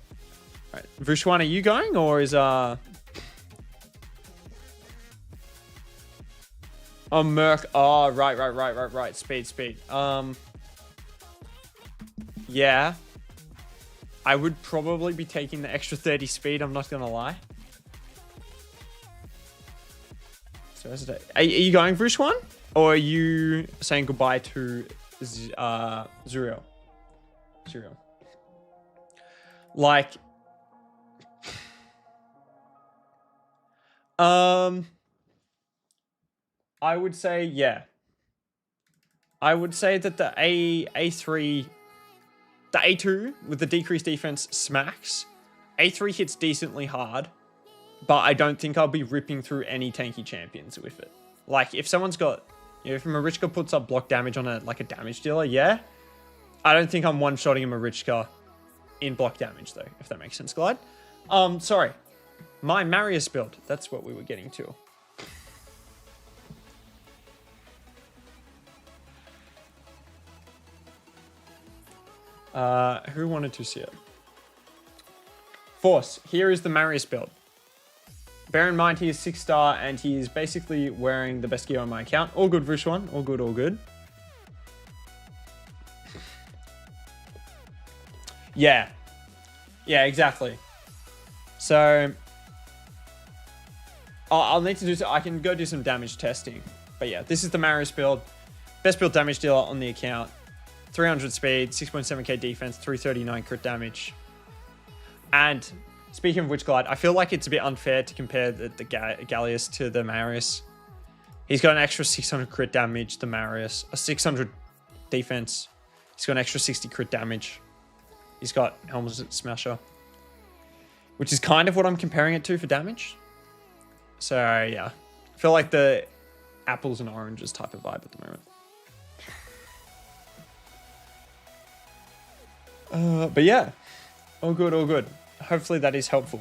A: Right. Vushwan, are you going or is Oh, Merc. Oh, right. Speed. Yeah. I would probably be taking the extra 30 speed, I'm not gonna lie. So are you going Vushwan? Or are you saying goodbye to Zuriel? Like I would say, yeah. I would say that the A3, the A2 with the decreased defense smacks. A3 hits decently hard, but I don't think I'll be ripping through any tanky champions with it. Like, if someone's got, you know, if Marichka puts up block damage on a damage dealer, yeah. I don't think I'm one-shotting a Marichka in block damage, though, if that makes sense, Glide. Sorry. My Marius build. That's what we were getting to. Who wanted to see it? Force. Here is the Marius build. Bear in mind, he is 6-star, and he is basically wearing the best gear on my account. All good, Vushwan. All good. Yeah. Yeah, exactly. So... I'll need to do so. I can go do some damage testing. But yeah, this is the Marius build. Best build damage dealer on the account. 300 speed, 6.7k defense, 339 crit damage. And speaking of which, Glide, I feel like it's a bit unfair to compare the Gallius to the Marius. He's got an extra 600 crit damage, the Marius. A 600 defense. He's got an extra 60 crit damage. He's got Helm's Smasher. Which is kind of what I'm comparing it to for damage. So, yeah. I feel like the apples and oranges type of vibe at the moment. But yeah. All good. Hopefully that is helpful.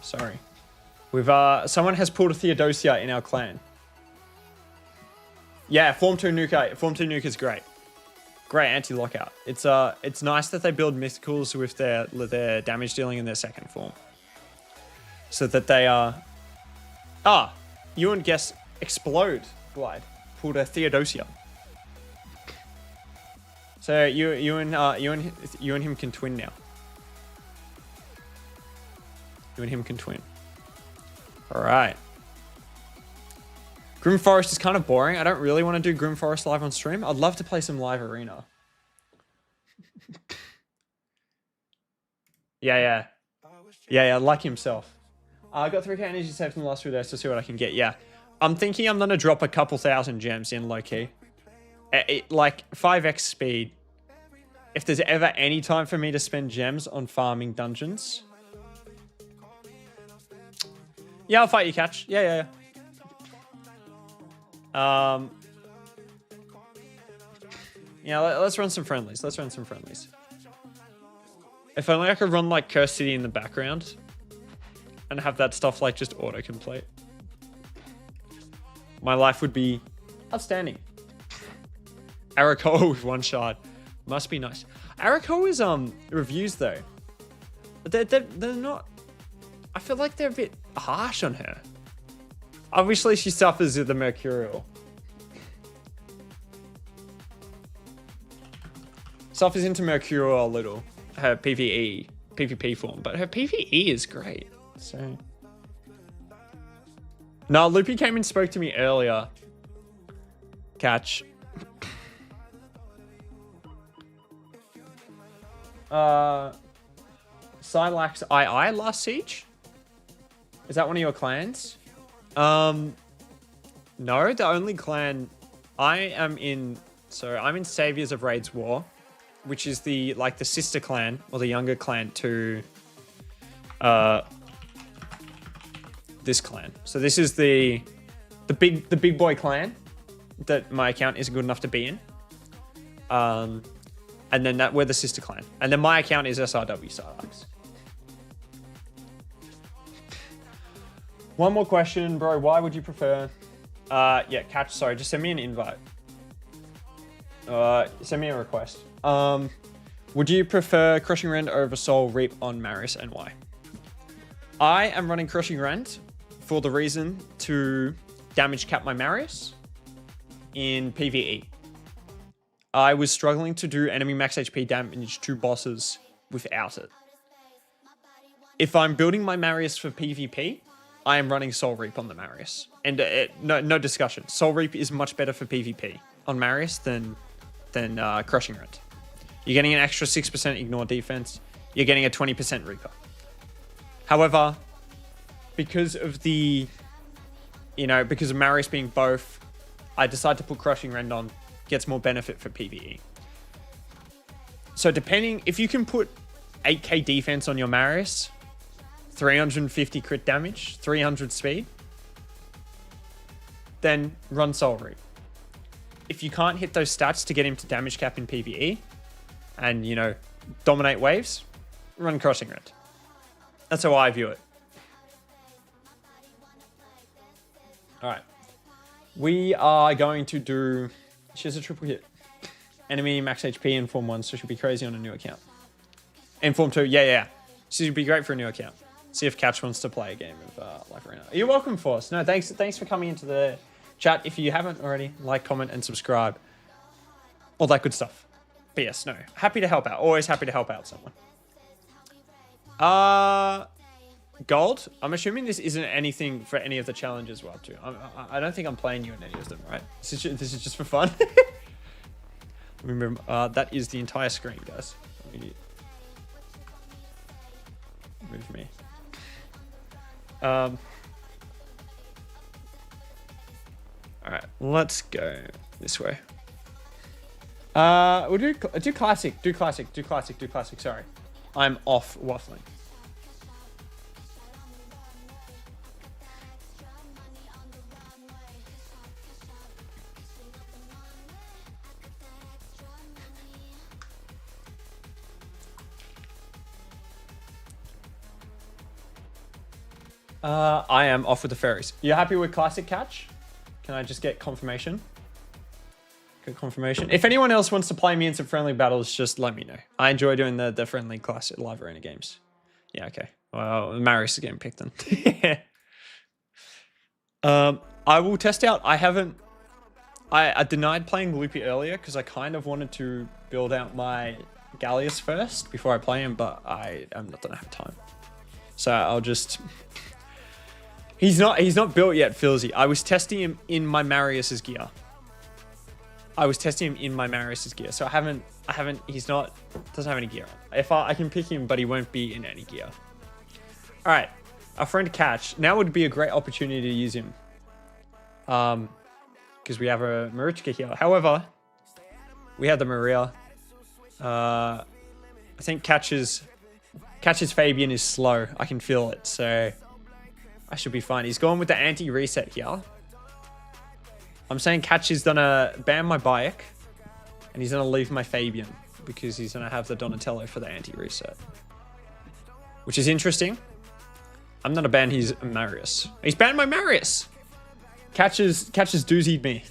A: Sorry. We've someone has pulled a Theodosia in our clan. Yeah, Form 2 Nuka. Form 2 Nuka is great. Great anti-lockout. It's nice that they build mythicals with their damage dealing in their second form. So that they are... you and Guess Explode, Glide. Pulled a Theodosia. So you and him can twin now. You and him can twin. Alright. Grim Forest is kind of boring. I don't really want to do Grim Forest live on stream. I'd love to play some live arena. Yeah, like himself. I got 3k energy saved in the last few days to see what I can get. Yeah. I'm thinking I'm going to drop a couple thousand gems in low-key. Like 5x speed. If there's ever any time for me to spend gems on farming dungeons. Yeah, I'll fight you, Catch. Yeah. Yeah, let's run some friendlies. If only I could run like Curse City in the background and have that stuff like just autocomplete. My life would be outstanding. Arakoa with 1 shard. Must be nice. Arakoa's reviews though. They're not, I feel like they're a bit harsh on her. Obviously she suffers with the Mercurial. Suffers into Mercurial a little. Her PvP form, but her PvE is great. So no, Loopy came and spoke to me earlier. Catch. Phsylax II last siege? Is that one of your clans? No, the only clan I am in, so I'm in Saviors of Raids War, which is the sister clan or the younger clan to this clan. So this is the big boy clan that my account isn't good enough to be in. And then we're the sister clan. And then my account is SRW Phsylax. One more question, bro. Why would you prefer? Yeah, Catch. Sorry, just send me an invite. Send me a request. Would you prefer Crushing Rend over Soul Reap on Maris, and why? I am running Crushing Rend for the reason to damage cap my Maris in PvE. I was struggling to do enemy max HP damage to bosses without it. If I'm building my Marius for PvP, I am running Soul Reap on the Marius. And no discussion. Soul Reap is much better for PvP on Marius than Crushing Rend. You're getting an extra 6% ignore defense. You're getting a 20% Reaper. However, because of because of Marius being both, I decided to put Crushing Rend on. Gets more benefit for PvE. So depending, if you can put 8k defense on your Marius, 350 crit damage, 300 speed, then run Soul Reap. If you can't hit those stats to get him to damage cap in PvE and, dominate waves, run Crushing Rend. That's how I view it. All right. We are going to do... She has a triple hit. Enemy max HP in Form 1, so she'll be crazy on a new account. In Form 2, yeah. She'll be great for a new account. See if Catch wants to play a game of Life Arena. You're welcome, Force. No, thanks for coming into the chat. If you haven't already, like, comment, and subscribe. All that good stuff. But yes, no. Happy to help out. Always happy to help out someone. Gold? I'm assuming this isn't anything for any of the challenges we're up to. I don't think I'm playing you in any of them, right? This is just for fun. Remember, that is the entire screen, guys. Move me. All right, let's go this way. We'll do classic. Do classic. Sorry, I'm off waffling. I am off with the fairies. You happy with classic Catch? Can I just get confirmation? Good confirmation. If anyone else wants to play me in some friendly battles, just let me know. I enjoy doing the friendly classic live arena games. Yeah, okay. Well, Marius is getting picked then. I will test out. I denied playing Loopy earlier because I kind of wanted to build out my Gallius first before I play him, but I am not gonna have time. So I'll just... He's not built yet, Philzy. I was testing him in my Marius's gear. So I haven't, doesn't have any gear on. If I can pick him, but he won't be in any gear. All right, our friend Catch. Now would be a great opportunity to use him. Because we have a Marichka here. However, we have the Maria. I think Catch's Fabian is slow. I can feel it, so I should be fine. He's going with the anti-reset here. I'm saying Catch is gonna ban my bike, and he's gonna leave my Fabian because he's gonna have the Donatello for the anti-reset, which is interesting. I'm gonna ban his Marius. He's banned my Marius. Catches doozied me.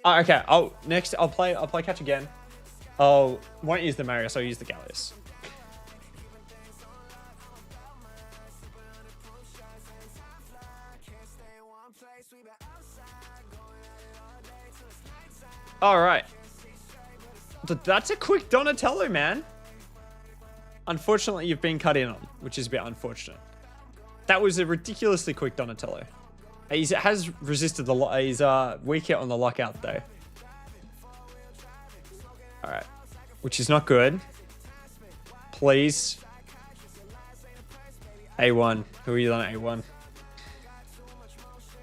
A: Oh, okay. Next I'll play Catch again. Won't use the Marius. I'll use the Gallius. All right. That's a quick Donatello, man. Unfortunately, you've been cut in on, which is a bit unfortunate. That was a ridiculously quick Donatello. He has resisted the he's weak hit on the lockout though. All right, which is not good. Please. A1. Who are you on A1?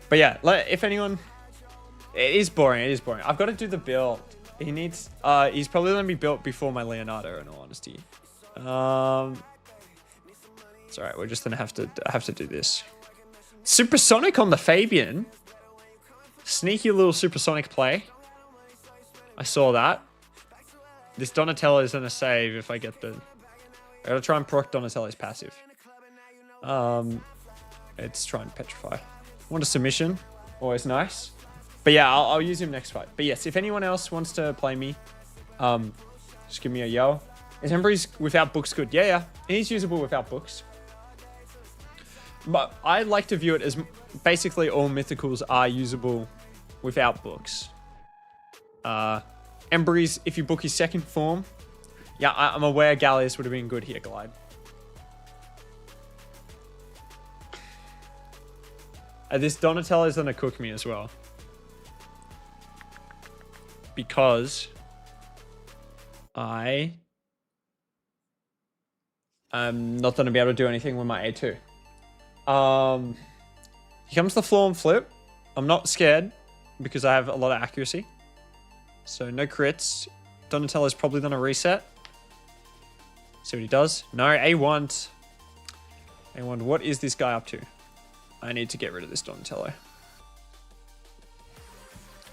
A: But yeah, if anyone, it is boring. It is boring. I've got to do the build. He needs. He's probably gonna be built before my Leonardo. In all honesty. It's all right. We're just gonna have to do this. Supersonic on the Fabian. Sneaky little supersonic play. I saw that. This Donatello is gonna save if I get the. I gotta try and proc Donatello's passive. It's try and petrify. Want a submission? Always nice. But yeah, I'll use him next fight. But yes, if anyone else wants to play me, just give me a yell. Is Embry's without books good? Yeah. He's usable without books. But I like to view it as basically all mythicals are usable without books. Embry's, if you book his second form, yeah, I'm aware Gallius would have been good here, Glide. This Donatello's gonna cook me as well. Because I am not going to be able to do anything with my A2. Here comes the floor and flip. I'm not scared because I have a lot of accuracy. So no crits. Donatello's probably going to reset. See what he does. No, A1. A1, what is this guy up to? I need to get rid of this Donatello.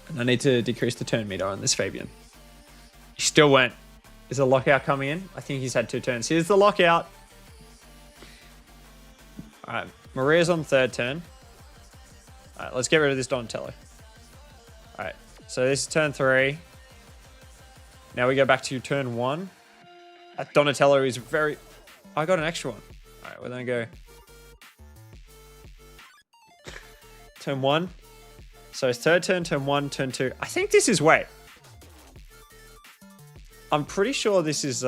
A: And I need to decrease the turn meter on this Fabian. He still went. Is a lockout coming in? I think he's had 2 turns. Here's the lockout. All right, Maria's on third turn. All right, let's get rid of this Donatello. All right, so this is turn 3. Now we go back to turn 1. That Donatello is very... I got an extra one. All right, we're gonna go... Turn 1. So it's third turn, turn 1, turn 2. I think this is... Wait. I'm pretty sure this is...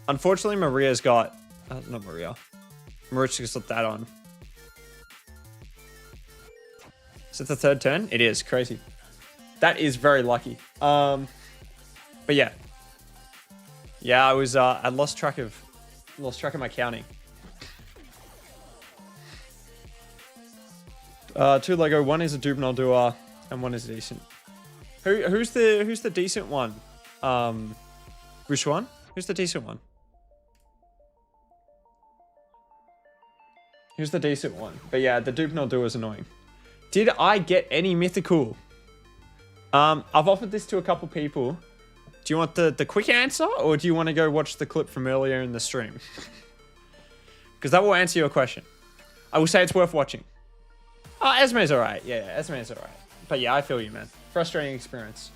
A: Unfortunately, Maria's got... not Maria. Maria's got that on. Is it the third turn? It is. Crazy. That is very lucky. But yeah. Yeah, I was... I lost track of my counting. 2 Lego, 1 is a Dubnal Dua, and 1 is a decent. Who's the decent one? Which one? Who's the decent one? Who's the decent one? But yeah, the Dubnal Dua is annoying. Did I get any mythical? I've offered this to a couple people. Do you want the quick answer, or do you want to go watch the clip from earlier in the stream? Because that will answer your question. I will say it's worth watching. Esme's alright. Yeah, Esme's alright. But yeah, I feel you, man. Frustrating experience.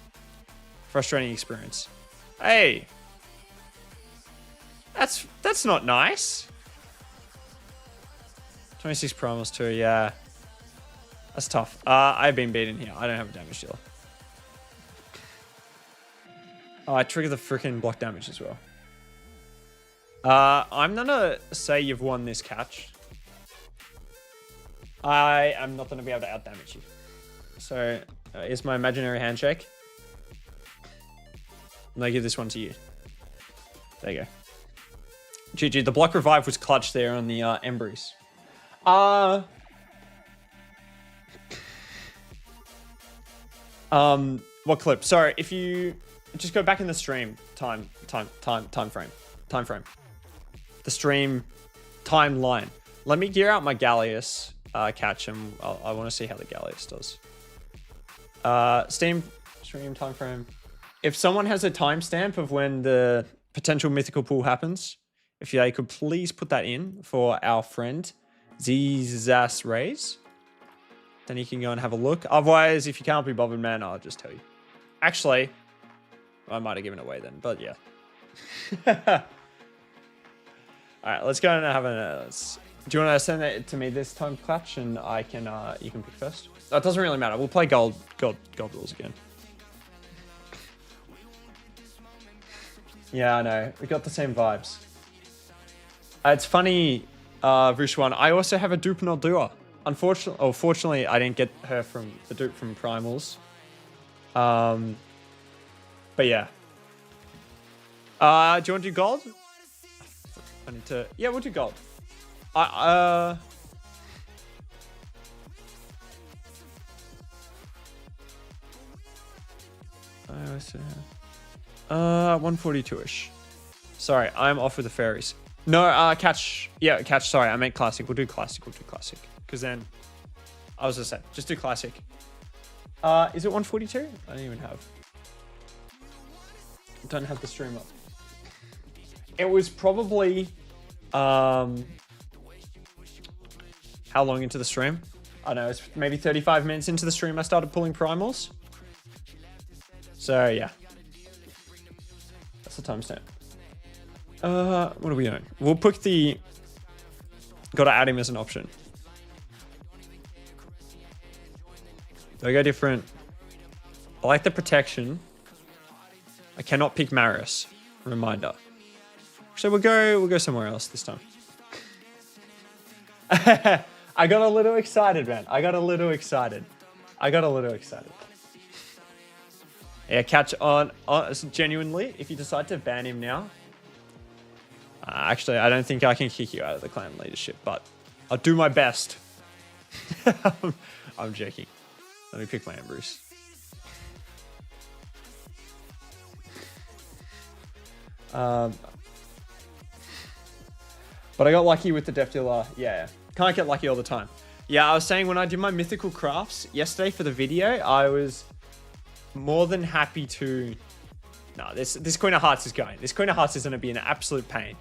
A: Frustrating experience. Hey. That's not nice. 26 primals too, yeah. That's tough. I've been beaten here. I don't have a damage dealer. Oh, I trigger the freaking block damage as well. I'm gonna say you've won this catch. I am not going to be able to outdamage you. So, here's my imaginary handshake. I'm going to give this one to you. There you go. GG, the block revive was clutch there on the Embrys. What clip? Sorry, if you just go back in the stream time frame. The stream timeline. Let me gear out my Gallius catch, and I want to see how the Gallius does. Steam stream time frame. If someone has a timestamp of when the potential mythical pool happens, if they could please put that in for our friend Zazas Rays, then you can go and have a look. Otherwise, if you can't be bothered, man, I'll just tell you. Actually, I might have given it away then, but yeah. All right, let's go and have a. Do you want to send it to me this time, Clutch, and I can you can pick first? That doesn't really matter. We'll play gold rules again. Yeah, I know. We got the same vibes. It's funny, Vushwan. I also have a dupe and Dua. Fortunately, I didn't get her from the dupe from Primals. But yeah. Do you want to do gold? I need to. Yeah, we'll do gold. I 142-ish. Sorry, I'm off with the fairies. No, catch. Yeah, catch. Sorry, I meant classic. We'll do classic. Because then, I was just saying, just do classic. Is it 142? I don't even have. Don't have the stream up. It was probably, how long into the stream? I don't know, it's maybe 35 minutes into the stream I started pulling primals. So yeah. That's the timestamp. What are we doing? We'll pick the, gotta add him as an option. Do I go different? I like the protection. I cannot pick Marius. Reminder. So we'll go somewhere else this time. I got a little excited, man. I got a little excited. Yeah, catch on genuinely. If you decide to ban him now, actually, I don't think I can kick you out of the clan leadership, but I'll do my best. I'm joking. Let me pick my Ambrose. But I got lucky with the Death Dealer. Yeah, can't get lucky all the time. Yeah, I was saying when I did my mythical crafts yesterday for the video, I was more than happy to... No, this Queen of Hearts is going. This Queen of Hearts is going to be an absolute pain.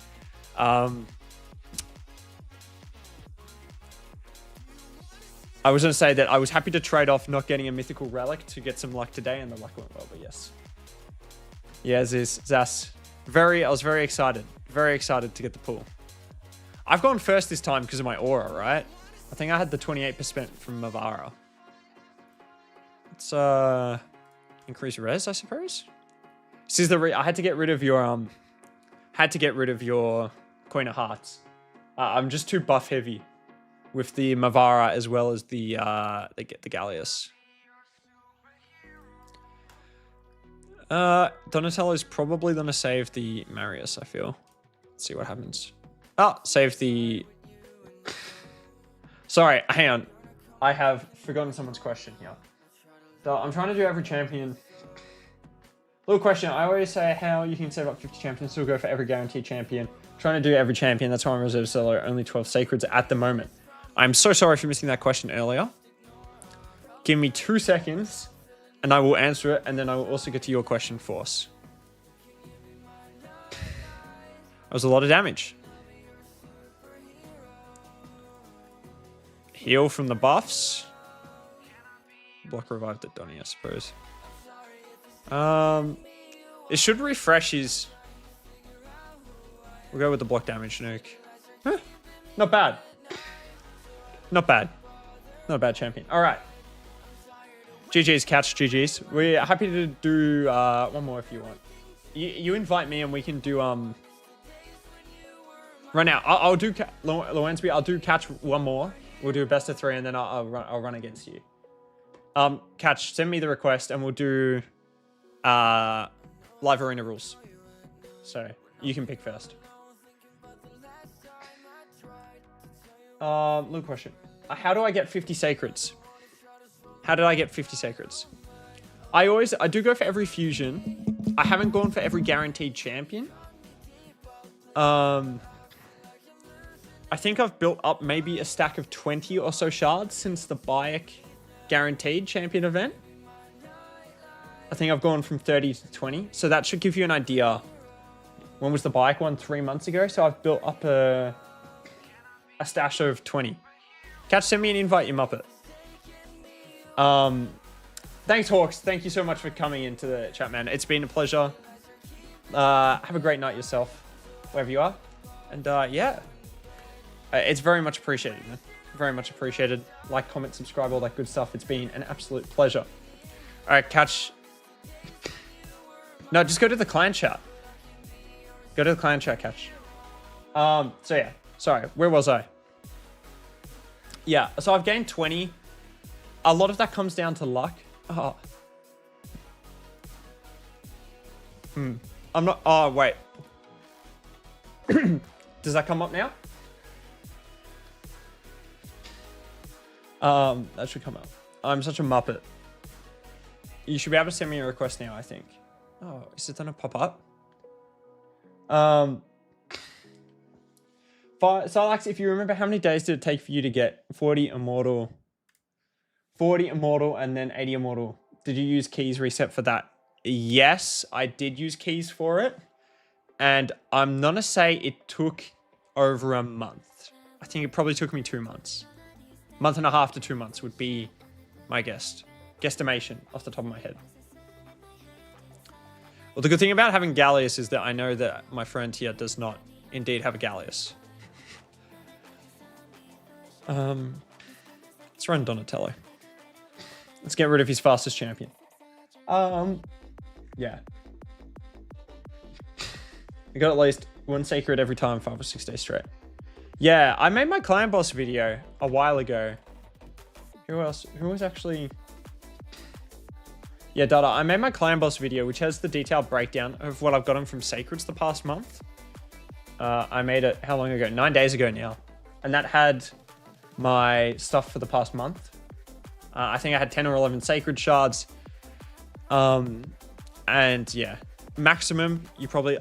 A: I was going to say that I was happy to trade off not getting a mythical relic to get some luck today, and the luck went well, but yes. Yeah, Zas. I was very excited. Very excited to get the pull. I've gone first this time because of my aura, right? I think I had the 28% from Mavara. Let's increase res, I suppose. This is I had to get rid of your Queen of Hearts. I'm just too buff heavy with the Mavara as well as the Gallius. Donatello's probably gonna save the Marius, I feel. Let's see what happens. Oh, save the... Sorry, hang on. I have forgotten someone's question here. So I'm trying to do every champion. Little question. I always say how you can save up 50 champions, still go for every guaranteed champion. Trying to do every champion. That's why I'm reserve solo. Only 12 sacreds at the moment. I'm so sorry for missing that question earlier. Give me 2 seconds and I will answer it. And then I will also get to your question, Force. That was a lot of damage. Heal from the buffs. Block revived at Donnie, I suppose. It should refresh his... We'll go with the block damage nuke. Huh. Not bad. Not bad. Not a bad champion. All right. GG's, catch. GG's. We're happy to do one more if you want. You invite me and we can do... Right now, I'll do... Lowansby, I'll do catch one more. We'll do a best of 3 and then I'll run against you. Catch, send me the request and we'll do live arena rules. So you can pick first. Little question. How do I get 50 sacreds? How did I get 50 sacreds? I do go for every fusion. I haven't gone for every guaranteed champion. I think I've built up maybe a stack of 20 or so shards since the Bayek guaranteed champion event. I think I've gone from 30 to 20. So that should give you an idea. When was the bike one? 3 months ago. So I've built up a stash of 20. Catch, send me an invite, you muppet. Thanks, Hawks. Thank you so much for coming into the chat, man. It's been a pleasure. Have a great night yourself, wherever you are. And yeah, it's very much appreciated, man. Very much appreciated. Like, comment, subscribe, all that good stuff. It's been an absolute pleasure. All right, Catch. No, just go to the clan chat. Go to the clan chat, Catch. So yeah, sorry, where was I? Yeah, so I've gained 20. A lot of that comes down to luck. Oh. I'm not, oh, wait. Does that come up now? That should come up. I'm such a muppet. You should be able to send me a request now, I think. Oh, is it gonna pop up? Phsylax, if you remember, how many days did it take for you to get 40 immortal, and then 80 immortal? Did you use keys reset for that? Yes, I did use keys for it. And I'm gonna say it took over a month. I think it probably took me 2 months. Month and a half to 2 months would be my guesstimation off the top of my head. Well, the good thing about having Gallius is that I know that my friend here does not indeed have a Gallius. Let's run Donatello. Let's get rid of his fastest champion. Yeah. I got at least one sacred every time, 5 or 6 days straight. Yeah, I made my clan boss video a while ago. Who else? Who was actually... Yeah, Dada, I made my clan boss video, which has the detailed breakdown of what I've gotten from sacreds the past month. I made it, how long ago? 9 days ago now. And that had my stuff for the past month. I think I had 10 or 11 sacred shards. And yeah, maximum,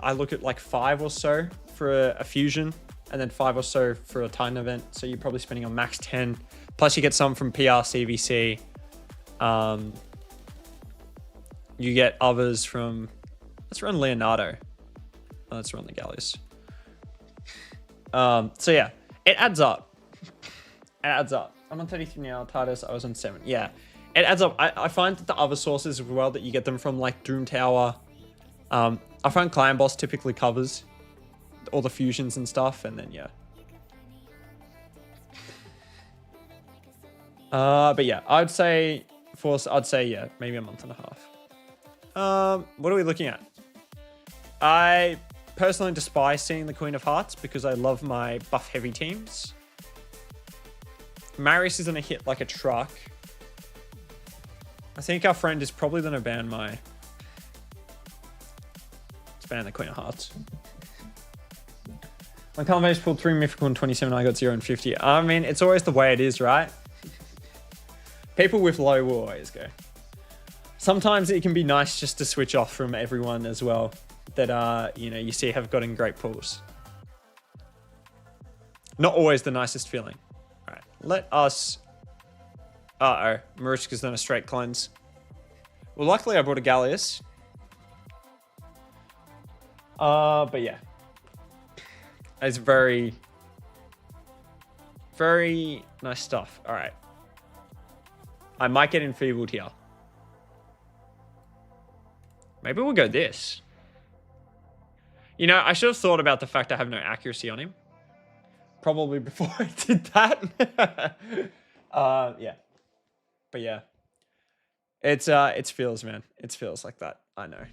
A: I look at like 5 or so for a fusion, and then 5 or so for a Titan event. So you're probably spending on max 10. Plus you get some from PR, CvC. You get others from, let's run Leonardo. Oh, let's run the Gallius. So yeah, it adds up. It adds up. I'm on 33 now, Titus, I was on 7. Yeah, it adds up. I find that the other sources as well that you get them from, like Doom Tower. I find Clan Boss typically covers all the fusions and stuff, and then yeah. But yeah, I'd say yeah, maybe a month and a half. What are we looking at? I personally despise seeing the Queen of Hearts because I love my buff heavy teams. Marius is gonna hit like a truck. I think our friend is probably gonna ban let's ban the Queen of Hearts. My Calvados pulled 3 mythical and 27, I got 0 and 50. I mean, it's always the way it is, right? People with low will always go. Sometimes it can be nice just to switch off from everyone as well that, you know, you see have gotten great pulls. Not always the nicest feeling. All right, let us... Uh-oh, Marishka's done a straight cleanse. Well, luckily I brought a Gallius. But yeah. It's very, very nice stuff. All right. I might get enfeebled here. Maybe we'll go this. You know, I should have thought about the fact I have no accuracy on him. Probably before I did that. Yeah. But yeah. It's feels, man. It feels like that. I know.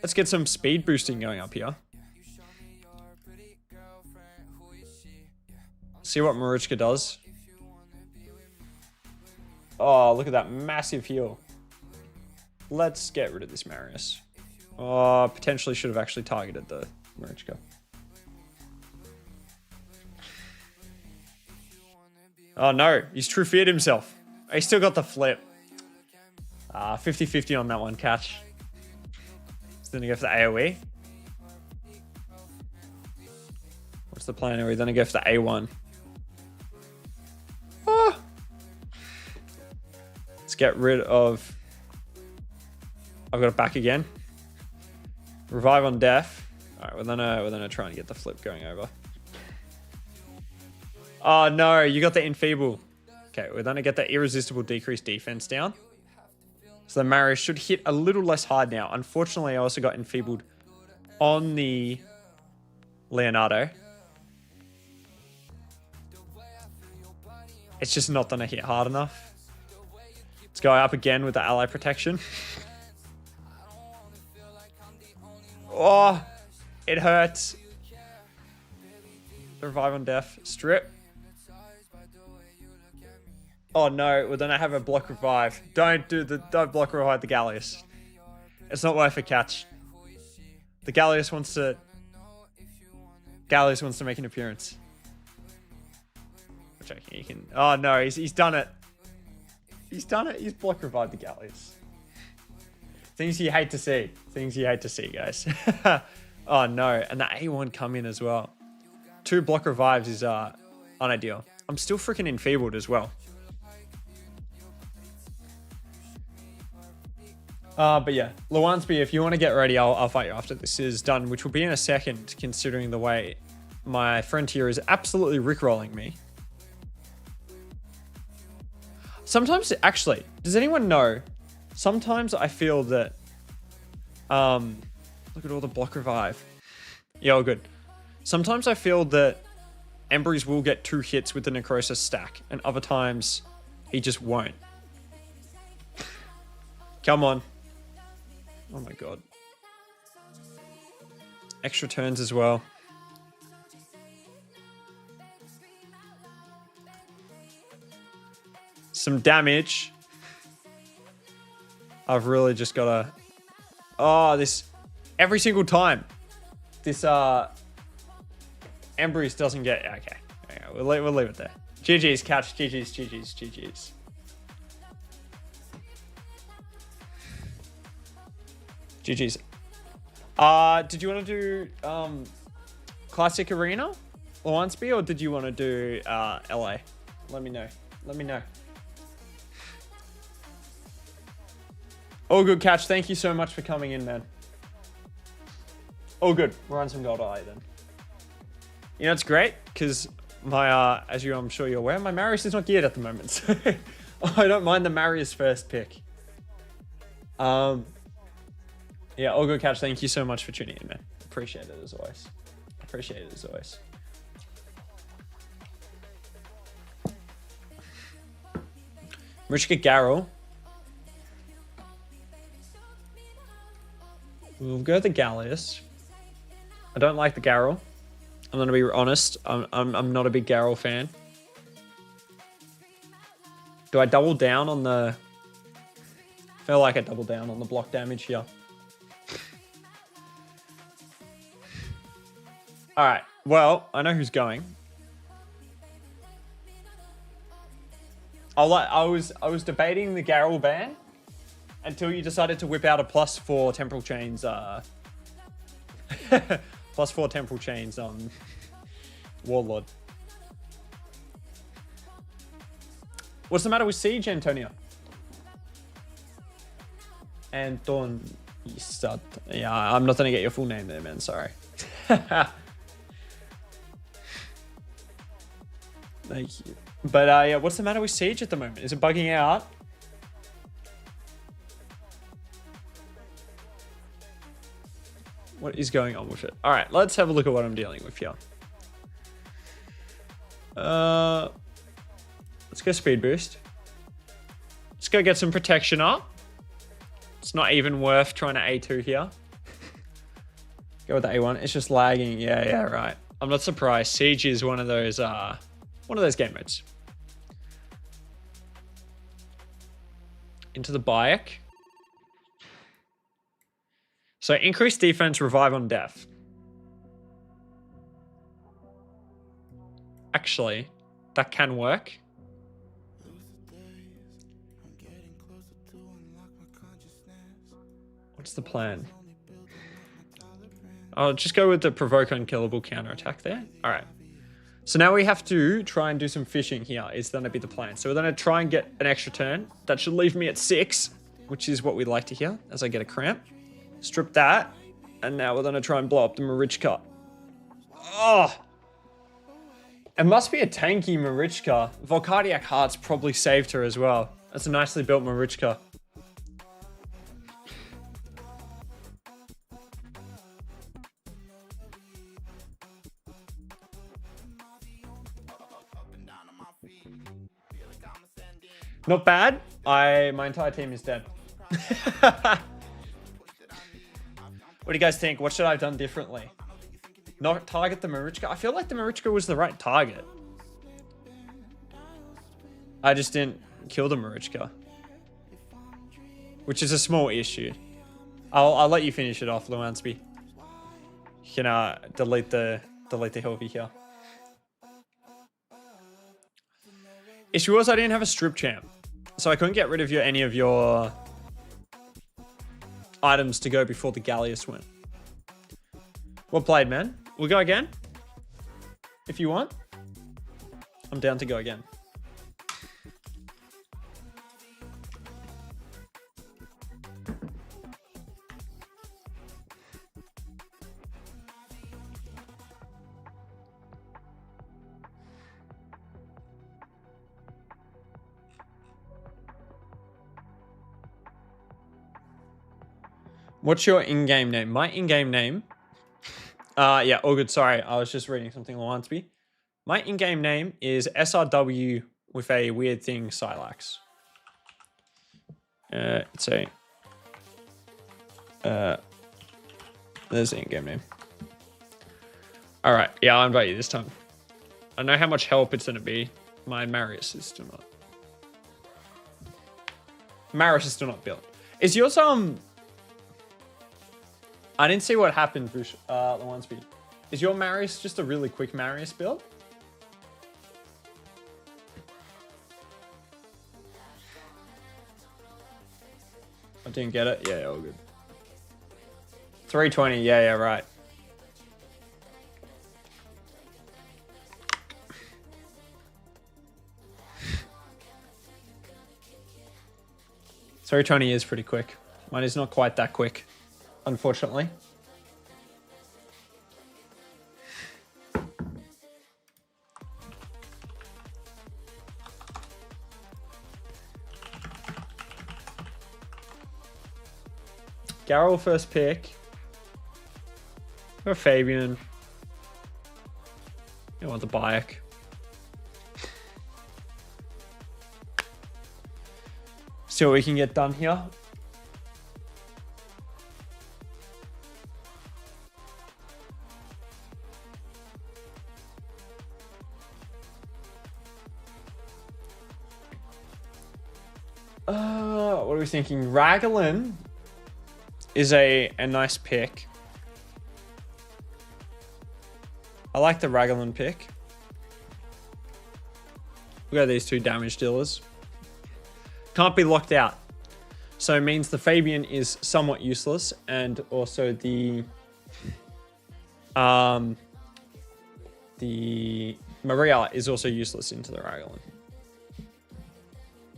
A: Let's get some speed boosting going up here. See what Marichka does. Oh, look at that massive heal. Let's get rid of this Marius. Oh, potentially should have actually targeted the Marichka. Oh no, he's true feared himself. He still got the flip. 50-50 on that one, Catch. He's gonna go for the AoE. What's the plan? Are we gonna go for the A1? Oh, get rid of... I've got it back again. Revive on death. All right, we're gonna try and get the flip going over. Oh no, you got the enfeeble. Okay, we're gonna get the irresistible decreased defense down. So the Marius should hit a little less hard now. Unfortunately, I also got enfeebled on the Leonardo. It's just not gonna hit hard enough. Let's go up again with the ally protection. Oh, it hurts. Revive on death. Strip. Oh no, we're gonna have a block revive. Don't block revive the Gallius. It's not worth a catch. The Gallius wants to make an appearance. Which he can. Oh no, he's done it. He's done it. He's block revived the Gallius. Things you hate to see. Things you hate to see, guys. Oh no, and the A1 come in as well. 2 block revives is unideal. I'm still freaking enfeebled as well. But yeah, Luansby, if you want to get ready, I'll fight you after this is done, which will be in a second, considering the way my friend here is absolutely rickrolling me. Sometimes, actually, does anyone know? Sometimes I feel that, look at all the block revive. Yeah, all good. Sometimes I feel that Embry's will get 2 hits with the Necrosis stack, and other times he just won't. Come on. Oh my god. Extra turns as well. Some damage. I've really just got to... Oh, this... Every single time. This, Embrys doesn't get... Okay. We'll leave it there. GG's, catch. GG's. GG's. Did you want to do Classic Arena, Luansby, or did you want to do LA? Let me know. All good, Catch. Thank you so much for coming in, man. All good. We're on some gold eye then. You know, it's great because my, as I'm sure you're aware, my Marius is not geared at the moment. So I don't mind the Marius first pick. Yeah, all good, Catch. Thank you so much for tuning in, man. Appreciate it as always. Richka Garrel. We'll go the Gallius. I don't like the Garrel. I'm gonna be honest. I'm not a big Garrel fan. Do I double down on the... I feel like I double down on the block damage here. All right. Well, I know who's going. I was debating the Garrel ban until you decided to whip out a +4 temporal chains. +4 temporal chains on Warlord. What's the matter with Siege, Antonio? Anton, yeah, I'm not gonna get your full name there, man. Sorry. Thank you. But yeah, what's the matter with Siege at the moment? Is it bugging out? What is going on with it? All right, let's have a look at what I'm dealing with here. Let's go speed boost. Let's go get some protection up. It's not even worth trying to A2 here. Go with the A1. It's just lagging. Yeah, right. I'm not surprised. Siege is one of those game modes. Into the Bayek. So increased defense, revive on death. Actually, that can work. What's the plan? I'll just go with the provoke unkillable counterattack there. All right. So now we have to try and do some fishing here. Is going to be the plan. So we're going to try and get an extra turn. That should leave me at 6, which is what we'd like to hear as I get a cramp. Strip that. And now we're going to try and blow up the Marichka. Oh! It must be a tanky Marichka. Volcardiac Hearts probably saved her as well. That's a nicely built Marichka. Not bad. My entire team is dead. What do you guys think? What should I have done differently? Not target the Marichka? I feel like the Marichka was the right target. I just didn't kill the Marichka. Which is a small issue. I'll let you finish it off, Luansby. You can delete the Hilvy here. Issue was I didn't have a strip champ. So I couldn't get rid of any of your items to go before the Gallius went. Well played, man. We'll go again. If you want. I'm down to go again. What's your in-game name? My in-game name... yeah, all good. Sorry, I was just reading something on Lansby. My in-game name is SRW with a weird thing, Phsylax. It's a... there's the in-game name. Alright, yeah, I'll invite you this time. I know how much help it's going to be. My Marius is still not... Marius is still not built. Is yours, I didn't see what happened, Bush, Lansby. Is your Marius just a really quick Marius build? I didn't get it. Yeah, all good. 320. Yeah, right. So 320 is pretty quick. Mine is not quite that quick, unfortunately. Garrel first pick. Or Fabian. You want the bike. See what we can get done here. What are we thinking? Raglan is a nice pick. I like the Raglan pick. Look at these two damage dealers. Can't be locked out. So it means the Fabian is somewhat useless, and also the Maria is also useless into the Raglan.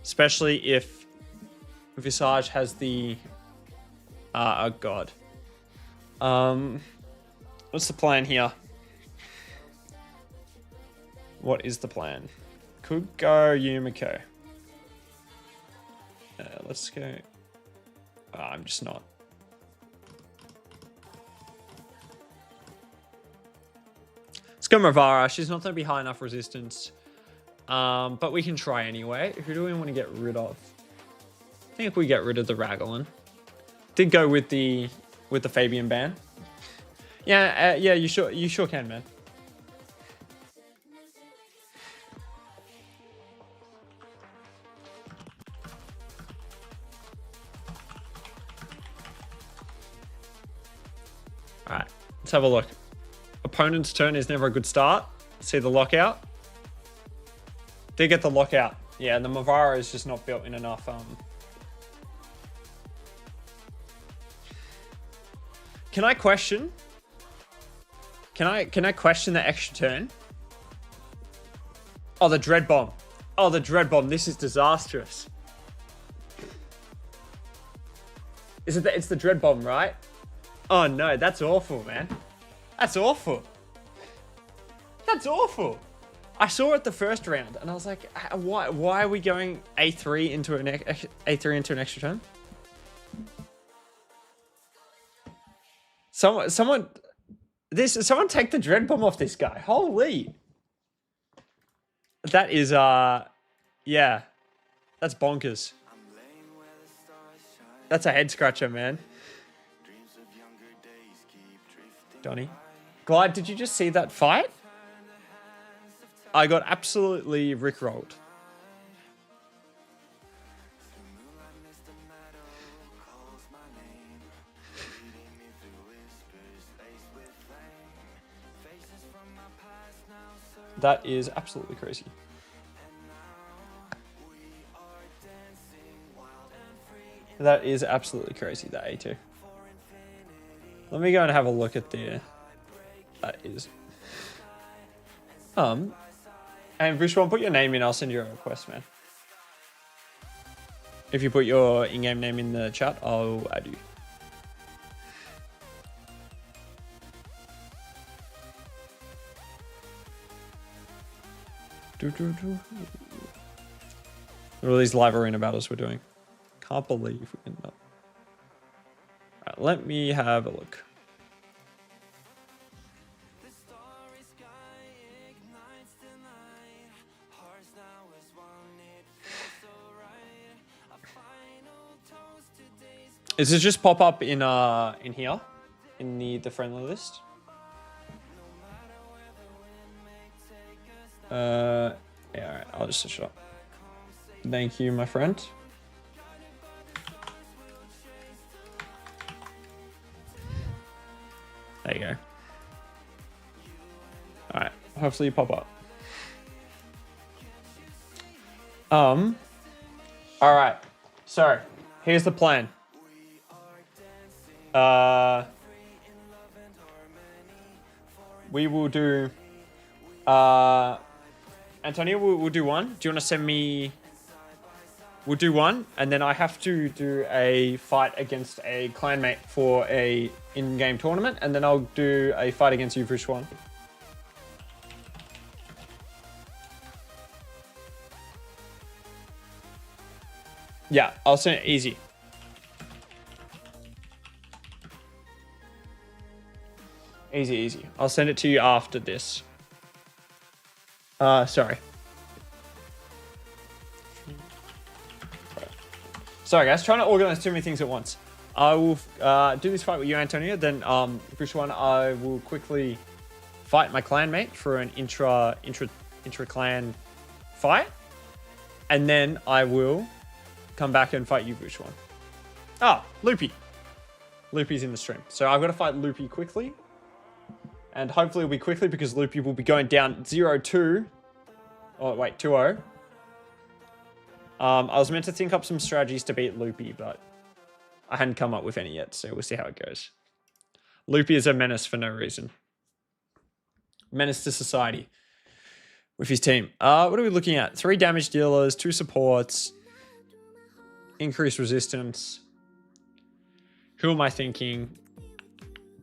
A: Especially if Visage has the oh god. What's the plan here? What is the plan? Could go Yumiko. Let's go. I'm just not. Let's go Mavara. She's not going to be high enough resistance. But we can try anyway. Who do we want to get rid of? I think we get rid of the Raglan. Did go with the Fabian ban. Yeah, yeah, you sure can, man. All right, let's have a look. Opponent's turn is never a good start. See the lockout. Did get the lockout. Yeah, and the Mavara is just not built in enough. Can I question? Can I question the extra turn? Oh, the dread bomb. Oh, the dread bomb. This is disastrous. Is it? It's the dread bomb, right? Oh no, that's awful, man. That's awful. That's awful. I saw it the first round, and I was like, why are we going A3 into an extra turn? Someone take the dread bomb off this guy. Holy. That is yeah. That's bonkers. That's a head scratcher, man. Donnie. Glide, did you just see that fight? I got absolutely rickrolled. That is absolutely crazy. That is absolutely crazy, that A2. Let me go and have a look at the... That is... And Vishwan, put your name in, I'll send you a request, man. If you put your in-game name in the chat, I'll add you. What are these live arena battles we're doing? Can't believe we ended up. Right, let me have a look. Does it just pop up in here, in the friendly list? Yeah, alright, I'll just switch it up. Thank you, my friend. There you go. Alright, hopefully you pop up. Alright, so here's the plan. We will do Antonio, we'll do one. Do you want to send me? We'll do one, and then I have to do a fight against a clanmate for a in-game tournament, and then I'll do a fight against you, Vishwan. Yeah, I'll send it easy. Easy, easy. I'll send it to you after this. Sorry. Sorry, guys. Trying to organize too many things at once. I will do this fight with you, Antonio. Then, Vishwan, I will quickly fight my clanmate for an intra-clan fight. And then I will come back and fight you, Vishwan. Ah, Loopy. Loopy's in the stream. So I've got to fight Loopy quickly. And hopefully it'll be quickly because Loopy will be going down 0-2. Oh, wait, 2-0. I was meant to think up some strategies to beat Loopy, but I hadn't come up with any yet, so we'll see how it goes. Loopy is a menace for no reason. Menace to society with his team. What are we looking at? 3 damage dealers, 2 supports, increased resistance. Who am I thinking?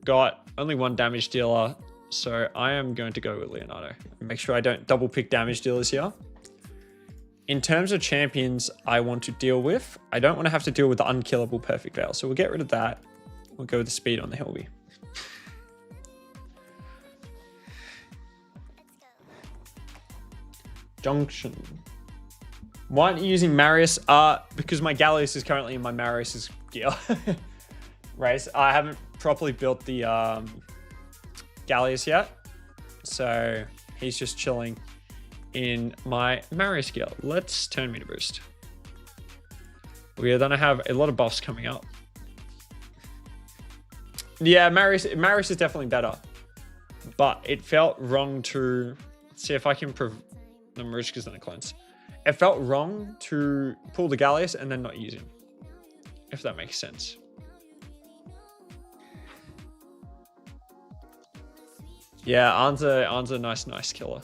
A: Got only 1 damage dealer, so I am going to go with Leonardo. Make sure I don't double pick damage dealers here. In terms of champions I want to deal with, I don't want to have to deal with the unkillable Perfect Veil, so we'll get rid of that. We'll go with the speed on the Hilby. Junction. Why aren't you using Marius? Because my Gallius is currently in my Marius's gear race. I haven't properly built the Gallius yet, so he's just chilling in my Marius gear. Let's turn meter boost. We are gonna have a lot of buffs coming up. Yeah, Marius is definitely better, but it felt wrong to see if I can the Marishka's gonna cleanse. It felt wrong to pull the Gallius and then not use him, if that makes sense. Yeah, Arn's a nice killer.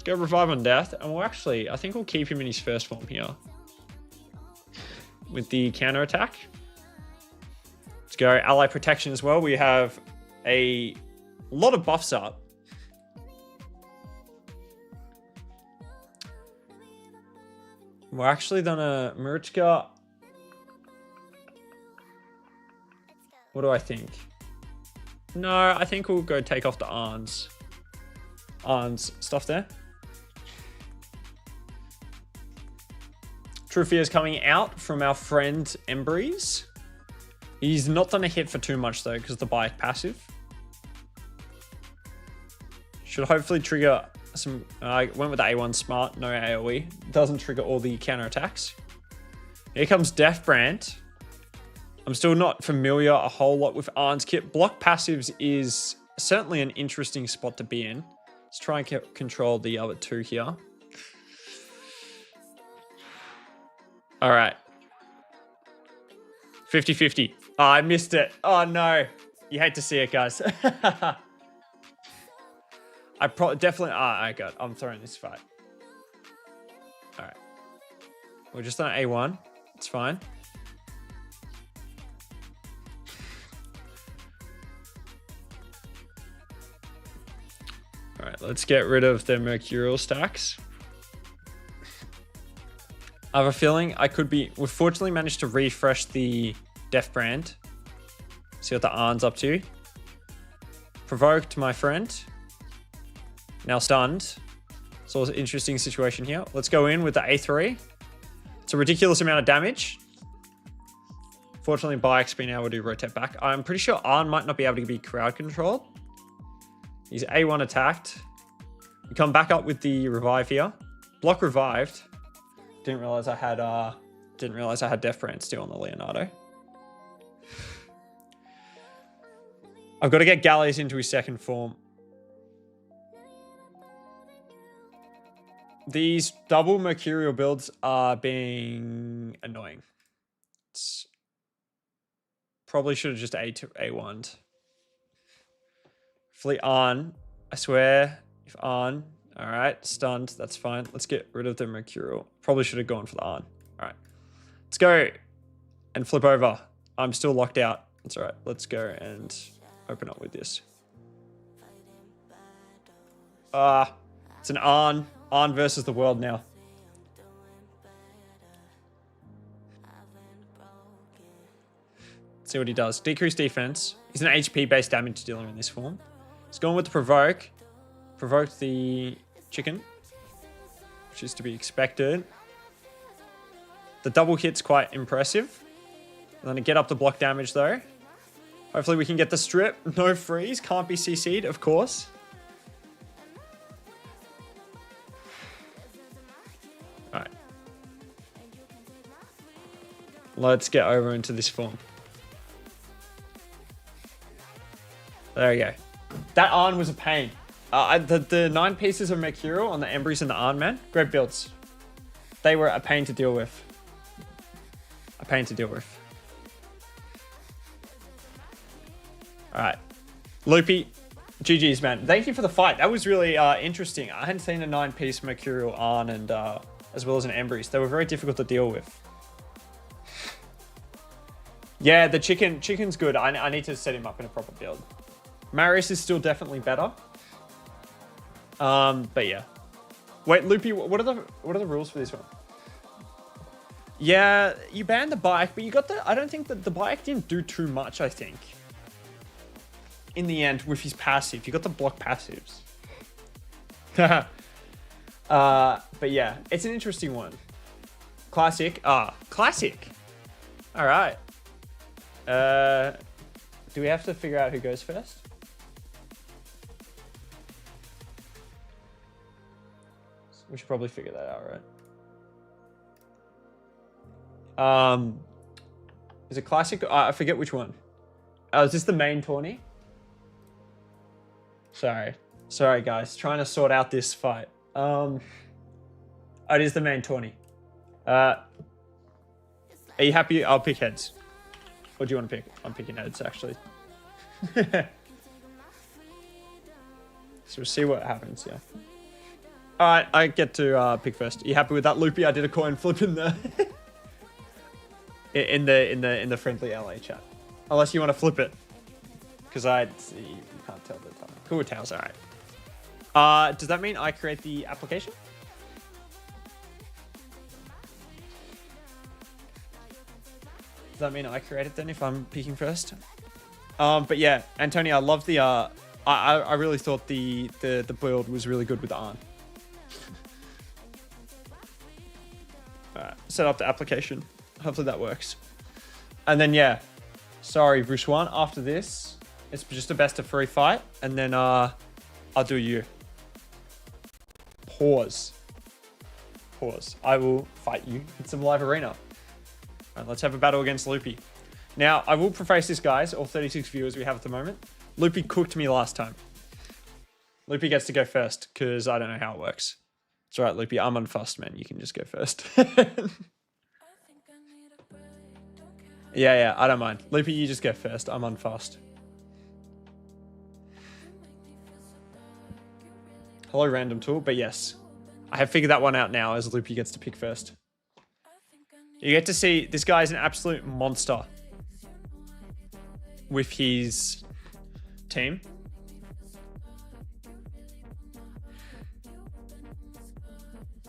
A: go revive on death. And we'll actually, I think we'll keep him in his first form here. With the counter attack. Let's go ally protection as well. We have a lot of buffs up. We're actually gonna Marichka. What do I think? No, I think we'll go take off the Arn's stuff there. True Fear is coming out from our friend Embreeze. He's not going to hit for too much though, because the bike passive. Should hopefully trigger some... I went with the A1 smart, no AoE. Doesn't trigger all the counter attacks. Here comes Death Brand. I'm still not familiar a whole lot with Arn's kit. Block passives is certainly an interesting spot to be in. Let's try and control the other two here. All right. 50-50. Oh, I missed it. Oh, no. You hate to see it, guys. I definitely... I got... I'm throwing this fight. All right. We're just on A1. It's fine. All right, let's get rid of the Mercurial stacks. I have a feeling I could be... We've fortunately managed to refresh the Death Brand. See what the Arn's up to. Provoked my friend. Now stunned. So it's an interesting situation here. Let's go in with the A3. It's a ridiculous amount of damage. Fortunately, Bike's been able to rotate back. I'm pretty sure Arn might not be able to be crowd controlled. He's A1 attacked. We come back up with the revive here. Block revived. Didn't realize I had Death Brand still on the Leonardo. I've got to get Galleys into his second form. These double Mercurial builds are being annoying. It's probably should have just A1'd. Fleet Arn. I swear, if Arn... All right, stunned. That's fine. Let's get rid of the Mercurial. Probably should have gone for the Arn. All right. Let's go and flip over. I'm still locked out. That's all right. Let's go and open up with this. It's an Arn. Arn versus the world now. Let's see what he does. Decrease defense. He's an HP-based damage dealer in this form. He's going with the provoke. Provoked the chicken, which is to be expected. The double hit's quite impressive. I'm gonna get up the block damage though. Hopefully we can get the strip. No freeze. Can't be CC'd, of course. All right. Let's get over into this form. There we go. That Arn was a pain. The 9 pieces of Mercurial on the Embreeze and the Arn, man. Great builds. They were a pain to deal with. A pain to deal with. Alright. Loopy. GG's, man. Thank you for the fight. That was really interesting. I hadn't seen a 9-piece Mercurial Arn and as well as an Embreeze. They were very difficult to deal with. Yeah, the chicken's good. I need to set him up in a proper build. Marius is still definitely better. But yeah. Wait, Loopy, what are the rules for this one? Yeah, you banned the bike, but you got the... I don't think that the bike didn't do too much, I think. In the end, with his passive. You got the block passives. But yeah, it's an interesting one. Classic. Classic. All right. Do we have to figure out who goes first? We should probably figure that out, right? Is it classic? I forget which one. Is this the main tourney? Sorry guys, trying to sort out this fight. It is the main tourney. Are you happy? I'll pick heads. What do you want to pick? I'm picking heads, actually. So we'll see what happens, yeah. All right, I get to pick first. Are you happy with that, Loopy? I did a coin flip in the in the friendly LA chat. Unless you want to flip it, because you can't tell the time. Cool towels, all right. Does that mean I create the application? Does that mean I create it then if I'm picking first? But yeah, Antonio, I love the I really thought the build was really good with the Arn. Alright, set up the application. Hopefully that works. And then yeah. Sorry, Bruce1. After this, it's just a best of 3 fight, and then I'll do you. Pause. I will fight you in some live arena. Alright, let's have a battle against Loopy. Now, I will preface this, guys, all 36 viewers we have at the moment. Loopy cooked me last time. Loopy gets to go first, because I don't know how it works. It's alright, Loopy. I'm unfussed, man. You can just go first. Yeah, I don't mind. Loopy, you just go first. I'm unfussed. Hello, random tool. But yes, I have figured that one out now as Loopy gets to pick first. You get to see this guy is an absolute monster with his team.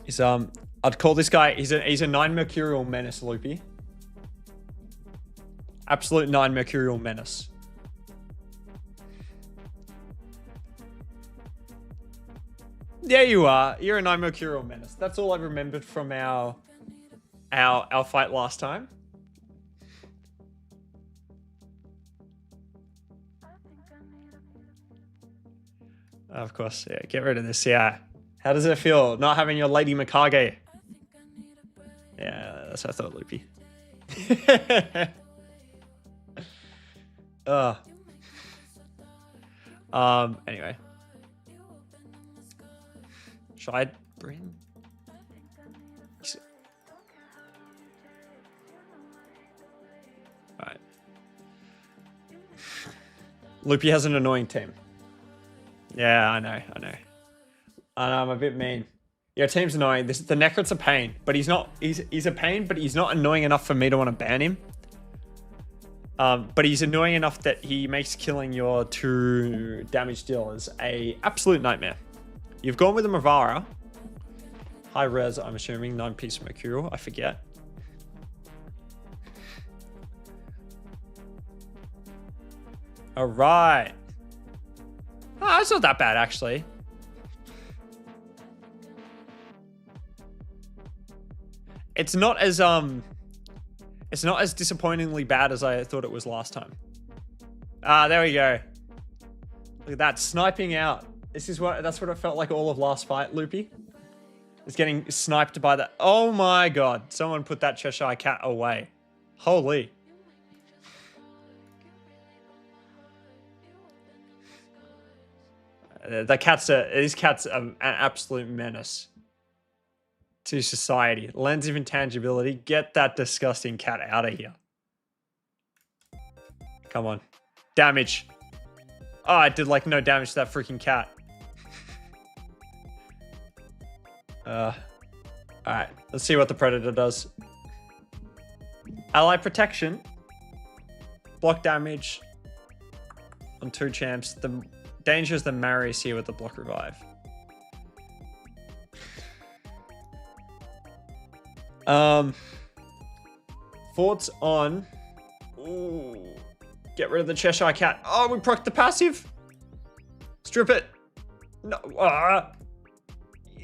A: He's I'd call this guy, he's a 9 Mercurial Menace, Loopy. Absolute 9 Mercurial Menace. There you are. You're a 9 Mercurial Menace. That's all I remembered from our fight last time. Of course, yeah. Get rid of this, yeah. How does it feel not having your Lady Mikage? Yeah, that's what I thought, Loopy. Anyway. Should I bring? Alright. Loopy has an annoying team. Yeah, I know. I'm a bit mean. Your team's annoying. The Necrot's a pain, but he's a pain, but he's not annoying enough for me to want to ban him. But he's annoying enough that he makes killing your 2 damage dealers a absolute nightmare. You've gone with a Mavara. High res, I'm assuming. 9-piece Mercurial. I forget. Alright. Oh, it's not that bad, actually. It's not as disappointingly bad as I thought it was last time. There we go. Look at that, sniping out. That's what it felt like all of last fight, Loopy. It's getting sniped by the... Oh my god, someone put that Cheshire Cat away. Holy. These cats are an absolute menace to society. Lens of intangibility. Get that disgusting cat out of here. Come on. Damage. Oh, I did like no damage to that freaking cat. Alright, let's see what the Predator does. Ally protection. Block damage on 2 champs. The danger is the Marius here with the block revive. Thoughts on... Ooh. Get rid of the Cheshire Cat. Oh, we proc the passive. Strip it. No.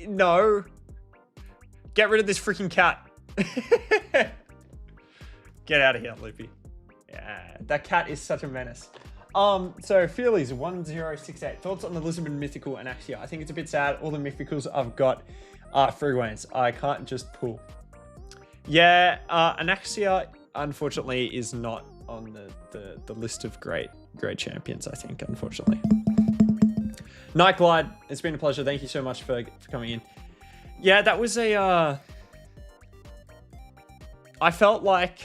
A: No. Get rid of this freaking cat. Get out of here, Loopy. Yeah, that cat is such a menace. So Feelies 1068. Thoughts on the Lisbon Mythical and Axia? I think it's a bit sad. All the Mythicals I've got are free wins. I can't just pull. Yeah, Anaxia, unfortunately, is not on the list of great champions, I think, unfortunately. Night Glide, it's been a pleasure. Thank you so much for coming in. Yeah, that was a... I felt like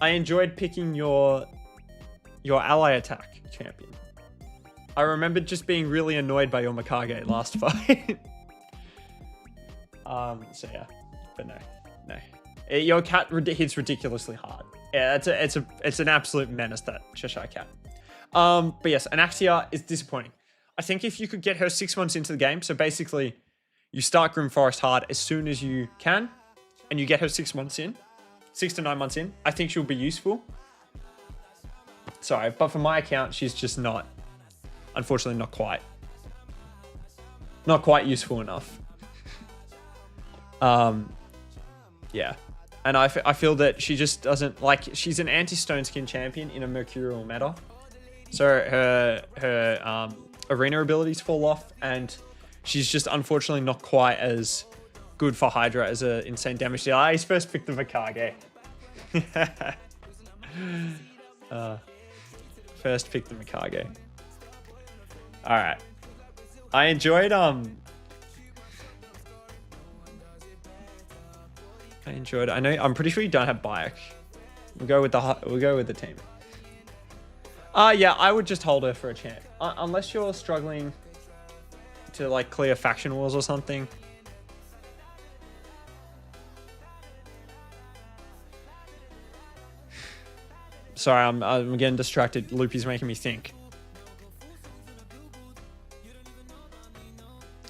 A: I enjoyed picking your ally attack champion. I remembered just being really annoyed by your Mikage last fight. So yeah, but no. Your cat hits ridiculously hard. Yeah, it's an absolute menace, that Cheshire cat. But yes, Anaxia is disappointing. I think if you could get her 6 months into the game, so basically you start Grim Forest hard as soon as you can, and you get her 6 months in, 6 to 9 months in, I think she'll be useful. Sorry, but for my account, she's just not, unfortunately, not quite useful enough. Yeah. And I feel that she just doesn't, like, she's an anti-stone skin champion in a mercurial meta. So her arena abilities fall off, and she's just unfortunately not quite as good for Hydra as an insane damage dealer. I first picked the Mikage. First picked the Mikage. Alright. I enjoyed I'm pretty sure you don't have Bayek. We'll go with the team. Yeah, I would just hold her for a champ. Unless you're struggling to like clear faction wars or something. Sorry, I'm getting distracted. Loopy's making me think.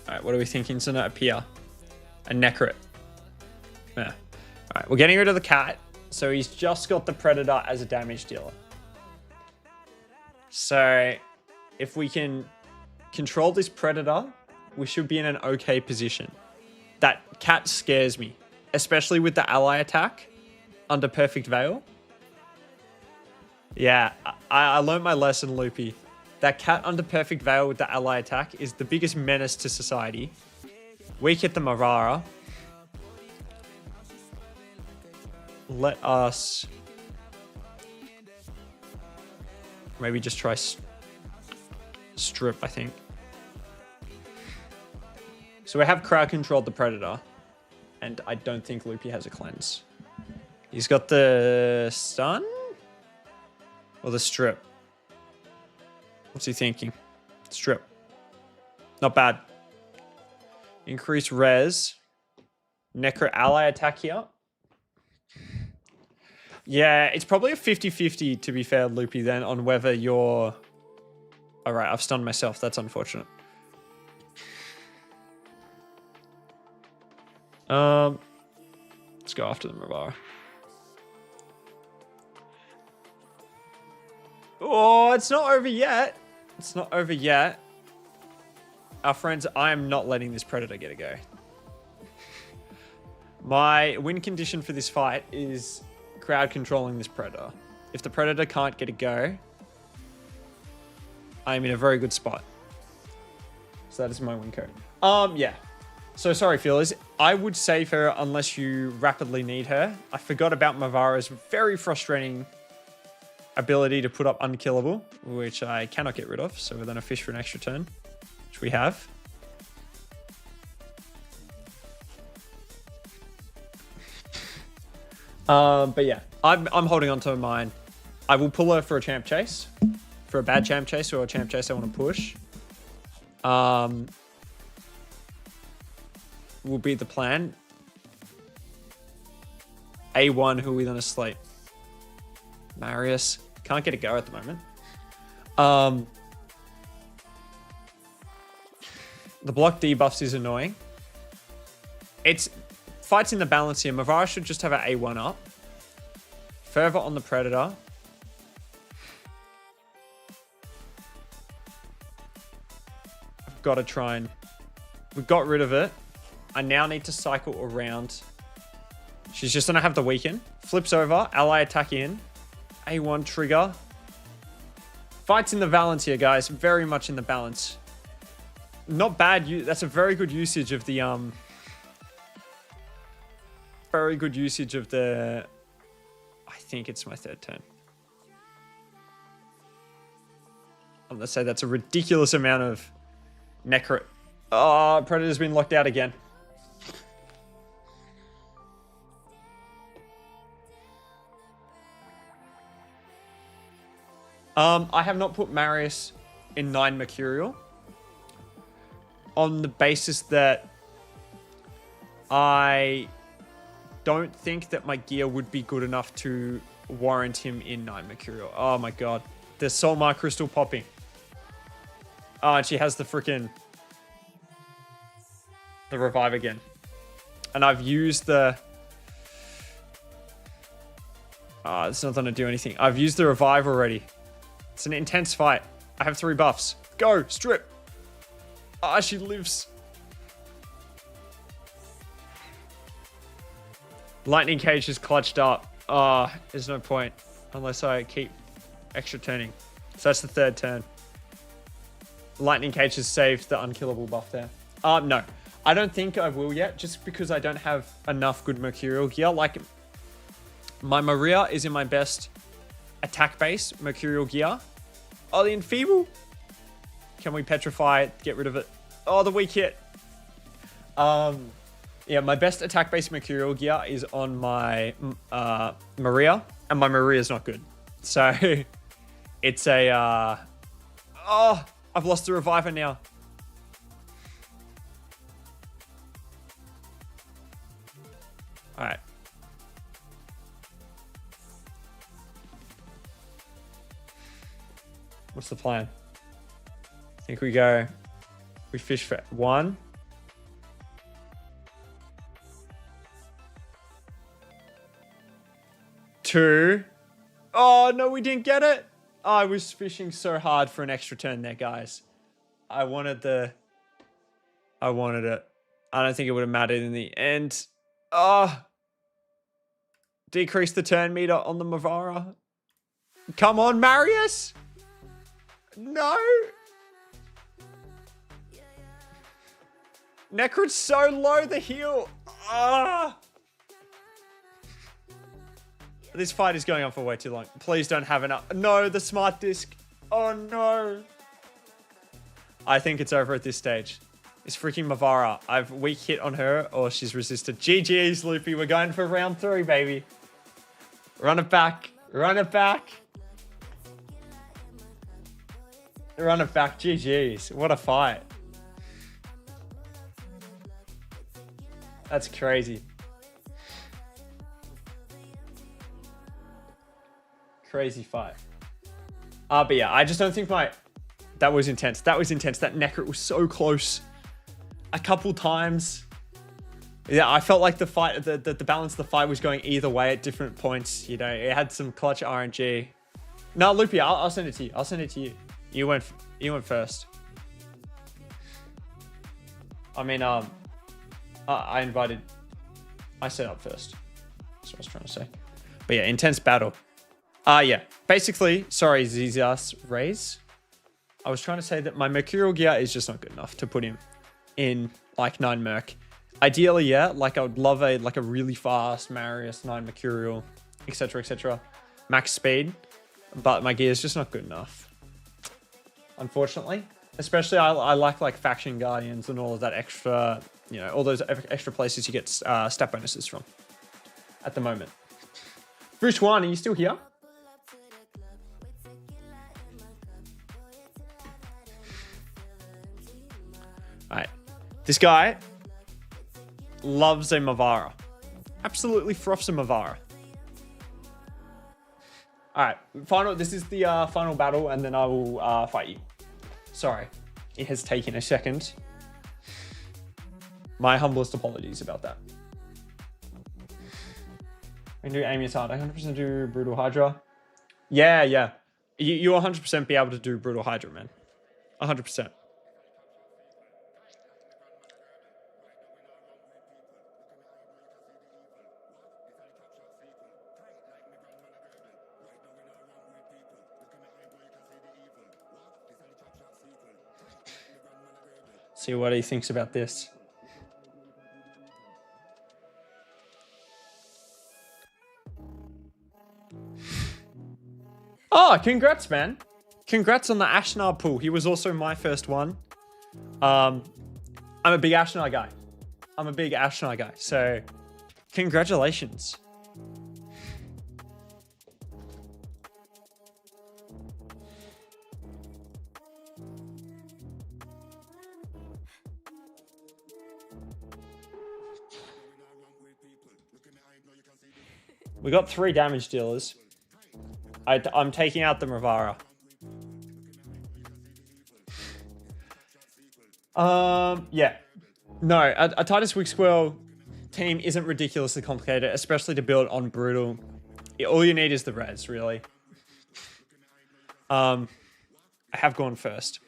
A: Alright, what are we thinking? So not appear. A Necrit. Yeah. Alright, we're getting rid of the cat. So he's just got the Predator as a damage dealer. So if we can control this Predator, we should be in an okay position. That cat scares me, especially with the ally attack under Perfect Veil. Yeah, I learned my lesson, Loopy. That cat under Perfect Veil with the ally attack is the biggest menace to society. Weak hit the Mavara. Let us maybe just try strip, I think. So we have crowd controlled the Predator, and I don't think Loopy has a cleanse. He's got the stun or the strip. What's he thinking? Strip. Not bad. Increase res. Necro ally attack here. Yeah, it's probably a 50-50 to be fair, Loopy, then, on whether you're... Alright, I've stunned myself. That's unfortunate. Let's go after the Mavara. Oh, it's not over yet. It's not over yet. Our friends, I am not letting this Predator get a go. My win condition for this fight is crowd controlling this Predator. If the Predator can't get a go, I am in a very good spot. So that is my win code. Yeah. So sorry, feelers. I would save her unless you rapidly need her. I forgot about Mavara's very frustrating ability to put up unkillable, which I cannot get rid of. So we're going to fish for an extra turn, which we have. But yeah, I'm holding on to mine. I will pull her for a champ chase, for a bad champ chase or a champ chase I want to push. Will be the plan. A1, who are we going to slate? Marius. Can't get a go at the moment. The block debuffs is annoying. It's fights in the balance here. Mavara should just have an A1 up. Further on the Predator. I've got to try and... We got rid of it. I now need to cycle around. She's just going to have the weaken. Flips over. Ally attack in. A1 trigger. Fights in the balance here, guys. Very much in the balance. Not bad. That's a very good usage of the... Very good usage of the... I think it's my third turn. I'm going to say that's a ridiculous amount of Necro. Oh, Predator's been locked out again. I have not put Marius in 9 Mercurial on the basis that I don't think that my gear would be good enough to warrant him in 9 Mercurial. Oh my god. There's Soulmar Crystal popping. Oh, and she has the freaking... the revive again. And I've used the... oh, it's not going to do anything. I've used the revive already. It's an intense fight. I have 3 buffs. Go, strip. Ah, she lives. Lightning Cage is clutched up. Ah, there's no point unless I keep extra turning. So that's the 3rd turn. Lightning Cage has saved the unkillable buff there. No, I don't think I will yet, just because I don't have enough good Mercurial gear. Like, my Maria is in my best attack base Mercurial gear. Oh, the Enfeeble. Can we petrify it? Get rid of it. Oh, the weak hit. Yeah, my best attack base Mercurial gear is on my Maria, and my Maria is not good. So it's a oh, I've lost the reviver now. All right. What's the plan? I think we fish for 1. 2. Oh, no, we didn't get it. Oh, I was fishing so hard for an extra turn there, guys. I wanted it. I don't think it would have mattered in the end. Oh. Decrease the turn meter on the Mavara. Come on, Marius. No. Necrod's so low, the heal. Ah. This fight is going on for way too long. Please don't have enough. No, the smart disc. Oh, no. I think it's over at this stage. It's freaking Mavara. I've weak hit on her or she's resisted. GG's, Loopy. We're going for round 3, baby. Run it back. Run it back. Run it back. GG's. What a fight. That's crazy. Crazy fight. But yeah, I just don't think that was intense. That was intense. That Necro was so close. A couple times. Yeah, I felt like the fight, the balance of the fight was going either way at different points. You know, it had some clutch RNG. No, Loopy, I'll send it to you. I'll send it to you. You went first. I mean, I set up first. That's what I was trying to say. But yeah, intense battle. Yeah, basically, sorry, Zizas Rays. I was trying to say that my Mercurial gear is just not good enough to put him in like 9 Merc. Ideally, yeah, like I would love a really fast Marius 9 Mercurial, etc., max speed, but my gear is just not good enough. Unfortunately, especially I like faction guardians and all of that extra, you know, all those extra places you get stat bonuses from at the moment. Bruce One, are you still here? Alright, this guy loves a Mavara. Absolutely froths a Mavara. Alright, this is the final battle, and then I will fight you. Sorry, it has taken a second. My humblest apologies about that. We can do Amy Hard. 100% do Brutal Hydra. Yeah. You 100% be able to do Brutal Hydra, man. 100%. See what he thinks about this. Oh, congrats, man. Congrats on the Ashnar pool. He was also my first one. I'm a big Ashnar guy. So, congratulations. We got 3 damage dealers. I'm taking out the Mavara. Yeah. No, a Titus Wick Squirrel team isn't ridiculously complicated, especially to build on Brutal. All you need is the res, really. I have gone first.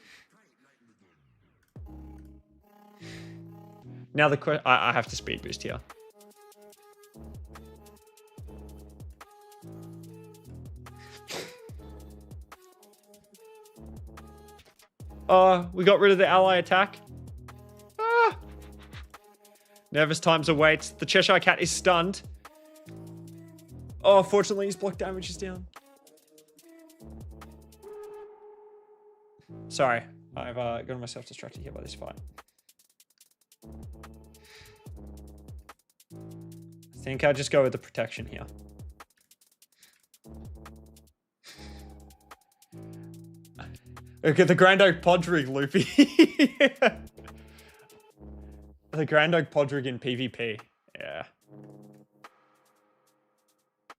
A: Now I have to speed boost here. We got rid of the ally attack. Nervous times awaits. The Cheshire Cat is stunned. Oh, fortunately his block damage is down. Sorry, I've got myself distracted here by this fight. I think I'll just go with the protection here. Okay, the Grand Oak Podrig, Loopy. The Grand Oak Podrig in PvP. Yeah.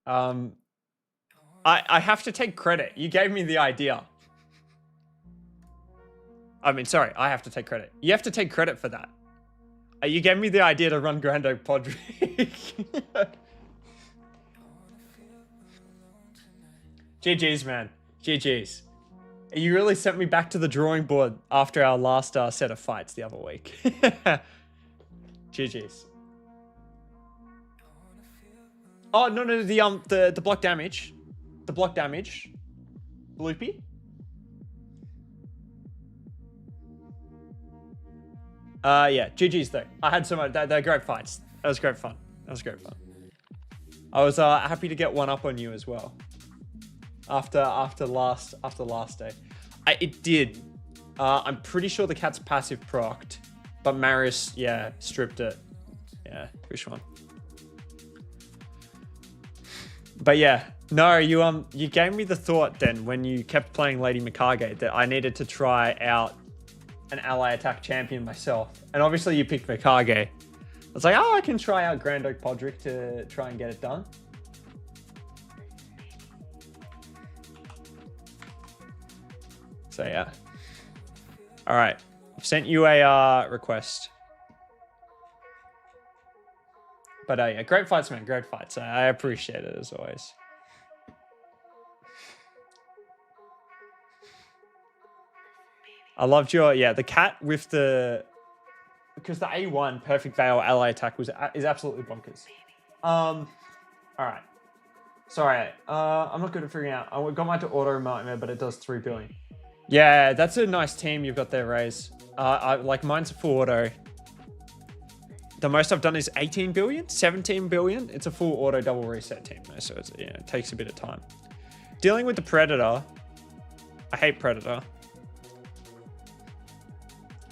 A: I have to take credit. You gave me the idea. I mean, sorry, I have to take credit. You have to take credit for that. You gave me the idea to run Grand Oak Podrig. GG's, man. GG's. You really sent me back to the drawing board after our last set of fights the other week. GG's. Oh, no, the block damage. The block damage. Loopy. Yeah, GG's though. I had so much, they're great fights. That was great fun. I was happy to get one up on you as well. After last day. It did. I'm pretty sure the cat's passive procced, but Marius, yeah, stripped it. Yeah, which one? But yeah, no, you gave me the thought then when you kept playing Lady Mikage that I needed to try out an ally attack champion myself. And obviously you picked Mikage. I was like, oh, I can try out Grand Oak Podrick to try and get it done. So yeah. All right, I've sent you a request. But yeah, great fights, man. Great fights. I appreciate it as always. I loved your, yeah, the cat with the, because the A1 Perfect Veil ally attack is absolutely bonkers. All right. Sorry, I'm not good at figuring out. I got mine to auto nightmare, but it does 3 billion. Yeah, that's a nice team you've got there, Raze. Like mine's a full auto. The most I've done is 18 billion, 17 billion. It's a full auto double reset team though, so it's, it takes a bit of time. Dealing with the Predator. I hate Predator.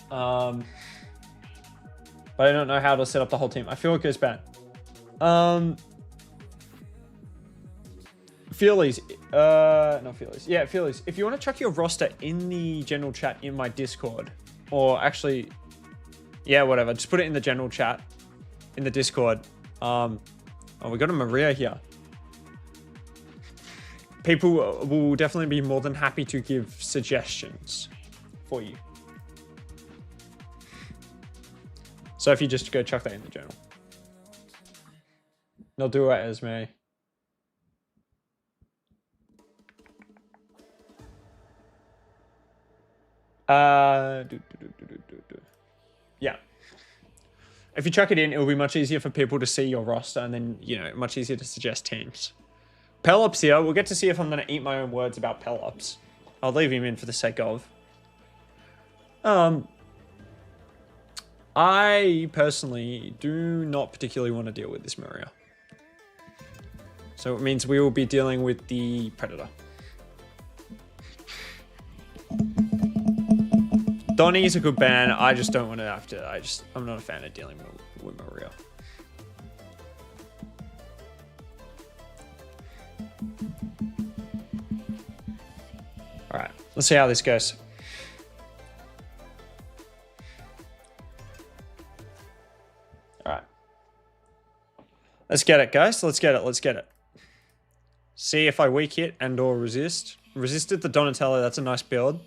A: But I don't know how to set up the whole team. I feel it goes bad. Feelies. Not Feelies. Yeah, Feelies. If you want to chuck your roster in the general chat in my Discord, or actually, yeah, whatever. Just put it in the general chat, in the Discord. Oh, we got a Maria here. People will definitely be more than happy to give suggestions for you. So if you just go chuck that in the journal. They'll do it as me. Yeah. If you chuck it in, it'll be much easier for people to see your roster and then, much easier to suggest teams. Pelops here. We'll get to see if I'm going to eat my own words about Pelops. I'll leave him in for the sake of. I personally do not particularly want to deal with this Maria. So it means we will be dealing with the Predator. Donnie is a good ban. I just don't want to have to. I'm not a fan of dealing with Maria. All right, let's see how this goes. All right. Let's get it, guys. Let's get it. See if I weak hit and or resist. Resisted the Donatello. That's a nice build.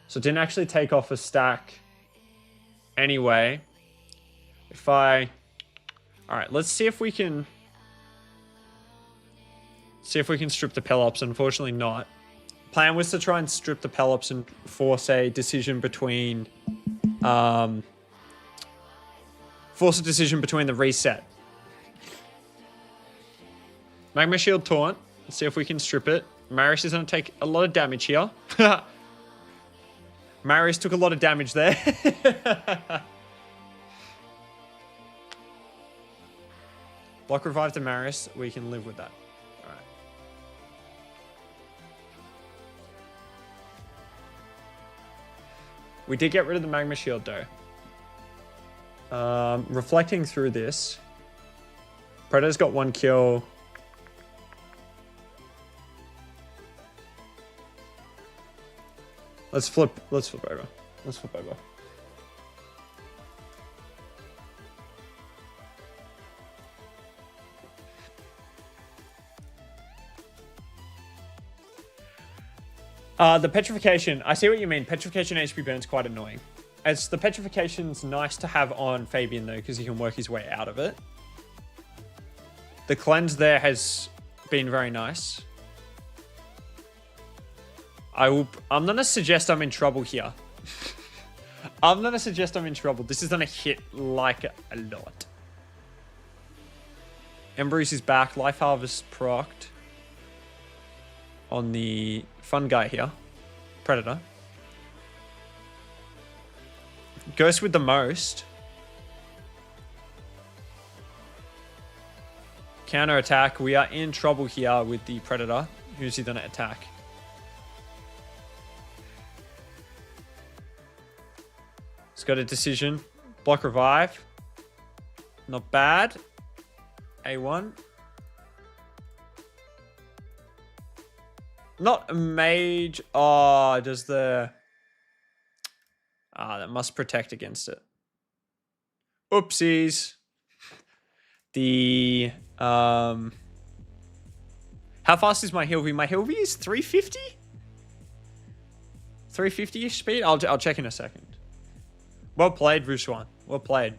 A: So it didn't actually take off a stack anyway. If I... Alright, let's see if we can... See if we can strip the Pelops. Unfortunately not. Plan was to try and strip the Pelops and force a decision between... force a decision between the reset. Magma Shield Taunt. Let's see if we can strip it. Marius is going to take a lot of damage here. Marius took a lot of damage there. Block revive to Marius. We can live with that. Alright. We did get rid of the Magma Shield though. Reflecting through this. Predator's got 1 kill. Let's flip over. Let's flip over. The petrification. I see what you mean. Petrification HP burn is quite annoying. The petrification's nice to have on Fabian though, because he can work his way out of it. The cleanse there has been very nice. I'm gonna suggest I'm in trouble here. I'm gonna suggest I'm in trouble. This is gonna hit like a lot. Embrace is back. Life Harvest procced on the fun guy here. Predator. Ghost with the most. Counter attack. We are in trouble here with the Predator. Who's he gonna attack? It's got a decision. Block revive. Not bad. A1. Not a mage. Oh, does the... that must protect against it. Oopsies. The... How fast is my Hilvy? My Hilvy is 350? 350-ish speed? I'll check in a second. Well played, Ruswan. Well played.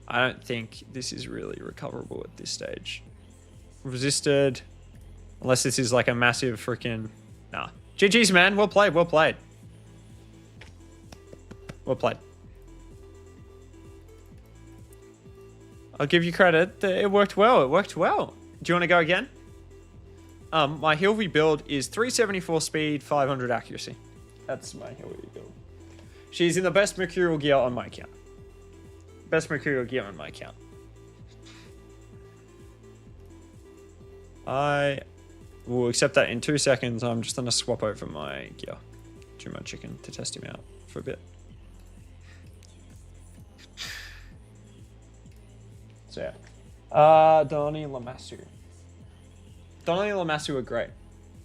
A: I don't think this is really recoverable at this stage. Resisted. Unless this is like a massive freaking... Nah. GG's, man. Well played. Well played. Well played. I'll give you credit. It worked well. It worked well. Do you want to go again? My Hilvy build is 374 speed, 500 accuracy. That's my Hilvy build. She's in the best Mercurial gear on my account. Best Mercurial gear on my account. I will accept that in 2 seconds. I'm just going to swap over my gear to my chicken to test him out for a bit. So yeah. Donnie Lamassu. Donnie and Lamassu are great.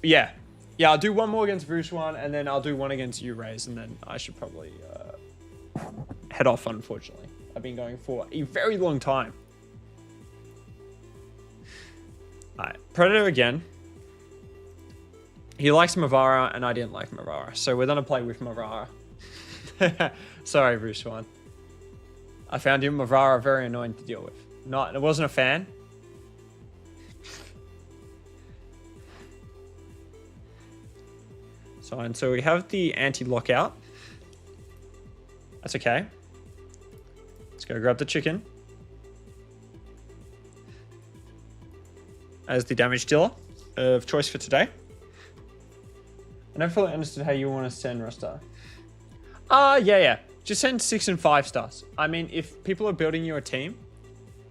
A: But yeah. Yeah, I'll do one more against Vushwan, and then I'll do one against you, Raze, and then I should probably head off, unfortunately. I've been going for a very long time. Alright, Predator again. He likes Mavara, and I didn't like Mavara, so we're gonna play with Mavara. Sorry, Vushwan. I found you Mavara very annoying to deal with. I wasn't a fan. So we have the anti-lockout. That's okay. Let's go grab the chicken. As the damage dealer of choice for today. I never fully understood how you want to send Rostar. Yeah. Just send 6 and 5 stars. I mean, if people are building you a team,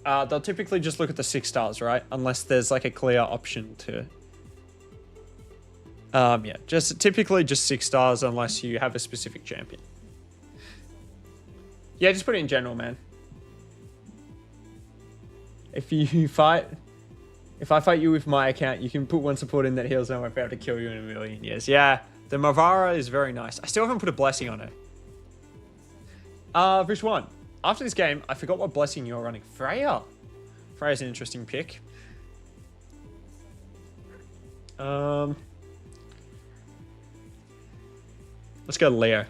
A: they'll typically just look at the 6 stars, right? Unless there's like a clear option to... yeah, typically just 6 stars unless you have a specific champion. Yeah, just put it in general, man. If I fight you with my account, you can put one support in that heals and I won't be able to kill you in a million years. Yeah, The Mavara is very nice. I still haven't put a blessing on it. Which one? After this game, I forgot what blessing you're running. Freya. Freya's an interesting pick. Let's go Leo.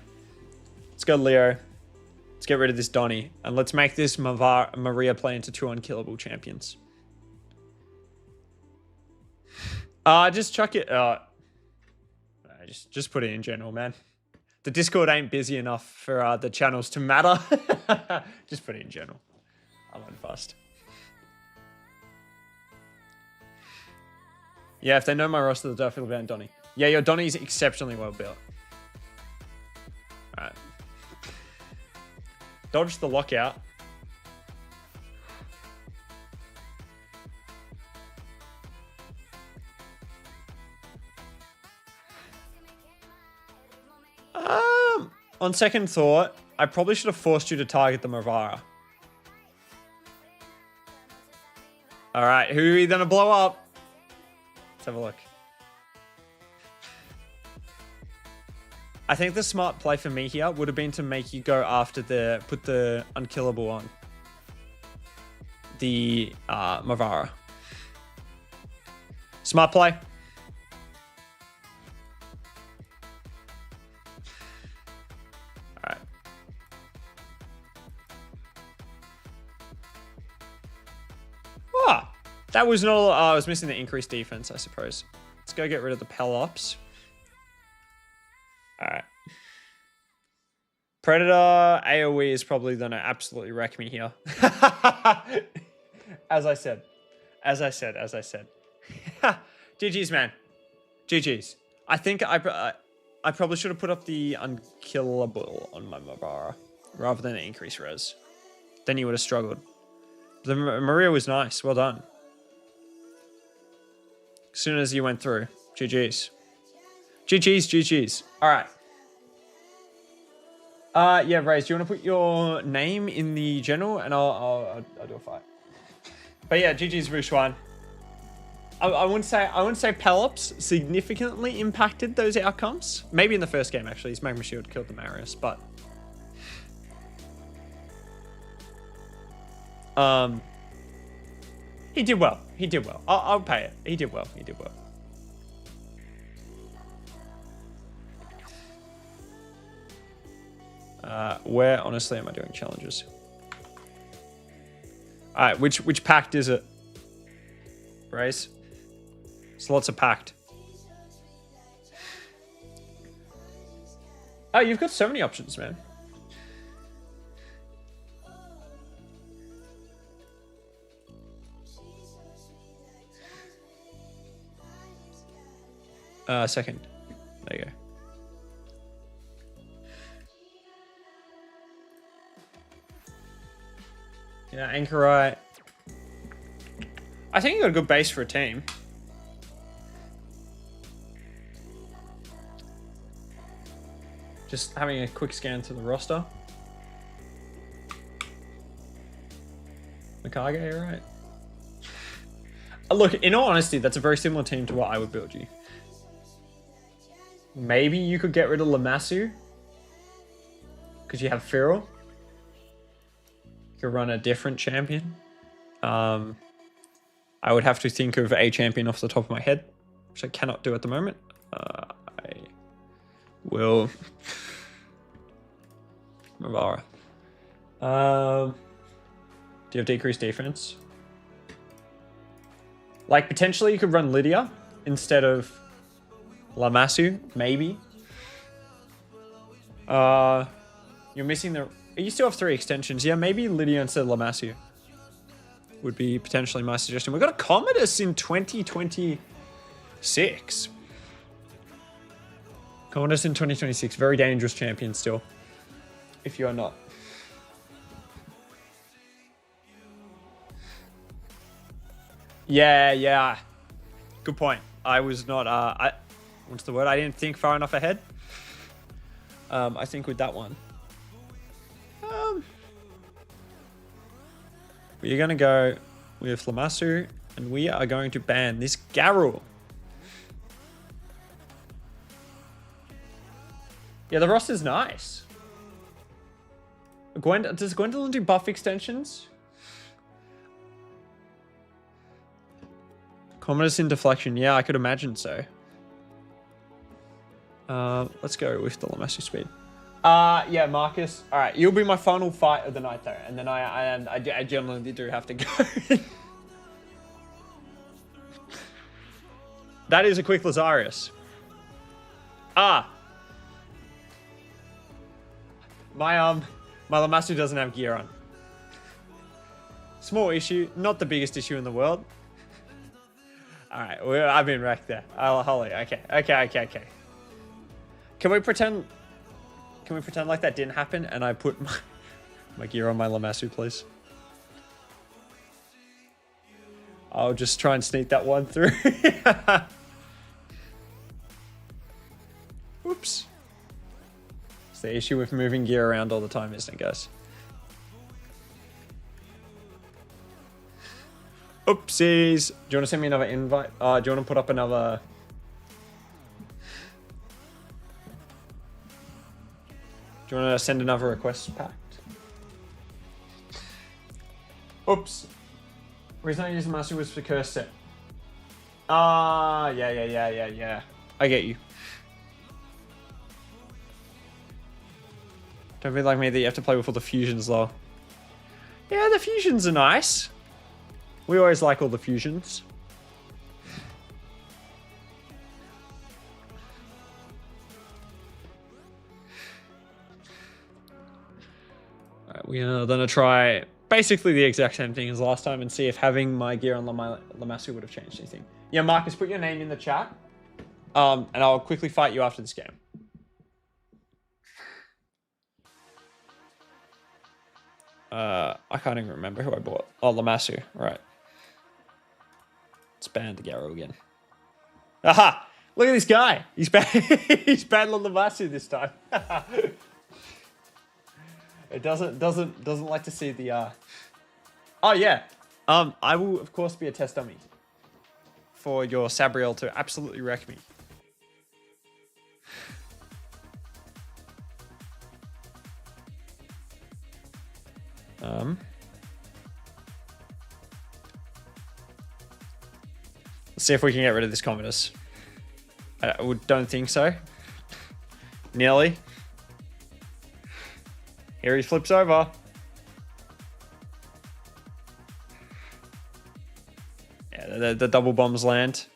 A: Let's go Leo. Let's get rid of this Donnie. And let's make this Maria play into 2 unkillable champions. Just chuck it. Just put it in general, man. The Discord ain't busy enough for the channels to matter. Just put it in general. I'm on fast. Yeah, if they know my roster, they'll definitely ban Donnie. Yeah, your Donnie's exceptionally well built. Alright. Dodge the lockout. On second thought, I probably should have forced you to target the Mavara. Alright, who are you gonna blow up? Let's have a look. I think the smart play for me here would have been to make you go after put the unkillable on the Mavara. Smart play. Alright. Ah, that was not. I was missing the increased defense, I suppose. Let's go get rid of the Pelops. Alright. Predator AoE is probably going to absolutely wreck me here. As I said. GG's, man. GG's. I think I probably should have put up the unkillable on my Mavara rather than increase res. Then you would have struggled. The Maria was nice. Well done. As soon as you went through. GG's. GG's. Alright. Yeah, Raze, do you want to put your name in the general and I'll do a fight. But yeah, GG's Vushwan. I wouldn't say Pelops significantly impacted those outcomes. Maybe in the first game actually, his Magma Shield killed the Marius, but he did well. I'll pay it. He did well. Where honestly am I doing challenges? Alright, which pact is it? Brace. There's lots of pact. Oh, you've got so many options, man. Second. There you go. Yeah, Anchorite. I think you got a good base for a team. Just having a quick scan through the roster. Mikage, right? Look, in all honesty, that's a very similar team to what I would build you. Maybe you could get rid of Lamassu. Because you have Feral. You could run a different champion. I would have to think of a champion off the top of my head, which I cannot do at the moment. I will. Mavara. Do you have decreased defense? Like, potentially you could run Lydia instead of Lamassu, maybe. You're missing the... You still have 3 extensions. Yeah, maybe Lydia instead of Lamassu would be potentially my suggestion. We've got a Commodus in 2026. Commodus in 2026. Very dangerous champion still. If you are not. Yeah. Good point. I was not... what's the word? I didn't think far enough ahead. I think with that one. We're going to go with Lamassu, and we are going to ban this Garrul. Yeah, the roster's nice. Does Gwendolyn do buff extensions? Commodus in deflection. Yeah, I could imagine so. Let's go with the Lamassu speed. Yeah, Marcus. All right, you'll be my final fight of the night though, and then I genuinely do have to go. That is a quick Lazarus. My Lamassu doesn't have gear on. Small issue, not the biggest issue in the world. All right, I've been wrecked there. Holy, okay. Can we pretend like that didn't happen and I put my gear on my Lamassu, please? I'll just try and sneak that one through. Oops. It's the issue with moving gear around all the time, isn't it, guys? Oopsies. Do you want to send me another invite? Do you want to put up another... Do you want to send another request pact? Oops. The reason I use Master was for curse set. Yeah. I get you. Don't be like me that you have to play with all the fusions though. Yeah, the fusions are nice. We always like all the fusions. Alright, we are gonna try basically the exact same thing as last time and see if having my gear on Lamassu would have changed anything. Yeah, Marcus, put your name in the chat. And I'll quickly fight you after this game. I can't even remember who I bought. Oh, Lamassu. Right. Let's ban the Garrow again. Aha! Look at this guy. He's battling Lamassu this time. It doesn't like to see the Oh yeah. I will of course be a test dummy for your Sabriel to absolutely wreck me. Let's see if we can get rid of this Commodus. I don't think so. Nearly. Here he flips over. Yeah, the double bombs land.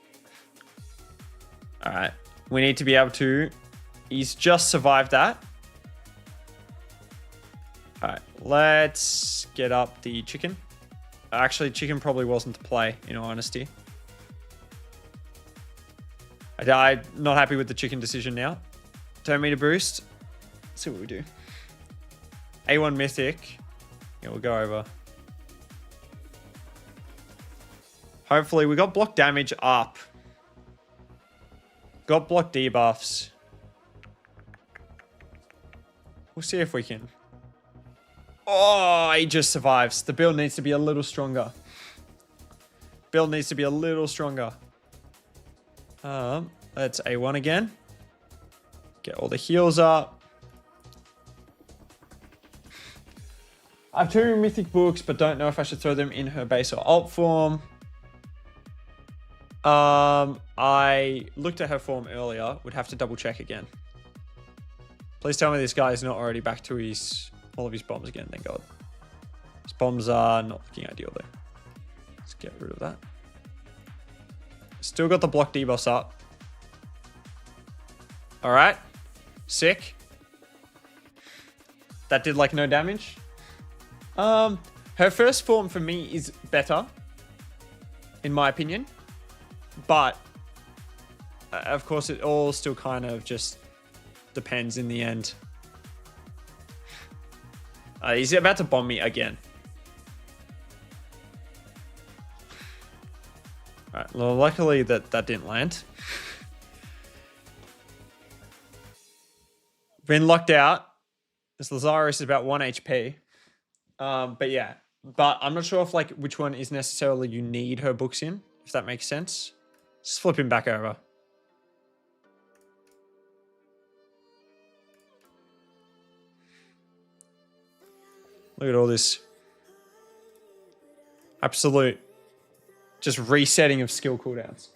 A: All right. We need to be able to... He's just survived that. All right. Let's get up the chicken. Actually, chicken probably wasn't the play, in all honesty. I'm not happy with the chicken decision now. Turn me to boost. Let's see what we do. A1 Mythic. Yeah, we'll go over. Hopefully, we got block damage up. Got block debuffs. We'll see if we can. Oh, he just survives. The build needs to be a little stronger. Build needs to be a little stronger. Let's A1 again. Get all the heals up. I have 2 mythic books, but don't know if I should throw them in her base or alt form. I looked at her form earlier. Would have to double check again. Please tell me this guy is not already back to all of his bombs again. Thank God. His bombs are not looking ideal though. Let's get rid of that. Still got the block debuffs up. All right. Sick. That did like no damage. Her first form for me is better, in my opinion. But, of course, it all still kind of just depends in the end. He's about to bomb me again. Alright, well, luckily that didn't land. Been locked out. This Lazarus is about 1 HP. But yeah. But I'm not sure if like which one is necessarily you need her books in, if that makes sense. Just flip him back over. Look at all this. Absolute just resetting of skill cooldowns.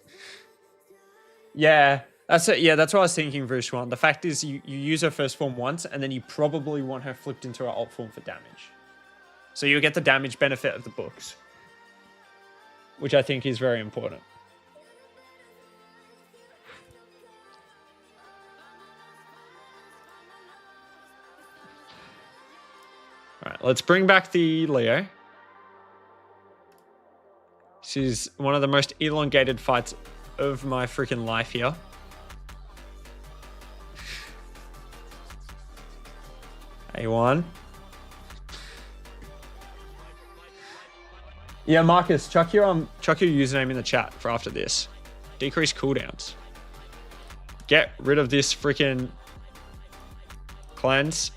A: Yeah, that's it. Yeah, that's what I was thinking, Vushwan. The fact is you use her first form once and then you probably want her flipped into her alt form for damage. So you'll get the damage benefit of the books, which I think is very important. All right, let's bring back the Leo. This is one of the most elongated fights of my freaking life here. A1. Yeah, Marcus, chuck your username in the chat for after this. Decrease cooldowns. Get rid of this freaking cleanse.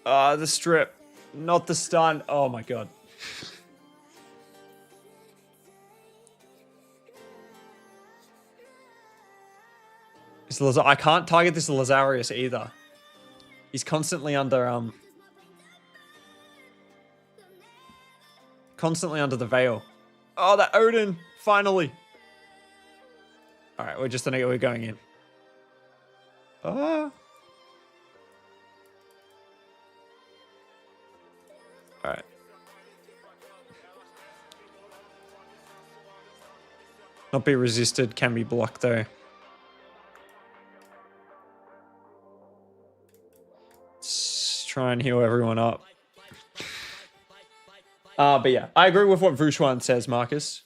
A: The strip. Not the stun. Oh my god. I can't target this Lazarius either. He's constantly under the veil. Oh, that Odin! Finally. All right, we're going in. All right. Not be resisted, can be blocked though. Let's try and heal everyone up. But yeah, I agree with what Vushwan says, Marcus.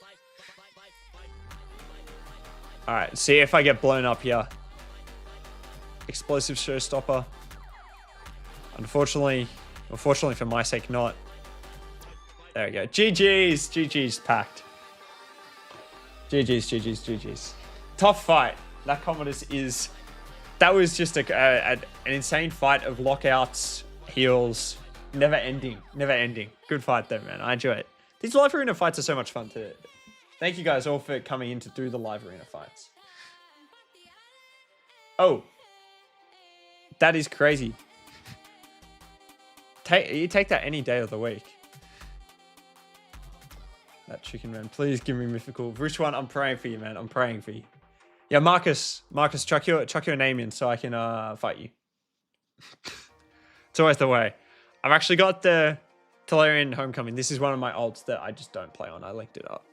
A: All right, see if I get blown up here. Explosive showstopper. Unfortunately for my sake, not. There we go. GG's. GG's packed. GG's. Tough fight. That Commodus is... That was just an insane fight of lockouts, heals, never ending. Good fight though, man. I enjoy it. These live arena fights are so much fun too. Thank you guys all for coming in to do the live arena fights. Oh. That is crazy. You take that any day of the week. That chicken, man. Please give me mythical. Vushwan, I'm praying for you, man. I'm praying for you. Yeah, Marcus, chuck your name in so I can fight you. It's always the way. I've actually got the Tolarian Homecoming. This is one of my ults that I just don't play on. I linked it up.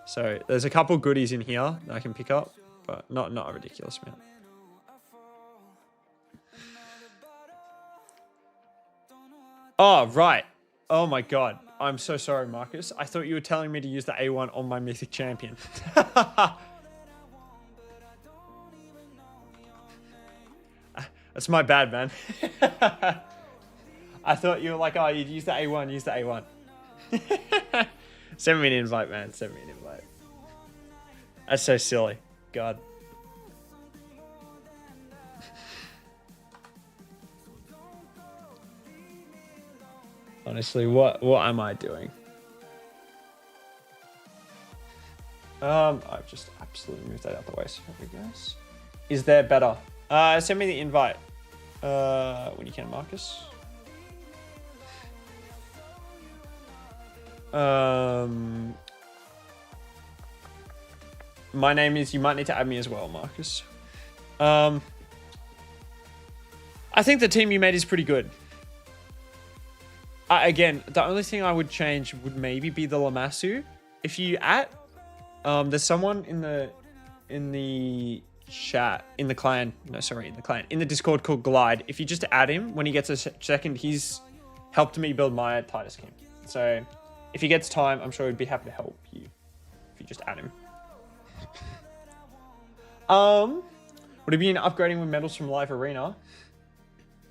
A: So there's a couple goodies in here that I can pick up, but not a ridiculous amount. Oh, right. Oh my god. I'm so sorry, Marcus. I thought you were telling me to use the A1 on my mythic champion. That's my bad, man. I thought you were like, oh, you'd use the A1, use the A1. Send me an invite, man. Send me an invite. That's so silly. God. Honestly, what am I doing? I've just absolutely moved that out the way. So here we go. Is there better? Send me the invite. When you can, Marcus. My name is, you might need to add me as well, Marcus. I think the team you made is pretty good. Again, the only thing I would change would maybe be the Lamassu. If you there's someone in the chat, in the clan, in the Discord called Glide. If you just add him, when he gets a second, he's helped me build my Titus King. So if he gets time, I'm sure he'd be happy to help you if you just add him. Would it be an upgrading with medals from Live Arena?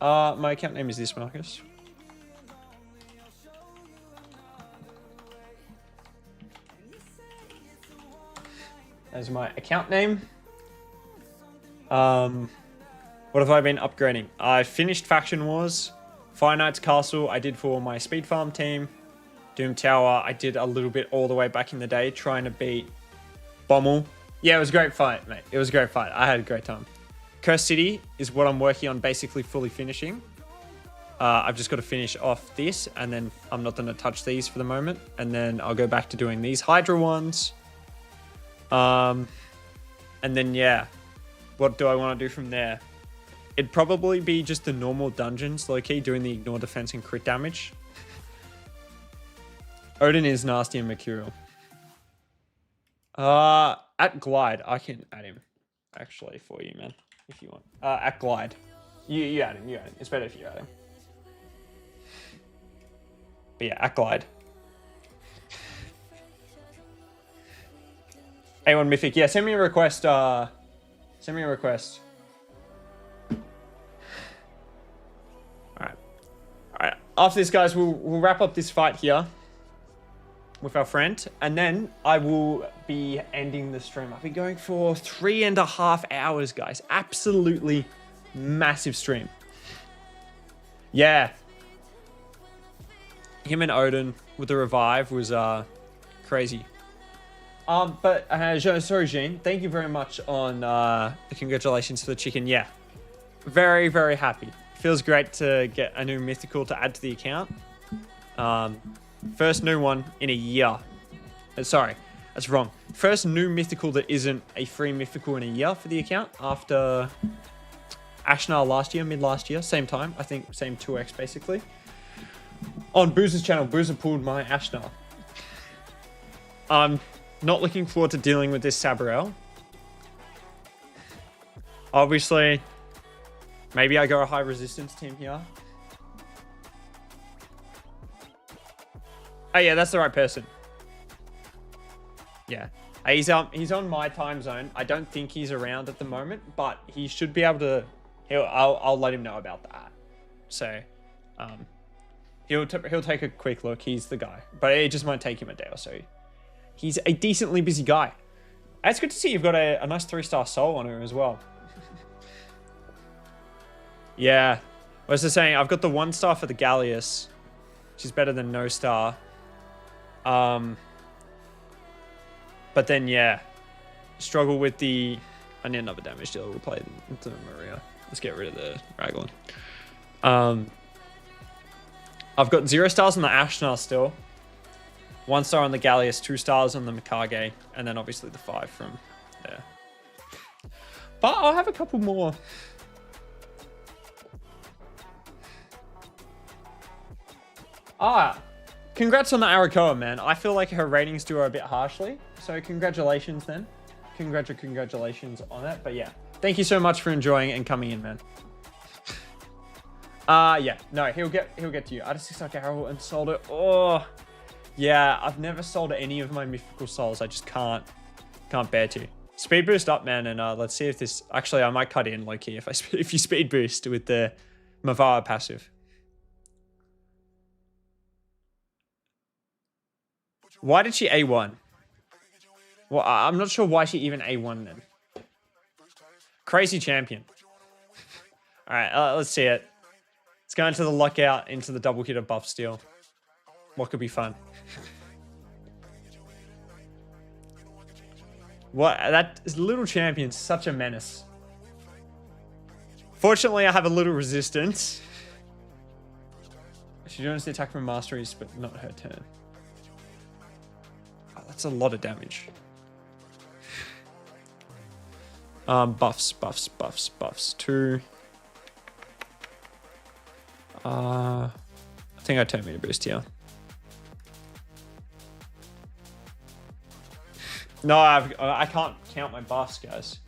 A: My account name is this, Marcus. That's my account name. What have I been upgrading? I finished Faction Wars. Fire Knight's Castle I did for my Speed Farm team. Doom Tower I did a little bit all the way back in the day trying to beat Bommel. Yeah, it was a great fight, mate. It was a great fight. I had a great time. Curse City is what I'm working on basically fully finishing. I've just got to finish off this, and then I'm not going to touch these for the moment. And then I'll go back to doing these Hydra ones. And then, yeah. What do I want to do from there? It'd probably be just the normal dungeons, low-key, doing the ignore defense and crit damage. Odin is nasty and mercurial. At Glide, I can add him, actually, for you, man, if you want. At Glide. You add him, It's better if you add him. But yeah, at Glide. A1 Mythic. Yeah, send me a request. Send me a request. Alright. After this, guys, we'll wrap up this fight here with our friend. And then I will be ending the stream. I've been going for 3.5 hours, guys. Absolutely massive stream. Yeah. Him and Odin with the revive was crazy. Sorry, Jean. Thank you very much on the congratulations for the chicken. Yeah, very, very happy. Feels great to get a new mythical to add to the account. First new one in a year. Sorry, that's wrong. First new mythical that isn't a free mythical in a year for the account after Ashnar last year, mid last year, same time. I think same 2x basically. On Boozer's channel, Boozer pulled my Ashnar. Not looking forward to dealing with this Sabrel. Obviously, maybe I go a high resistance team here. Oh yeah, that's the right person. Yeah, he's on my time zone. I don't think he's around at the moment, but he should be able to. I'll let him know about that. So, he'll take a quick look. He's the guy, but it just might take him a day or so. He's a decently busy guy. It's good to see you've got a nice 3-star soul on her as well. Yeah. I was just saying, I've got the 1-star for the Gallius, which is better than no star. But then, yeah. Struggle with the... I need another damage dealer. We'll play into Maria. Let's get rid of the Raglan. I've got 0 stars on the Ashnar still. 1 star on the Gallius, 2 stars on the Mikage, and then obviously the 5 from there. But I'll have a couple more. Congrats on the Arakoa, man. I feel like her ratings do her a bit harshly. So congratulations then. Congratulations on that. But yeah, thank you so much for enjoying and coming in, man. Yeah, no, he'll get to you. I just took arrow and sold it. Oh. Yeah, I've never sold any of my mythical souls. I just can't bear to. Speed boost up, man, and let's see if this... Actually, I might cut in low-key if you speed boost with the Mavara passive. Why did she A1? Well, I'm not sure why she even A1 then. Crazy champion. All right, let's see it. Let's go into the lockout, into the double hitter buff steal. What could be fun? What? That is little champion, such a menace. Fortunately, I have a little resistance. She joins the attack from masteries, but not her turn. Oh, that's a lot of damage. Buffs. 2. I think I turn meter boost here. No, I can't count my buffs, guys.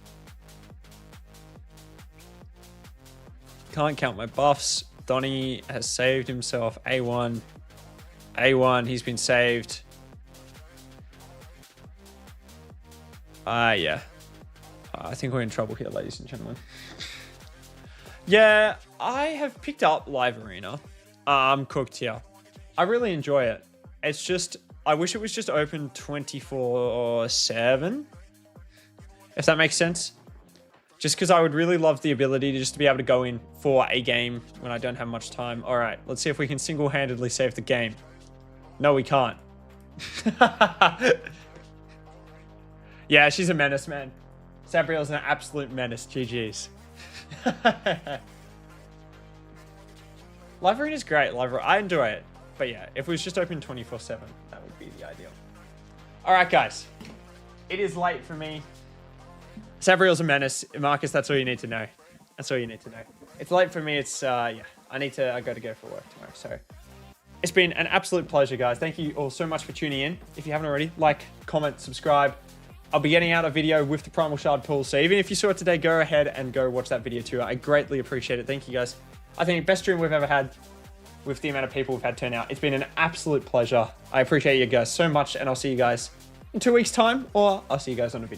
A: Can't count my buffs. Donnie has saved himself. A1. He's been saved. Yeah. I think we're in trouble here, ladies and gentlemen. Yeah, I have picked up Live Arena. I'm cooked here. I really enjoy it. It's just... I wish it was just open 24/7, if that makes sense. Just because I would really love the ability to just be able to go in for a game when I don't have much time. All right, let's see if we can single-handedly save the game. No, we can't. Yeah, she's a menace, man. Sabriel's an absolute menace. GG's. Live Arena is great. I enjoy it. But yeah, if it was just open 24/7, that would be the ideal. All right, guys. It is late for me. Savriel's a menace. Marcus, that's all you need to know. That's all you need to know. It's late for me. It's, yeah, I got to go for work tomorrow. So it's been an absolute pleasure, guys. Thank you all so much for tuning in. If you haven't already, like, comment, subscribe. I'll be getting out a video with the Primal Shard pool. So even if you saw it today, go ahead and go watch that video too. I greatly appreciate it. Thank you, guys. I think best stream we've ever had with the amount of people we've had turn out. It's been an absolute pleasure. I appreciate you guys so much, and I'll see you guys in 2 weeks' time, or I'll see you guys on a video.